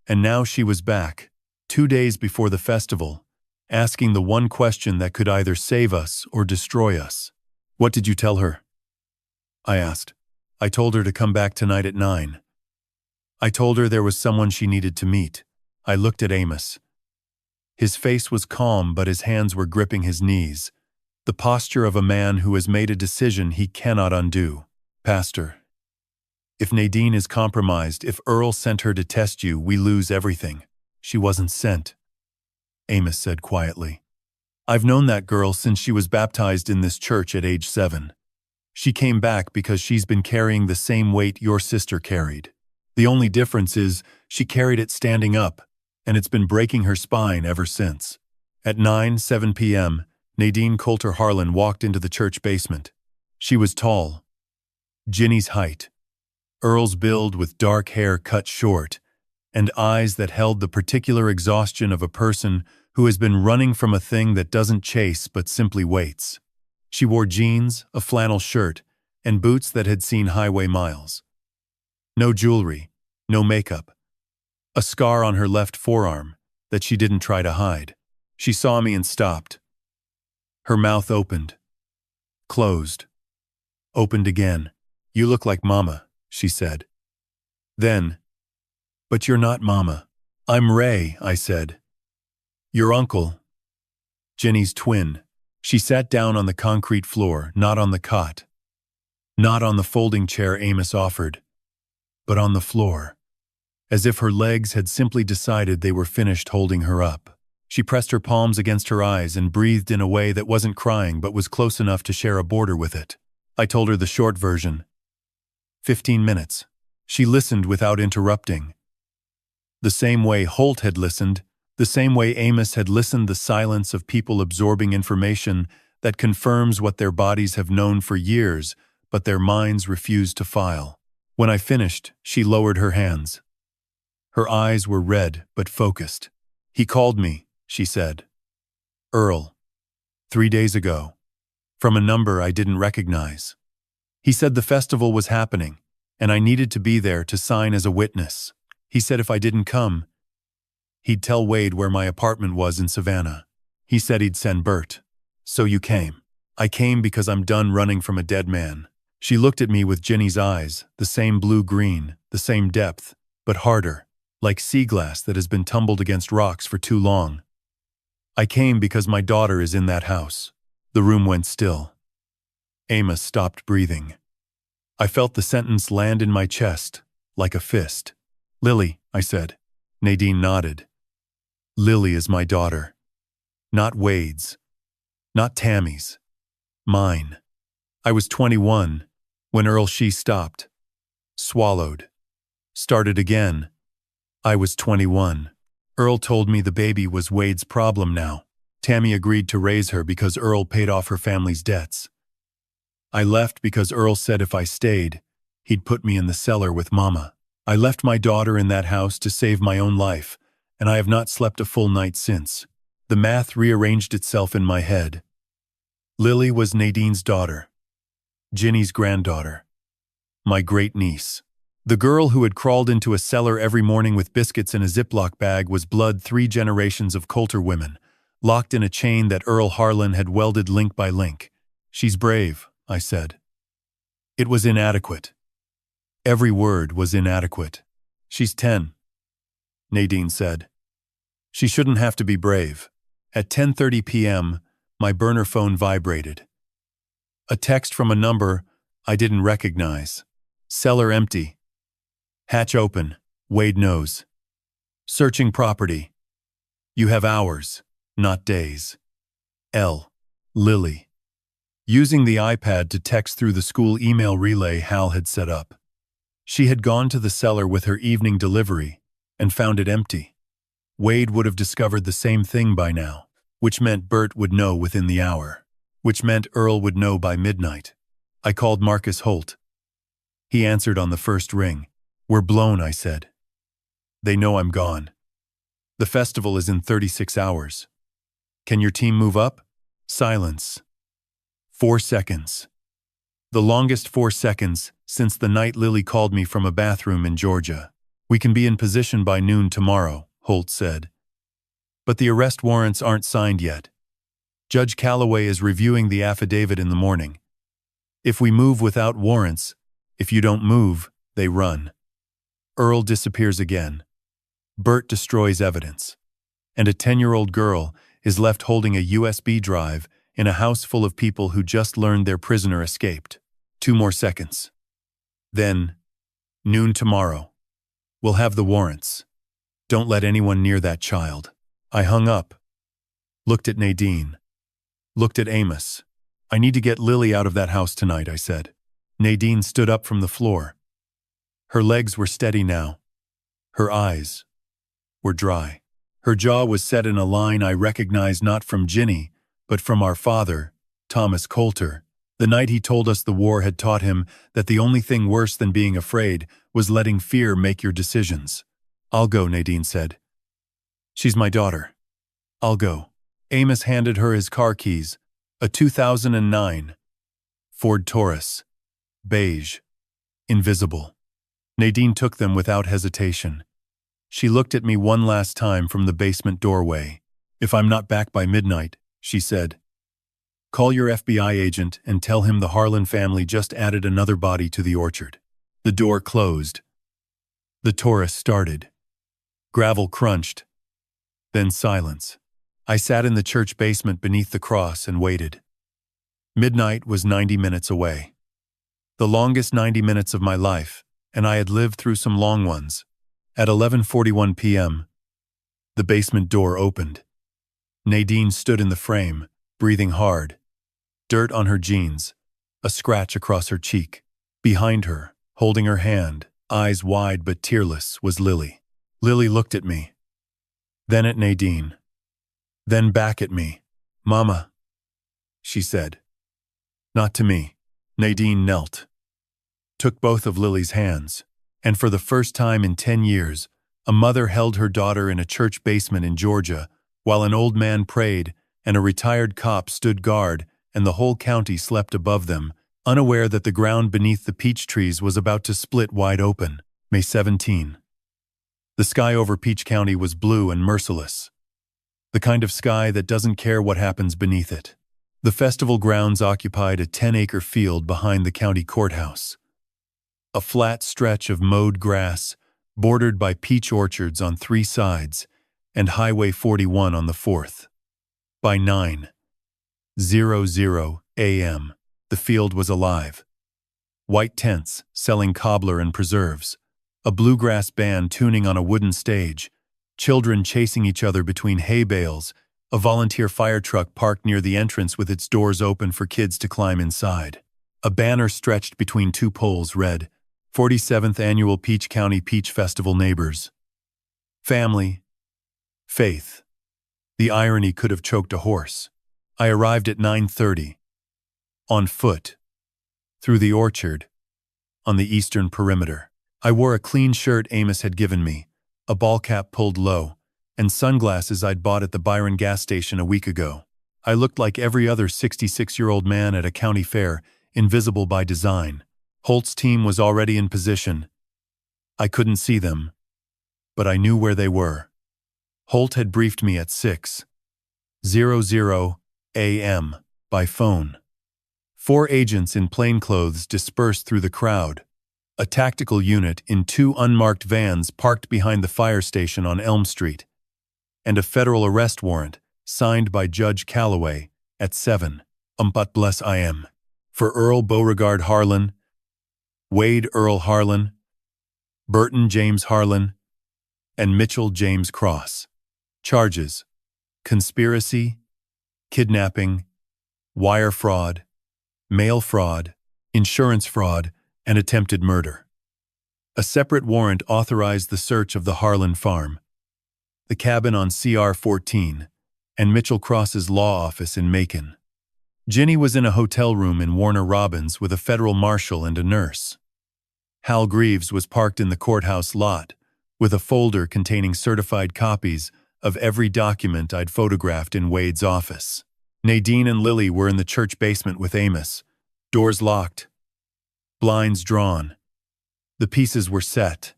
And now she was back, 2 days before the festival, asking the one question that could either save us or destroy us. "What did you tell her?" I asked. "I told her to come back tonight at 9. I told her there was someone she needed to meet." I looked at Amos. His face was calm, but his hands were gripping his knees, the posture of a man who has made a decision he cannot undo. "Pastor, if Nadine is compromised, if Earl sent her to test you, we lose everything." "She wasn't sent," Amos said quietly. "I've known that girl since she was baptized in this church at age 7. She came back because she's been carrying the same weight your sister carried. The only difference is she carried it standing up, and it's been breaking her spine ever since." At 9:07 p.m., Nadine Coulter Harlan walked into the church basement. She was tall, Ginny's height, Earl's build with dark hair cut short, and eyes that held the particular exhaustion of a person who has been running from a thing that doesn't chase but simply waits. She wore jeans, a flannel shirt, and boots that had seen highway miles. No jewelry, no makeup. A scar on her left forearm that she didn't try to hide. She saw me and stopped. Her mouth opened, closed, opened again. "You look like Mama," she said. Then, "But you're not Mama." "I'm Ray," I said. "Your uncle." Ginny's twin. She sat down on the concrete floor, not on the cot. Not on the folding chair Amos offered, but on the floor, as if her legs had simply decided they were finished holding her up. She pressed her palms against her eyes and breathed in a way that wasn't crying but was close enough to share a border with it. I told her the short version. 15 minutes. She listened without interrupting. The same way Holt had listened, the same way Amos had listened, the silence of people absorbing information that confirms what their bodies have known for years, but their minds refuse to file. When I finished, she lowered her hands. Her eyes were red but focused. "He called me," she said. "Earl. 3 days ago. From a number I didn't recognize. He said the festival was happening, and I needed to be there to sign as a witness. He said if I didn't come, he'd tell Wade where my apartment was in Savannah. He said he'd send Bert. So you came." "I came because I'm done running from a dead man." She looked at me with Ginny's eyes, the same blue-green, the same depth, but harder, like sea glass that has been tumbled against rocks for too long. "I came because my daughter is in that house." The room went still. Amos stopped breathing. I felt the sentence land in my chest, like a fist. "Lily," I said. Nadine nodded. "Lily is my daughter. Not Wade's. Not Tammy's. Mine. I was 21 when she stopped. Swallowed. Started again. I was 21. Earl told me the baby was Wade's problem now. Tammy agreed to raise her because Earl paid off her family's debts. I left because Earl said if I stayed, he'd put me in the cellar with Mama. I left my daughter in that house to save my own life, and I have not slept a full night since. The math rearranged itself in my head. Lily was Nadine's daughter. Ginny's granddaughter. My great-niece. The girl who had crawled into a cellar every morning with biscuits in a Ziploc bag was blood 3 generations of Coulter women, locked in a chain that Earl Harlan had welded link by link. She's brave, I said. It was inadequate. Every word was inadequate. She's 10, Nadine said. She shouldn't have to be brave. At 10:30 p.m., my burner phone vibrated. A text from a number I didn't recognize. Cellar empty. Hatch open. Wade knows. Searching property. You have hours, not days. L. Lily. Using the iPad to text through the school email relay Hal had set up. She had gone to the cellar with her evening delivery and found it empty. Wade would have discovered the same thing by now, which meant Bert would know within the hour, which meant Earl would know by midnight. I called Marcus Holt. He answered on the first ring. We're blown, I said. They know I'm gone. The festival is in 36 hours. Can your team move up? Silence. 4 seconds. The longest 4 seconds since the night Lily called me from a bathroom in Georgia. We can be in position by noon tomorrow, Holt said. But the arrest warrants aren't signed yet. Judge Calloway is reviewing the affidavit in the morning. If we move without warrants, if you don't move, they run. Earl disappears again. Bert destroys evidence. And a 10-year-old girl is left holding a USB drive in a house full of people who just learned their prisoner escaped. 2 more seconds. Then, noon tomorrow. We'll have the warrants. Don't let anyone near that child. I hung up. Looked at Nadine. Looked at Amos. I need to get Lily out of that house tonight, I said. Nadine stood up from the floor. Her legs were steady now. Her eyes were dry. Her jaw was set in a line I recognized not from Ginny, but from our father, Thomas Coulter, the night he told us the war had taught him that the only thing worse than being afraid was letting fear make your decisions. I'll go, Nadine said. She's my daughter. I'll go. Amos handed her his car keys, a 2009 Ford Taurus, beige, invisible. Nadine took them without hesitation. She looked at me one last time from the basement doorway. If I'm not back by midnight, she said, call your FBI agent and tell him the Harlan family just added another body to the orchard. The door closed. The Taurus started. Gravel crunched. Then silence. I sat in the church basement beneath the cross and waited. Midnight was 90 minutes away. The longest 90 minutes of my life, and I had lived through some long ones. At 11:41 p.m., the basement door opened. Nadine stood in the frame, breathing hard. Dirt on her jeans, a scratch across her cheek. Behind her, holding her hand, eyes wide but tearless, was Lily. Lily looked at me. Then at Nadine. Then back at me. Mama, she said. Not to me. Nadine knelt. Took both of Lily's hands. And for the first time in 10 years, a mother held her daughter in a church basement in Georgia, while an old man prayed and a retired cop stood guard and the whole county slept above them, unaware that the ground beneath the peach trees was about to split wide open. May 17. The sky over Peach County was blue and merciless. The kind of sky that doesn't care what happens beneath it. The festival grounds occupied a 10-acre field behind the county courthouse. A flat stretch of mowed grass, bordered by peach orchards on 3 sides, and Highway 41 on the 4th. By 9:00 a.m., the field was alive. White tents selling cobbler and preserves, a bluegrass band tuning on a wooden stage, children chasing each other between hay bales, a volunteer fire truck parked near the entrance with its doors open for kids to climb inside. A banner stretched between 2 poles read, 47th Annual Peach County Peach Festival Neighbors. Family. Faith. The irony could have choked a horse. I arrived at 9:30. On foot. Through the orchard. On the eastern perimeter. I wore a clean shirt Amos had given me, a ball cap pulled low, and sunglasses I'd bought at the Byron gas station a week ago. I looked like every other 66-year-old man at a county fair, invisible by design. Holt's team was already in position. I couldn't see them, but I knew where they were. Holt had briefed me at 6:00 a.m. by phone. 4 agents in plainclothes dispersed through the crowd. A tactical unit in 2 unmarked vans parked behind the fire station on Elm Street, and a federal arrest warrant signed by Judge Calloway at 7 a.m. for Earl Beauregard Harlan, Wade Earl Harlan, Burton James Harlan, and Mitchell James Cross. Charges: conspiracy, kidnapping, wire fraud, mail fraud, insurance fraud, and attempted murder. A separate warrant authorized the search of the Harlan farm, the cabin on CR 14, and Mitchell Cross's law office in Macon. Ginny was in a hotel room in Warner Robins with a federal marshal and a nurse. Hal Greaves was parked in the courthouse lot with a folder containing certified copies of every document I'd photographed in Wade's office. Nadine and Lily were in the church basement with Amos, doors locked, blinds drawn. The pieces were set.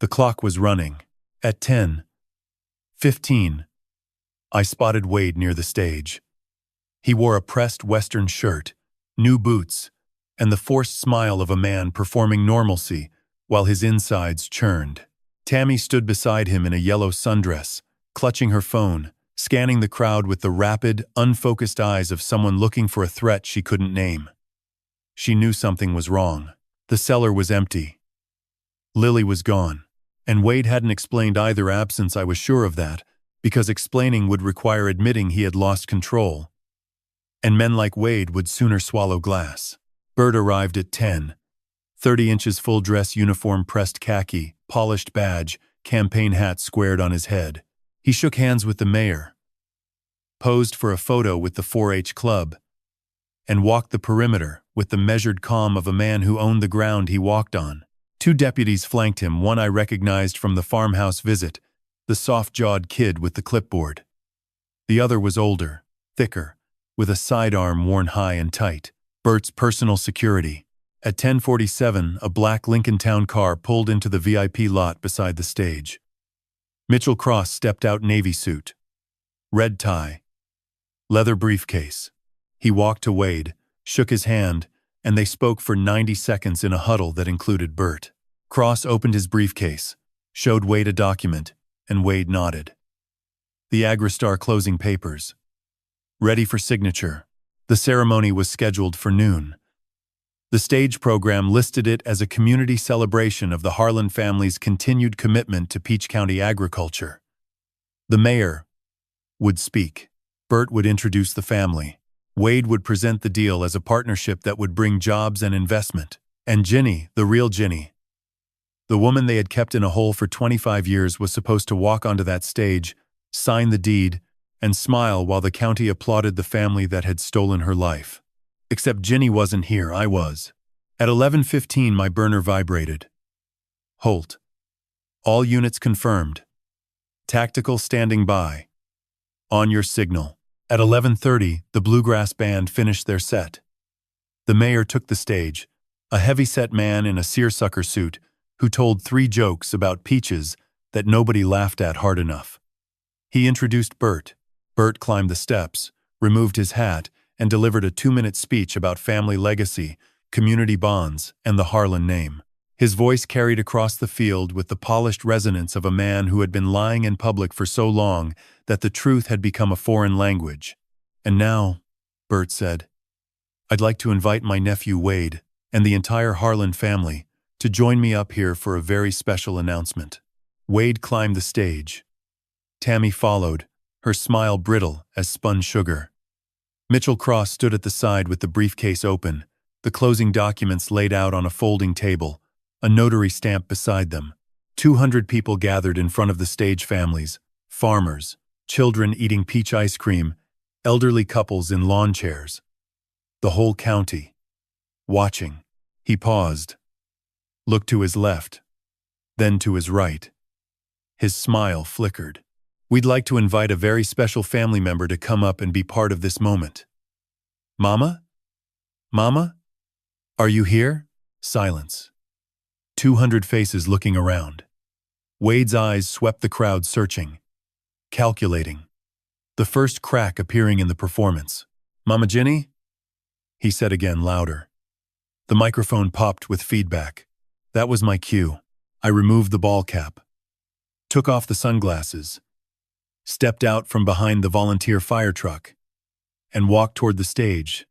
The clock was running. At 10:15, I spotted Wade near the stage. He wore a pressed Western shirt, new boots, and the forced smile of a man performing normalcy while his insides churned. Tammy stood beside him in a yellow sundress, clutching her phone, scanning the crowd with the rapid, unfocused eyes of someone looking for a threat she couldn't name. She knew something was wrong. The cellar was empty. Lily was gone, and Wade hadn't explained either absence. I was sure of that, because explaining would require admitting he had lost control. And men like Wade would sooner swallow glass. Bert arrived at 10:30 inches, full dress uniform, pressed khaki, polished badge, campaign hat squared on his head. He shook hands with the mayor, posed for a photo with the 4-H club, and walked the perimeter with the measured calm of a man who owned the ground he walked on. 2 deputies flanked him, one I recognized from the farmhouse visit, the soft-jawed kid with the clipboard. The other was older, thicker, with a sidearm worn high and tight. Bert's personal security. At 10:47, a black Lincoln Town car pulled into the VIP lot beside the stage. Mitchell Cross stepped out, navy suit, red tie, leather briefcase. He walked to Wade, shook his hand, and they spoke for 90 seconds in a huddle that included Bert. Cross opened his briefcase, showed Wade a document, and Wade nodded. The Agristar closing papers. Ready for signature. The ceremony was scheduled for noon. The stage program listed it as a community celebration of the Harlan family's continued commitment to Peach County agriculture. The mayor would speak. Bert would introduce the family. Wade would present the deal as a partnership that would bring jobs and investment. And Jinny, the real Jinny, the woman they had kept in a hole for 25 years, was supposed to walk onto that stage, sign the deed, and smile while the county applauded the family that had stolen her life. Except Jinny wasn't here, I was. At 11:15 my burner vibrated. Holt. All units confirmed. Tactical standing by. On your signal. At 11:30, the Bluegrass Band finished their set. The mayor took the stage, a heavy-set man in a seersucker suit who told 3 jokes about peaches that nobody laughed at hard enough. He introduced Bert. Bert climbed the steps, removed his hat, and delivered a 2-minute speech about family legacy, community bonds, and the Harlan name. His voice carried across the field with the polished resonance of a man who had been lying in public for so long that the truth had become a foreign language. And now, Bert said, I'd like to invite my nephew Wade and the entire Harlan family to join me up here for a very special announcement. Wade climbed the stage. Tammy followed, her smile brittle as spun sugar. Mitchell Cross stood at the side with the briefcase open, the closing documents laid out on a folding table, a notary stamp beside them. 200 people gathered in front of the stage, families, farmers, children eating peach ice cream, elderly couples in lawn chairs. The whole county. Watching. He paused, looked to his left, then to his right. His smile flickered. We'd like to invite a very special family member to come up and be part of this moment. Mama? Mama? Are you here? Silence. 200 faces looking around. Wade's eyes swept the crowd, searching, calculating. The first crack appearing in the performance. Mama Jinny? he said again, louder. The microphone popped with feedback. That was my cue. I removed the ball cap, took off the sunglasses, stepped out from behind the volunteer fire truck, and walked toward the stage,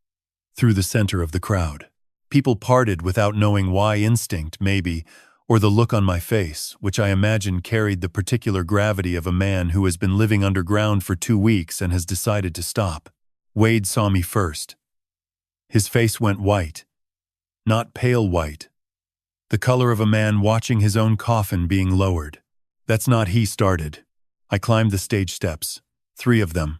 through the center of the crowd. People parted without knowing why, instinct, maybe, or the look on my face, which I imagine carried the particular gravity of a man who has been living underground for 2 weeks and has decided to stop. Wade saw me first. His face went white, not pale white, the color of a man watching his own coffin being lowered. That's not he started. I climbed the stage steps, 3 of them.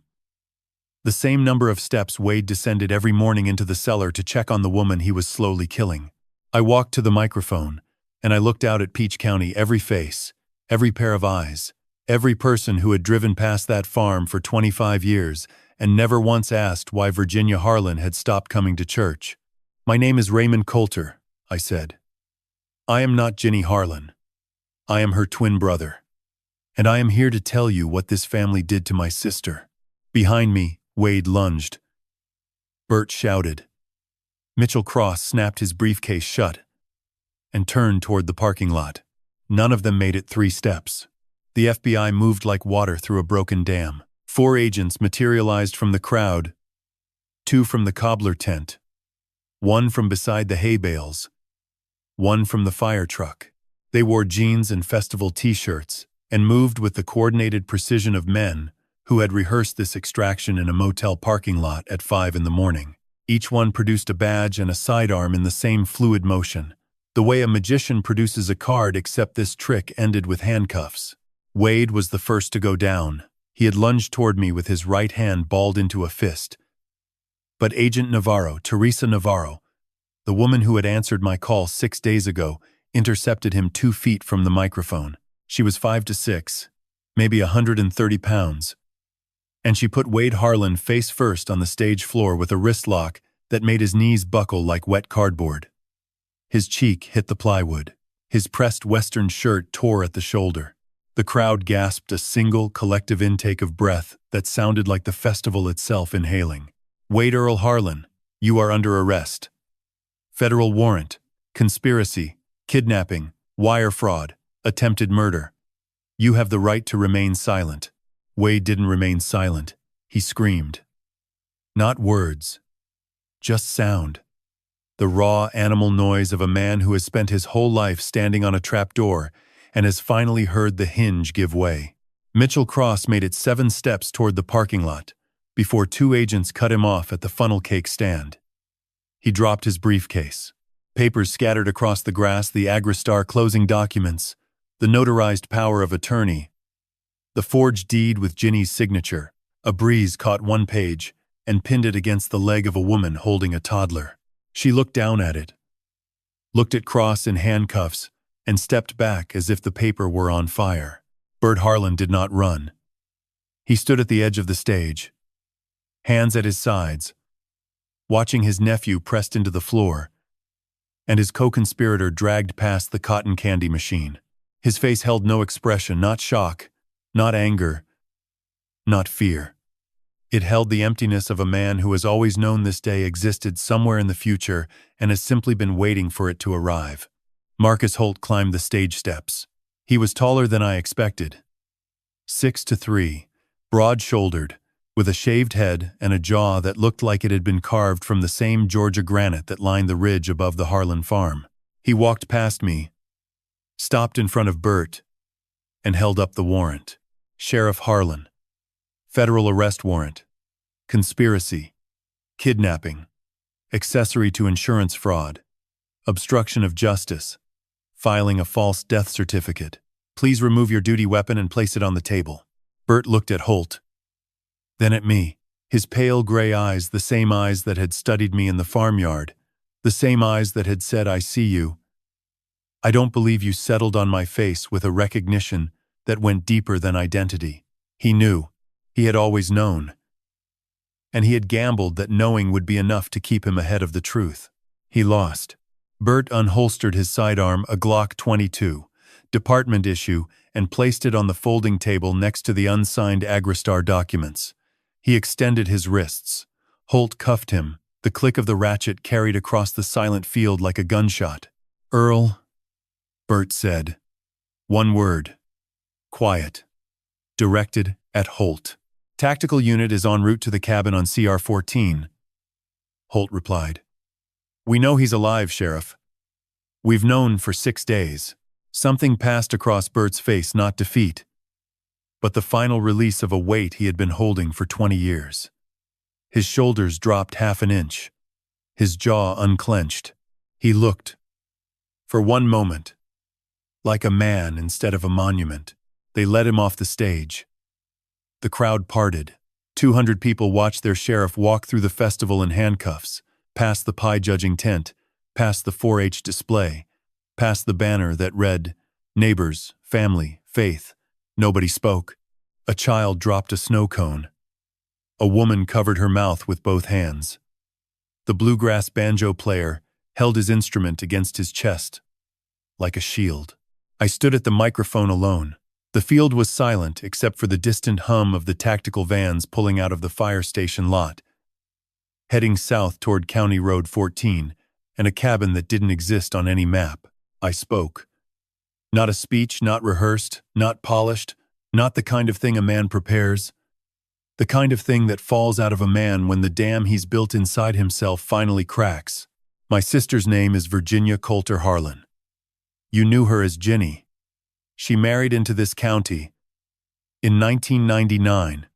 The same number of steps Wade descended every morning into the cellar to check on the woman he was slowly killing. I walked to the microphone, and I looked out at Peach County, every face, every pair of eyes, every person who had driven past that farm for 25 years and never once asked why Virginia Harlan had stopped coming to church. My name is Raymond Coulter, I said. I am not Ginny Harlan. I am her twin brother. And I am here to tell you what this family did to my sister. Behind me, Wade lunged. Bert shouted. Mitchell Cross snapped his briefcase shut and turned toward the parking lot. None of them made it 3 steps. The FBI moved like water through a broken dam. 4 agents materialized from the crowd, 2 from the cobbler tent, 1 from beside the hay bales, 1 from the fire truck. They wore jeans and festival t-shirts and moved with the coordinated precision of men who had rehearsed this extraction in a motel parking lot at 5 in the morning. Each one produced a badge and a sidearm in the same fluid motion, the way a magician produces a card, except this trick ended with handcuffs. Wade was the first to go down. He had lunged toward me with his right hand balled into a fist. But Agent Navarro, Teresa Navarro, the woman who had answered my call 6 days ago, intercepted him 2 feet from the microphone. She was 5 to 6, maybe 130 pounds. And she put Wade Harlan face first on the stage floor with a wrist lock that made his knees buckle like wet cardboard. His cheek hit the plywood. His pressed Western shirt tore at the shoulder. The crowd gasped a single, collective intake of breath that sounded like the festival itself inhaling. Wade Earl Harlan, you are under arrest. Federal warrant, conspiracy, kidnapping, wire fraud, attempted murder. You have the right to remain silent. Wade didn't remain silent. He screamed. Not words, just sound. The raw animal noise of a man who has spent his whole life standing on a trapdoor and has finally heard the hinge give way. Mitchell Cross made it 7 steps toward the parking lot before 2 agents cut him off at the funnel cake stand. He dropped his briefcase. Papers scattered across the grass, the Agristar closing documents, the notarized power of attorney, the forged deed with Ginny's signature. A breeze caught one page and pinned it against the leg of a woman holding a toddler. She looked down at it, looked at Cross in handcuffs, and stepped back as if the paper were on fire. Bert Harlan did not run. He stood at the edge of the stage, hands at his sides, watching his nephew pressed into the floor, and his co-conspirator dragged past the cotton candy machine. His face held no expression, not shock, not anger, not fear. It held the emptiness of a man who has always known this day existed somewhere in the future and has simply been waiting for it to arrive. Marcus Holt climbed the stage steps. He was taller than I expected. 6'3", broad-shouldered, with a shaved head and a jaw that looked like it had been carved from the same Georgia granite that lined the ridge above the Harlan farm. He walked past me, stopped in front of Bert, and held up the warrant. Sheriff Harlan. Federal arrest warrant. Conspiracy. Kidnapping. Accessory to insurance fraud. Obstruction of justice. Filing a false death certificate. Please remove your duty weapon and place it on the table. Bert looked at Holt, then at me. His pale gray eyes, the same eyes that had studied me in the farmyard, the same eyes that had said, I see you. I don't believe you, settled on my face with a recognition that went deeper than identity. He knew. He had always known. And he had gambled that knowing would be enough to keep him ahead of the truth. He lost. Bert unholstered his sidearm, a Glock 22, department issue, and placed it on the folding table next to the unsigned Agristar documents. He extended his wrists. Holt cuffed him, The click of the ratchet carried across the silent field like a gunshot. "Earl," Bert said. One word. Quiet. Directed at Holt. "Tactical unit is en route to the cabin on CR-14. Holt replied. "We know he's alive, Sheriff. We've known for 6 days." Something passed across Bert's face, not defeat, but the final release of a weight he had been holding for 20 years. His shoulders dropped half an inch. His jaw unclenched. He looked, for one moment, like a man instead of a monument. They led him off the stage. The crowd parted. 200 people watched their sheriff walk through the festival in handcuffs, past the pie judging tent, past the 4-H display, past the banner that read, "Neighbors, family, faith." Nobody spoke. A child dropped a snow cone. A woman covered her mouth with both hands. The bluegrass banjo player held his instrument against his chest, like a shield. I stood at the microphone alone. The field was silent except for the distant hum of the tactical vans pulling out of the fire station lot, heading south toward County Road 14 and a cabin that didn't exist on any map. I spoke. Not a speech, not rehearsed, not polished, not the kind of thing a man prepares. The kind of thing that falls out of a man when the dam he's built inside himself finally cracks. My sister's name is Virginia Coulter Harlan. You knew her as Ginny. She married into this county. In 1999,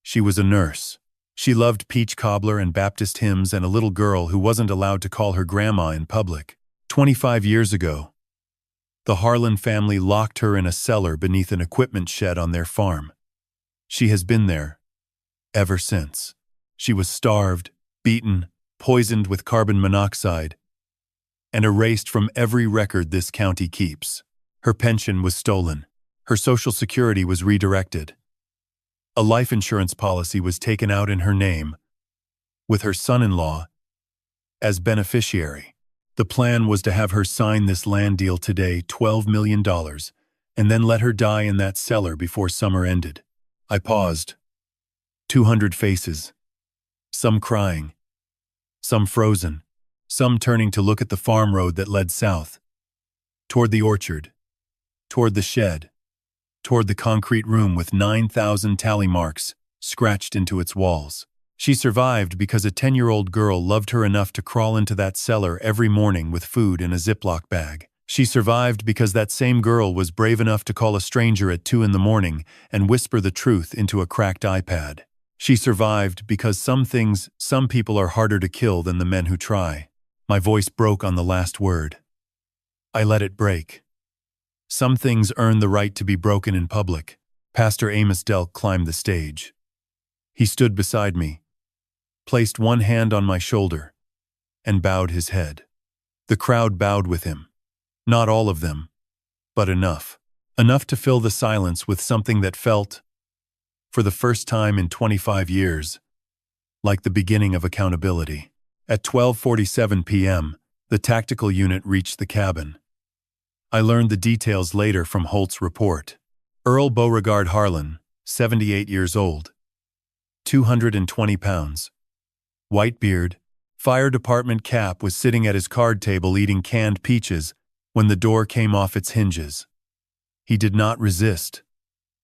she was a nurse. She loved peach cobbler and Baptist hymns and a little girl who wasn't allowed to call her grandma in public. 25 years ago, the Harlan family locked her in a cellar beneath an equipment shed on their farm. She has been there ever since. She was starved, beaten, poisoned with carbon monoxide, and erased from every record this county keeps. Her pension was stolen. Her Social Security was redirected. A life insurance policy was taken out in her name, with her son-in-law as beneficiary. The plan was to have her sign this land deal today, $12 million, and then let her die in that cellar before summer ended. I paused. 200 faces. Some crying. Some frozen. Some turning to look at the farm road that led south. Toward the orchard. Toward the shed. Toward the concrete room with 9,000 tally marks scratched into its walls. She survived because a 10-year-old girl loved her enough to crawl into that cellar every morning with food in a Ziploc bag. She survived because that same girl was brave enough to call a stranger at 2 in the morning and whisper the truth into a cracked iPad. She survived because some people are harder to kill than the men who try. My voice broke on the last word. I let it break. Some things earn the right to be broken in public. Pastor Amos Delk climbed the stage. He stood beside me, placed one hand on my shoulder, and bowed his head. The crowd bowed with him. Not all of them, but enough. Enough to fill the silence with something that felt, for the first time in 25 years, like the beginning of accountability. At 12:47 p.m., the tactical unit reached the cabin. I learned the details later from Holt's report. Earl Beauregard Harlan, 78 years old, 220 pounds. White beard, fire department cap, was sitting at his card table eating canned peaches when the door came off its hinges. He did not resist.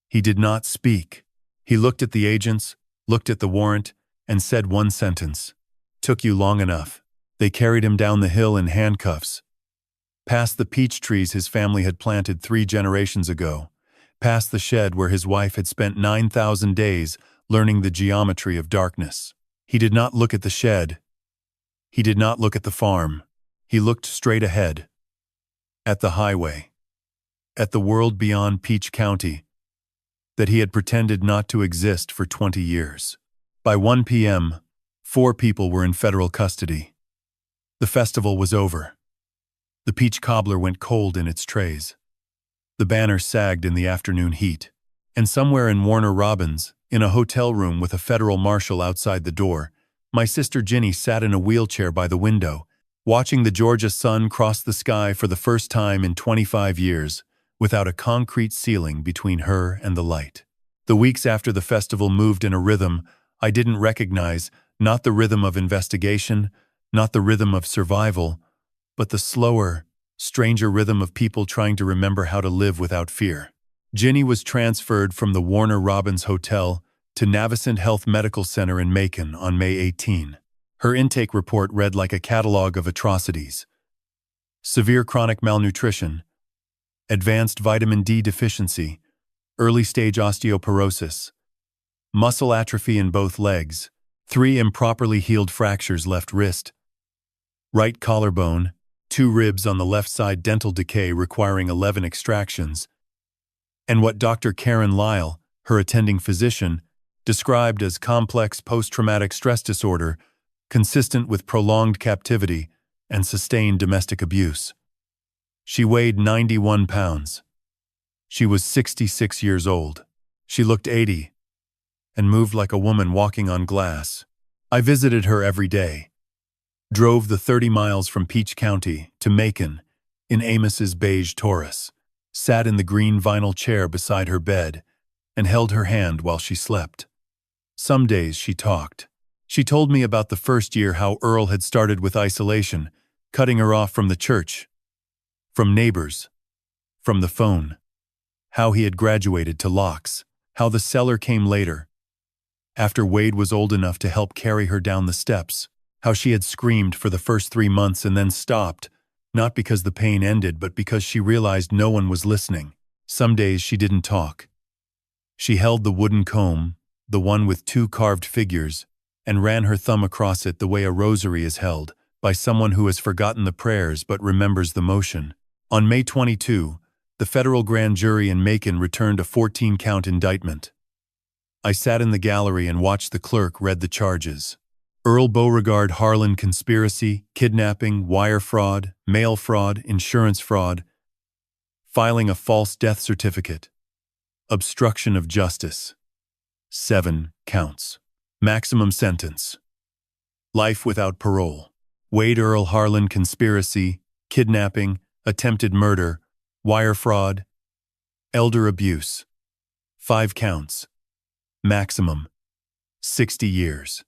He did not speak. He looked at the agents, looked at the warrant, and said one sentence. "Took you long enough." They carried him down the hill in handcuffs, past the peach trees his family had planted 3 generations ago, past the shed where his wife had spent 9,000 days learning the geometry of darkness. He did not look at the shed. He did not look at the farm. He looked straight ahead. At the highway. At the world beyond Peach County that he had pretended not to exist for 20 years. By 1 p.m., 4 people were in federal custody. The festival was over. The peach cobbler went cold in its trays. The banner sagged in the afternoon heat. And somewhere in Warner Robins, in a hotel room with a federal marshal outside the door, my sister Jinny sat in a wheelchair by the window, watching the Georgia sun cross the sky for the first time in 25 years, without a concrete ceiling between her and the light. The weeks after the festival moved in a rhythm I didn't recognize, Not the rhythm of investigation, not the rhythm of survival, but the slower, stranger rhythm of people trying to remember how to live without fear. Ginny was transferred from the Warner Robins Hotel to Navicent Health Medical Center in Macon on May 18. Her intake report read like a catalog of atrocities. Severe chronic malnutrition, advanced vitamin D deficiency, early-stage osteoporosis, muscle atrophy in both legs, 3 improperly healed fractures left wrist, right collarbone, 2 ribs on the left side, dental decay requiring 11 extractions, and what Dr. Karen Lyle, her attending physician, described as complex post-traumatic stress disorder consistent with prolonged captivity and sustained domestic abuse. She weighed 91 pounds. She was 66 years old. She looked 80 and moved like a woman walking on glass. I visited her every day, drove the 30 miles from Peach County to Macon in Amos's beige Taurus, sat in the green vinyl chair beside her bed, and held her hand while she slept. Some days she talked. She told me about the first year, how Earl had started with isolation, cutting her off from the church, from neighbors, from the phone, how he had graduated to locks, how the cellar came later, after Wade was old enough to help carry her down the steps, how she had screamed for the first 3 months and then stopped, not because the pain ended but because she realized no one was listening. Some days she didn't talk. She held the wooden comb, the one with 2 carved figures, and ran her thumb across it the way a rosary is held, by someone who has forgotten the prayers but remembers the motion. On May 22, the federal grand jury in Macon returned a 14-count indictment. I sat in the gallery and watched the clerk read the charges. Earl Beauregard Harlan conspiracy, kidnapping, wire fraud, mail fraud, insurance fraud, filing a false death certificate, obstruction of justice. 7 counts. Maximum sentence: life without parole. Wade Earl Harlan conspiracy, kidnapping, attempted murder, wire fraud, elder abuse. 5 counts. Maximum 60 years.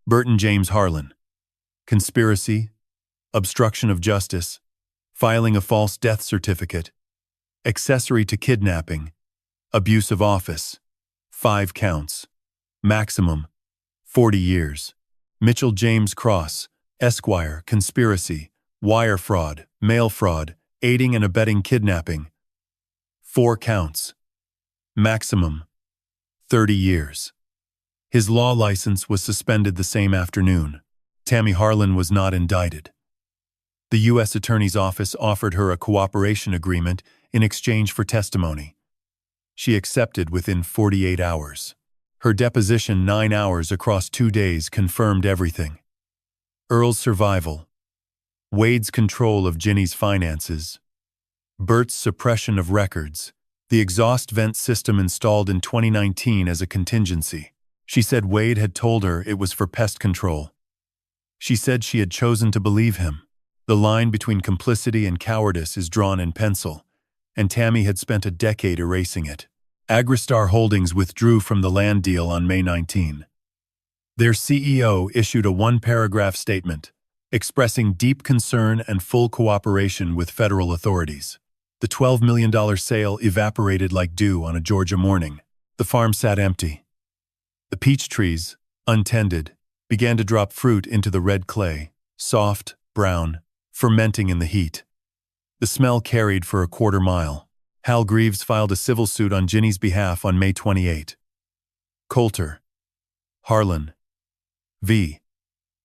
Bert and James Harlan conspiracy, obstruction of justice, filing a false death certificate, accessory to kidnapping, abuse of office. 5 counts. Maximum 40 years. Mitchell James Cross, Esquire, conspiracy, wire fraud, mail fraud, aiding and abetting kidnapping. 4 counts. Maximum 30 years. His law license was suspended the same afternoon. Tammy Harlan was not indicted. The U.S. Attorney's Office offered her a cooperation agreement in exchange for testimony. She accepted within 48 hours. Her deposition, 9 hours across 2 days, confirmed everything. Earl's survival, Wade's control of Ginny's finances, Bert's suppression of records, the exhaust vent system installed in 2019 as a contingency. She said Wade had told her it was for pest control. She said she had chosen to believe him. The line between complicity and cowardice is drawn in pencil, and Tammy had spent a decade erasing it. Agristar Holdings withdrew from the land deal on May 19. Their CEO issued a 1-paragraph statement expressing deep concern and full cooperation with federal authorities. The $12 million sale evaporated like dew on a Georgia morning. The farm sat empty. The peach trees, untended, began to drop fruit into the red clay, soft, brown, fermenting in the heat. The smell carried for a quarter mile. Hal Greaves filed a civil suit on Ginny's behalf on May 28. Coulter, Harlan, v.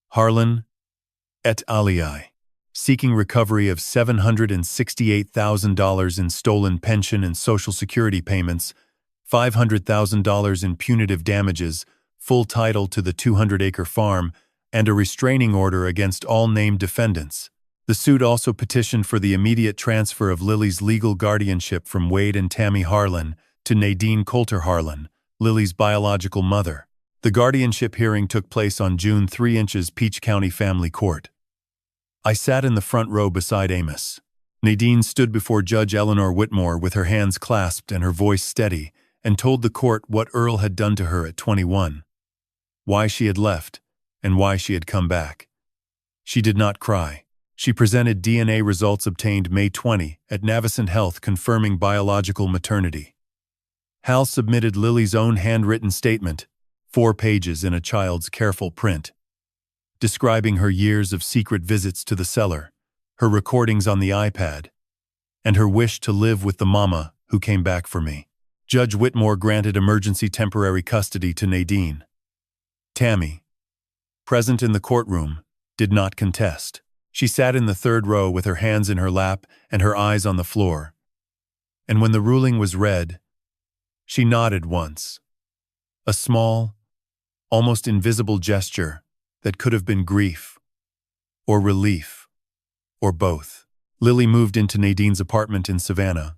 Harlan et al., seeking recovery of $768,000 in stolen pension and Social Security payments, $500,000 in punitive damages, full title to the 200-acre farm, and a restraining order against all named defendants. The suit also petitioned for the immediate transfer of Lily's legal guardianship from Wade and Tammy Harlan to Nadine Coulter Harlan, Lily's biological mother. The guardianship hearing took place on June 3 in Peach County Family Court. I sat in the front row beside Amos. Nadine stood before Judge Eleanor Whitmore with her hands clasped and her voice steady, and told the court what Earl had done to her at 21, why she had left, and why she had come back. She did not cry. She presented DNA results obtained May 20 at Navicent Health confirming biological maternity. Hal submitted Lily's own handwritten statement, 4 pages in a child's careful print, describing her years of secret visits to the cellar, her recordings on the iPad, and her wish to live with the mama who came back for me. Judge Whitmore granted emergency temporary custody to Nadine. Tammy, present in the courtroom, did not contest. She sat in the 3rd row with her hands in her lap and her eyes on the floor. And when the ruling was read, she nodded once. A small, almost invisible gesture that could have been grief, or relief, or both. Lily moved into Nadine's apartment in Savannah.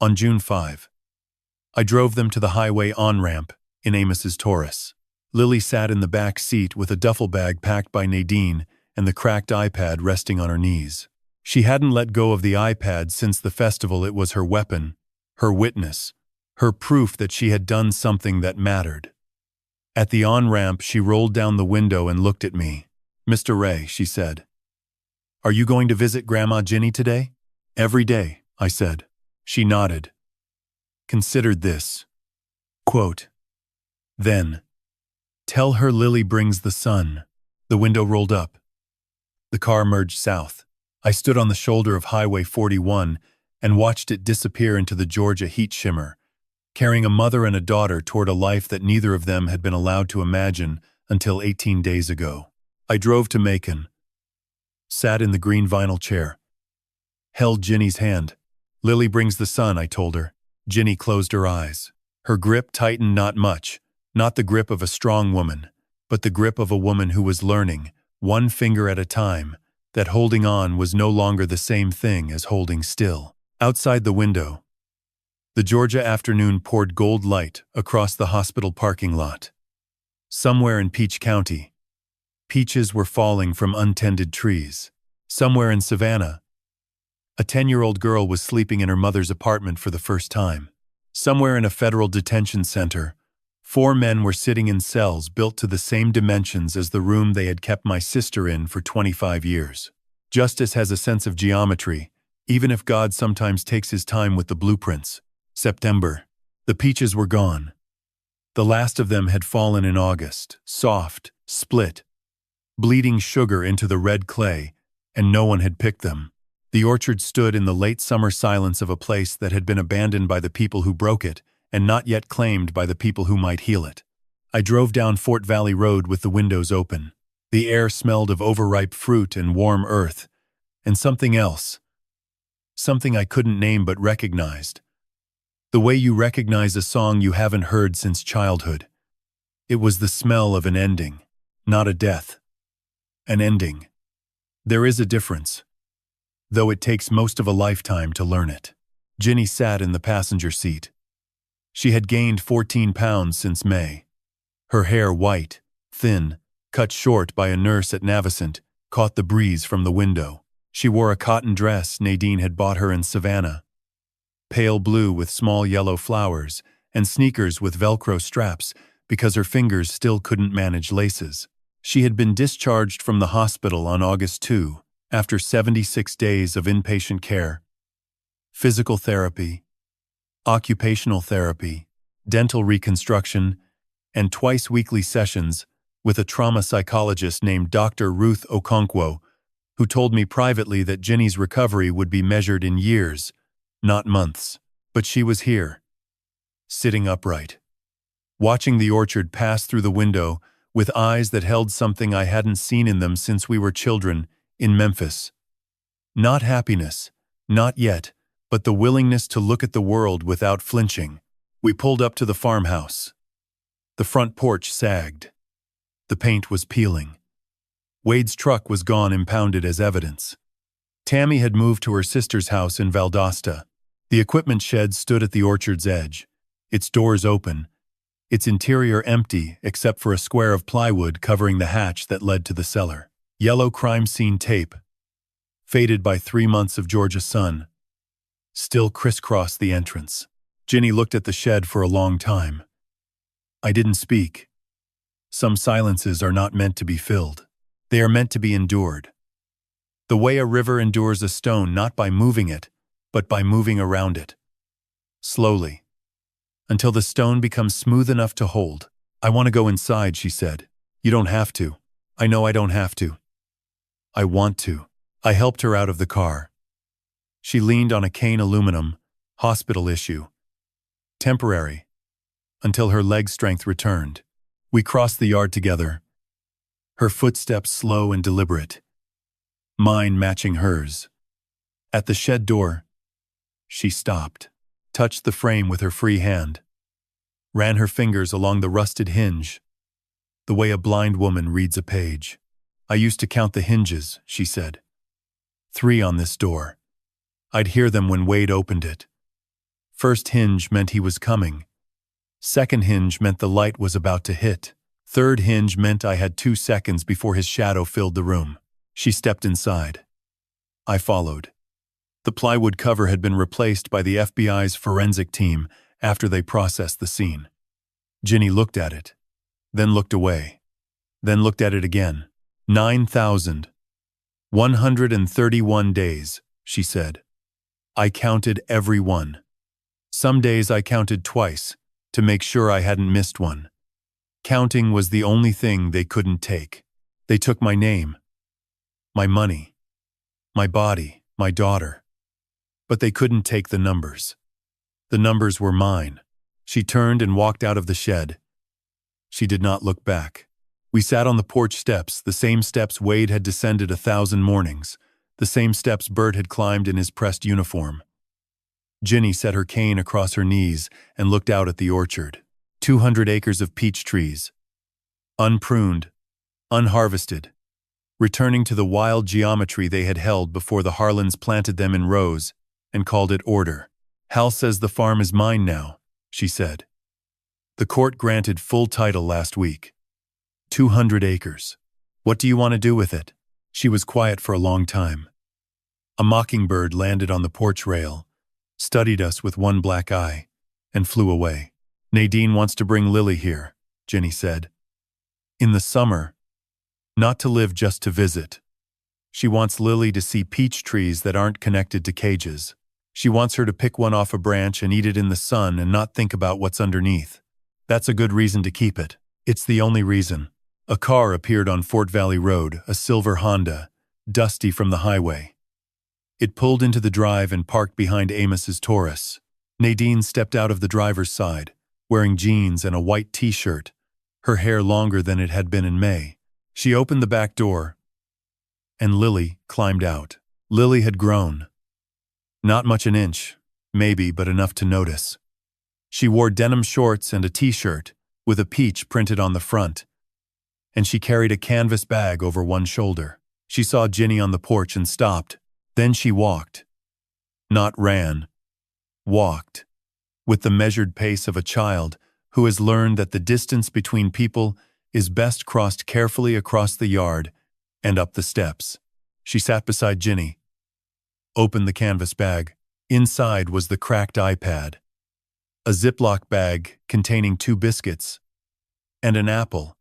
On June 5, I drove them to the highway on-ramp in Amos's Taurus. Lily sat in the back seat with a duffel bag packed by Nadine and the cracked iPad resting on her knees. She hadn't let go of the iPad since the festival. It was her weapon, her witness, her proof that she had done something that mattered. At the on-ramp, she rolled down the window and looked at me. "Mr. Ray," she said, "are you going to visit Grandma Ginny today?" "Every day," I said. She nodded. Considered this. Quote, "Then, tell her Lily brings the sun." The window rolled up. The car merged south. I stood on the shoulder of Highway 41 and watched it disappear into the Georgia heat shimmer, carrying a mother and a daughter toward a life that neither of them had been allowed to imagine until 18 days ago. I drove to Macon, sat in the green vinyl chair, held Ginny's hand. "Lily brings the sun," I told her. Ginny closed her eyes. Her grip tightened not much, not the grip of a strong woman, but the grip of a woman who was learning, one finger at a time, that holding on was no longer the same thing as holding still. Outside the window, the Georgia afternoon poured gold light across the hospital parking lot. Somewhere in Peach County, peaches were falling from untended trees. Somewhere in Savannah, a 10-year-old girl was sleeping in her mother's apartment for the first time. Somewhere in a federal detention center, 4 men were sitting in cells built to the same dimensions as the room they had kept my sister in for 25 years. Justice has a sense of geometry, even if God sometimes takes his time with the blueprints. September. The peaches were gone. The last of them had fallen in August, soft, split, bleeding sugar into the red clay, and no one had picked them. The orchard stood in the late summer silence of a place that had been abandoned by the people who broke it, and not yet claimed by the people who might heal it. I drove down Fort Valley Road with the windows open. The air smelled of overripe fruit and warm earth, and something else. Something I couldn't name but recognized. The way you recognize a song you haven't heard since childhood. It was the smell of an ending, not a death. An ending. There is a difference, though it takes most of a lifetime to learn it. Ginny sat in the passenger seat. She had gained 14 pounds since May. Her hair white, thin, cut short by a nurse at Navicent, caught the breeze from the window. She wore a cotton dress Nadine had bought her in Savannah, pale blue with small yellow flowers, and sneakers with Velcro straps because her fingers still couldn't manage laces. She had been discharged from the hospital on August 2, after 76 days of inpatient care, physical therapy, occupational therapy, dental reconstruction, and twice-weekly sessions with a trauma psychologist named Dr. Ruth Okonkwo, who told me privately that Ginny's recovery would be measured in years, not months. But she was here, sitting upright, watching the orchard pass through the window with eyes that held something I hadn't seen in them since we were children in Memphis. Not happiness, not yet, but the willingness to look at the world without flinching. We pulled up to the farmhouse. The front porch sagged. The paint was peeling. Wade's truck was gone, impounded as evidence. Tammy had moved to her sister's house in Valdosta. The equipment shed stood at the orchard's edge, its doors open, its interior empty except for a square of plywood covering the hatch that led to the cellar. Yellow crime scene tape, faded by 3 months of Georgia sun, still crisscrossed the entrance. Ginny looked at the shed for a long time. I didn't speak. Some silences are not meant to be filled. They are meant to be endured. The way a river endures a stone not by moving it, but by moving around it. Slowly. Until the stone becomes smooth enough to hold. I want to go inside, she said. You don't have to. I know I don't have to. I want to. I helped her out of the car. She leaned on a cane aluminum, hospital issue. Temporary. Until her leg strength returned. We crossed the yard together. Her footsteps slow and deliberate. Mine matching hers. At the shed door, she stopped, touched the frame with her free hand, ran her fingers along the rusted hinge, the way a blind woman reads a page. I used to count the hinges, she said. 3 on this door. I'd hear them when Wade opened it. First hinge meant he was coming. Second hinge meant the light was about to hit. Third hinge meant I had 2 seconds before his shadow filled the room. She stepped inside. I followed. The plywood cover had been replaced by the FBI's forensic team after they processed the scene. Ginny looked at it, then looked away, then looked at it again. 9,131 days, she said. I counted every one. Some days I counted twice, to make sure I hadn't missed one. Counting was the only thing they couldn't take. They took my name, my money, my body, my daughter. But they couldn't take the numbers. The numbers were mine. She turned and walked out of the shed. She did not look back. We sat on the porch steps, the same steps Wade had descended 1,000 mornings, the same steps Bert had climbed in his pressed uniform. Jinny set her cane across her knees and looked out at the orchard. 200 acres of peach trees. Unpruned, unharvested, returning to the wild geometry they had held before the Harlans planted them in rows and called it order. Hal says the farm is mine now, she said. The court granted full title last week. 200 acres. What do you want to do with it? She was quiet for a long time. A mockingbird landed on the porch rail, studied us with one black eye, and flew away. Nadine wants to bring Lily here, Jinny said. In the summer, not to live just to visit. She wants Lily to see peach trees that aren't connected to cages. She wants her to pick one off a branch and eat it in the sun and not think about what's underneath. That's a good reason to keep it. It's the only reason. A car appeared on Fort Valley Road, a silver Honda, dusty from the highway. It pulled into the drive and parked behind Amos's Taurus. Nadine stepped out of the driver's side, wearing jeans and a white t-shirt, her hair longer than it had been in May. She opened the back door, and Lily climbed out. Lily had grown. Not much an inch, maybe, but enough to notice. She wore denim shorts and a t-shirt, with a peach printed on the front, and she carried a canvas bag over one shoulder. She saw Ginny on the porch and stopped. Then she walked. Not ran. Walked. With the measured pace of a child who has learned that the distance between people is best crossed carefully across the yard and up the steps. She sat beside Ginny, opened the canvas bag. Inside was the cracked iPad, a Ziploc bag containing 2 biscuits, and an apple.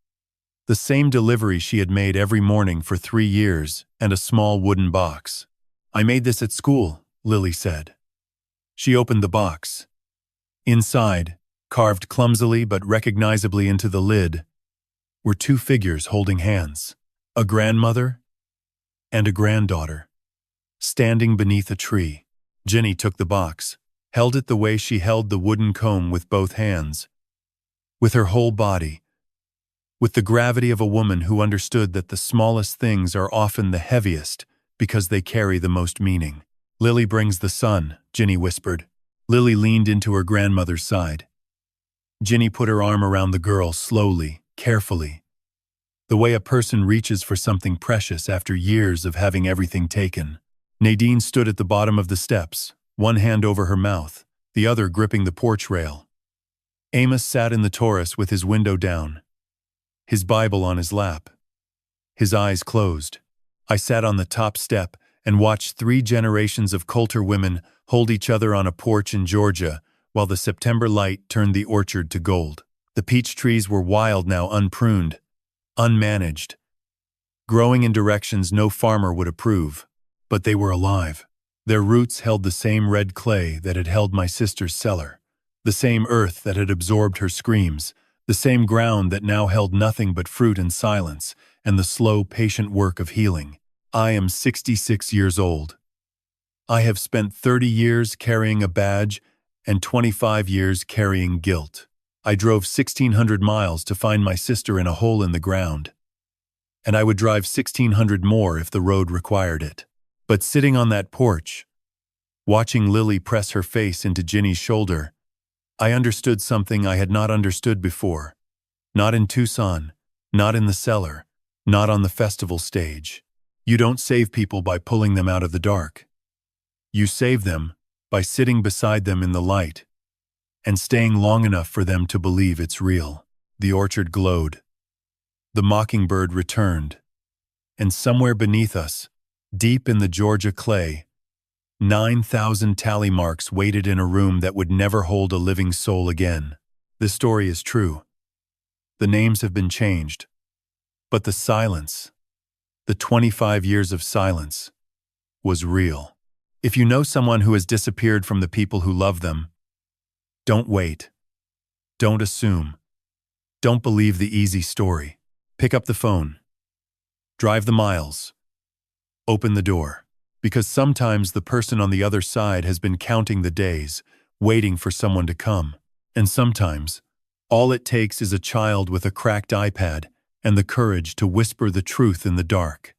The same delivery she had made every morning for 3 years, and a small wooden box. I made this at school, Lily said. She opened the box. Inside, carved clumsily but recognizably into the lid, were 2 figures holding hands, a grandmother and a granddaughter, standing beneath a tree. Ginny took the box, held it the way she held the wooden comb with both hands, with her whole body, with the gravity of a woman who understood that the smallest things are often the heaviest because they carry the most meaning. Lily brings the sun, Ginny whispered. Lily leaned into her grandmother's side. Ginny put her arm around the girl slowly, carefully, the way a person reaches for something precious after years of having everything taken. Nadine stood at the bottom of the steps, one hand over her mouth, the other gripping the porch rail. Amos sat in the Taurus with his window down, his Bible on his lap, his eyes closed. I sat on the top step and watched 3 generations of Coulter women hold each other on a porch in Georgia while the September light turned the orchard to gold. The peach trees were wild now, unpruned, unmanaged, growing in directions no farmer would approve. But they were alive. Their roots held the same red clay that had held my sister's cellar, the same earth that had absorbed her screams, the same ground that now held nothing but fruit and silence, and the slow, patient work of healing. I am 66 years old. I have spent 30 years carrying a badge and 25 years carrying guilt. I drove 1,600 miles to find my sister in a hole in the ground, and I would drive 1,600 more if the road required it. But sitting on that porch, watching Lily press her face into Ginny's shoulder, I understood something I had not understood before. Not in Tucson, not in the cellar, not on the festival stage. You don't save people by pulling them out of the dark. You save them by sitting beside them in the light and staying long enough for them to believe it's real. The orchard glowed. The mockingbird returned. And somewhere beneath us, deep in the Georgia clay, 9,000 tally marks waited in a room that would never hold a living soul again. This story is true. The names have been changed. But the silence, the 25 years of silence, was real. If you know someone who has disappeared from the people who love them, don't wait. Don't assume. Don't believe the easy story. Pick up the phone. Drive the miles. Open the door. Because sometimes the person on the other side has been counting the days, waiting for someone to come. And sometimes, all it takes is a child with a cracked iPad and the courage to whisper the truth in the dark.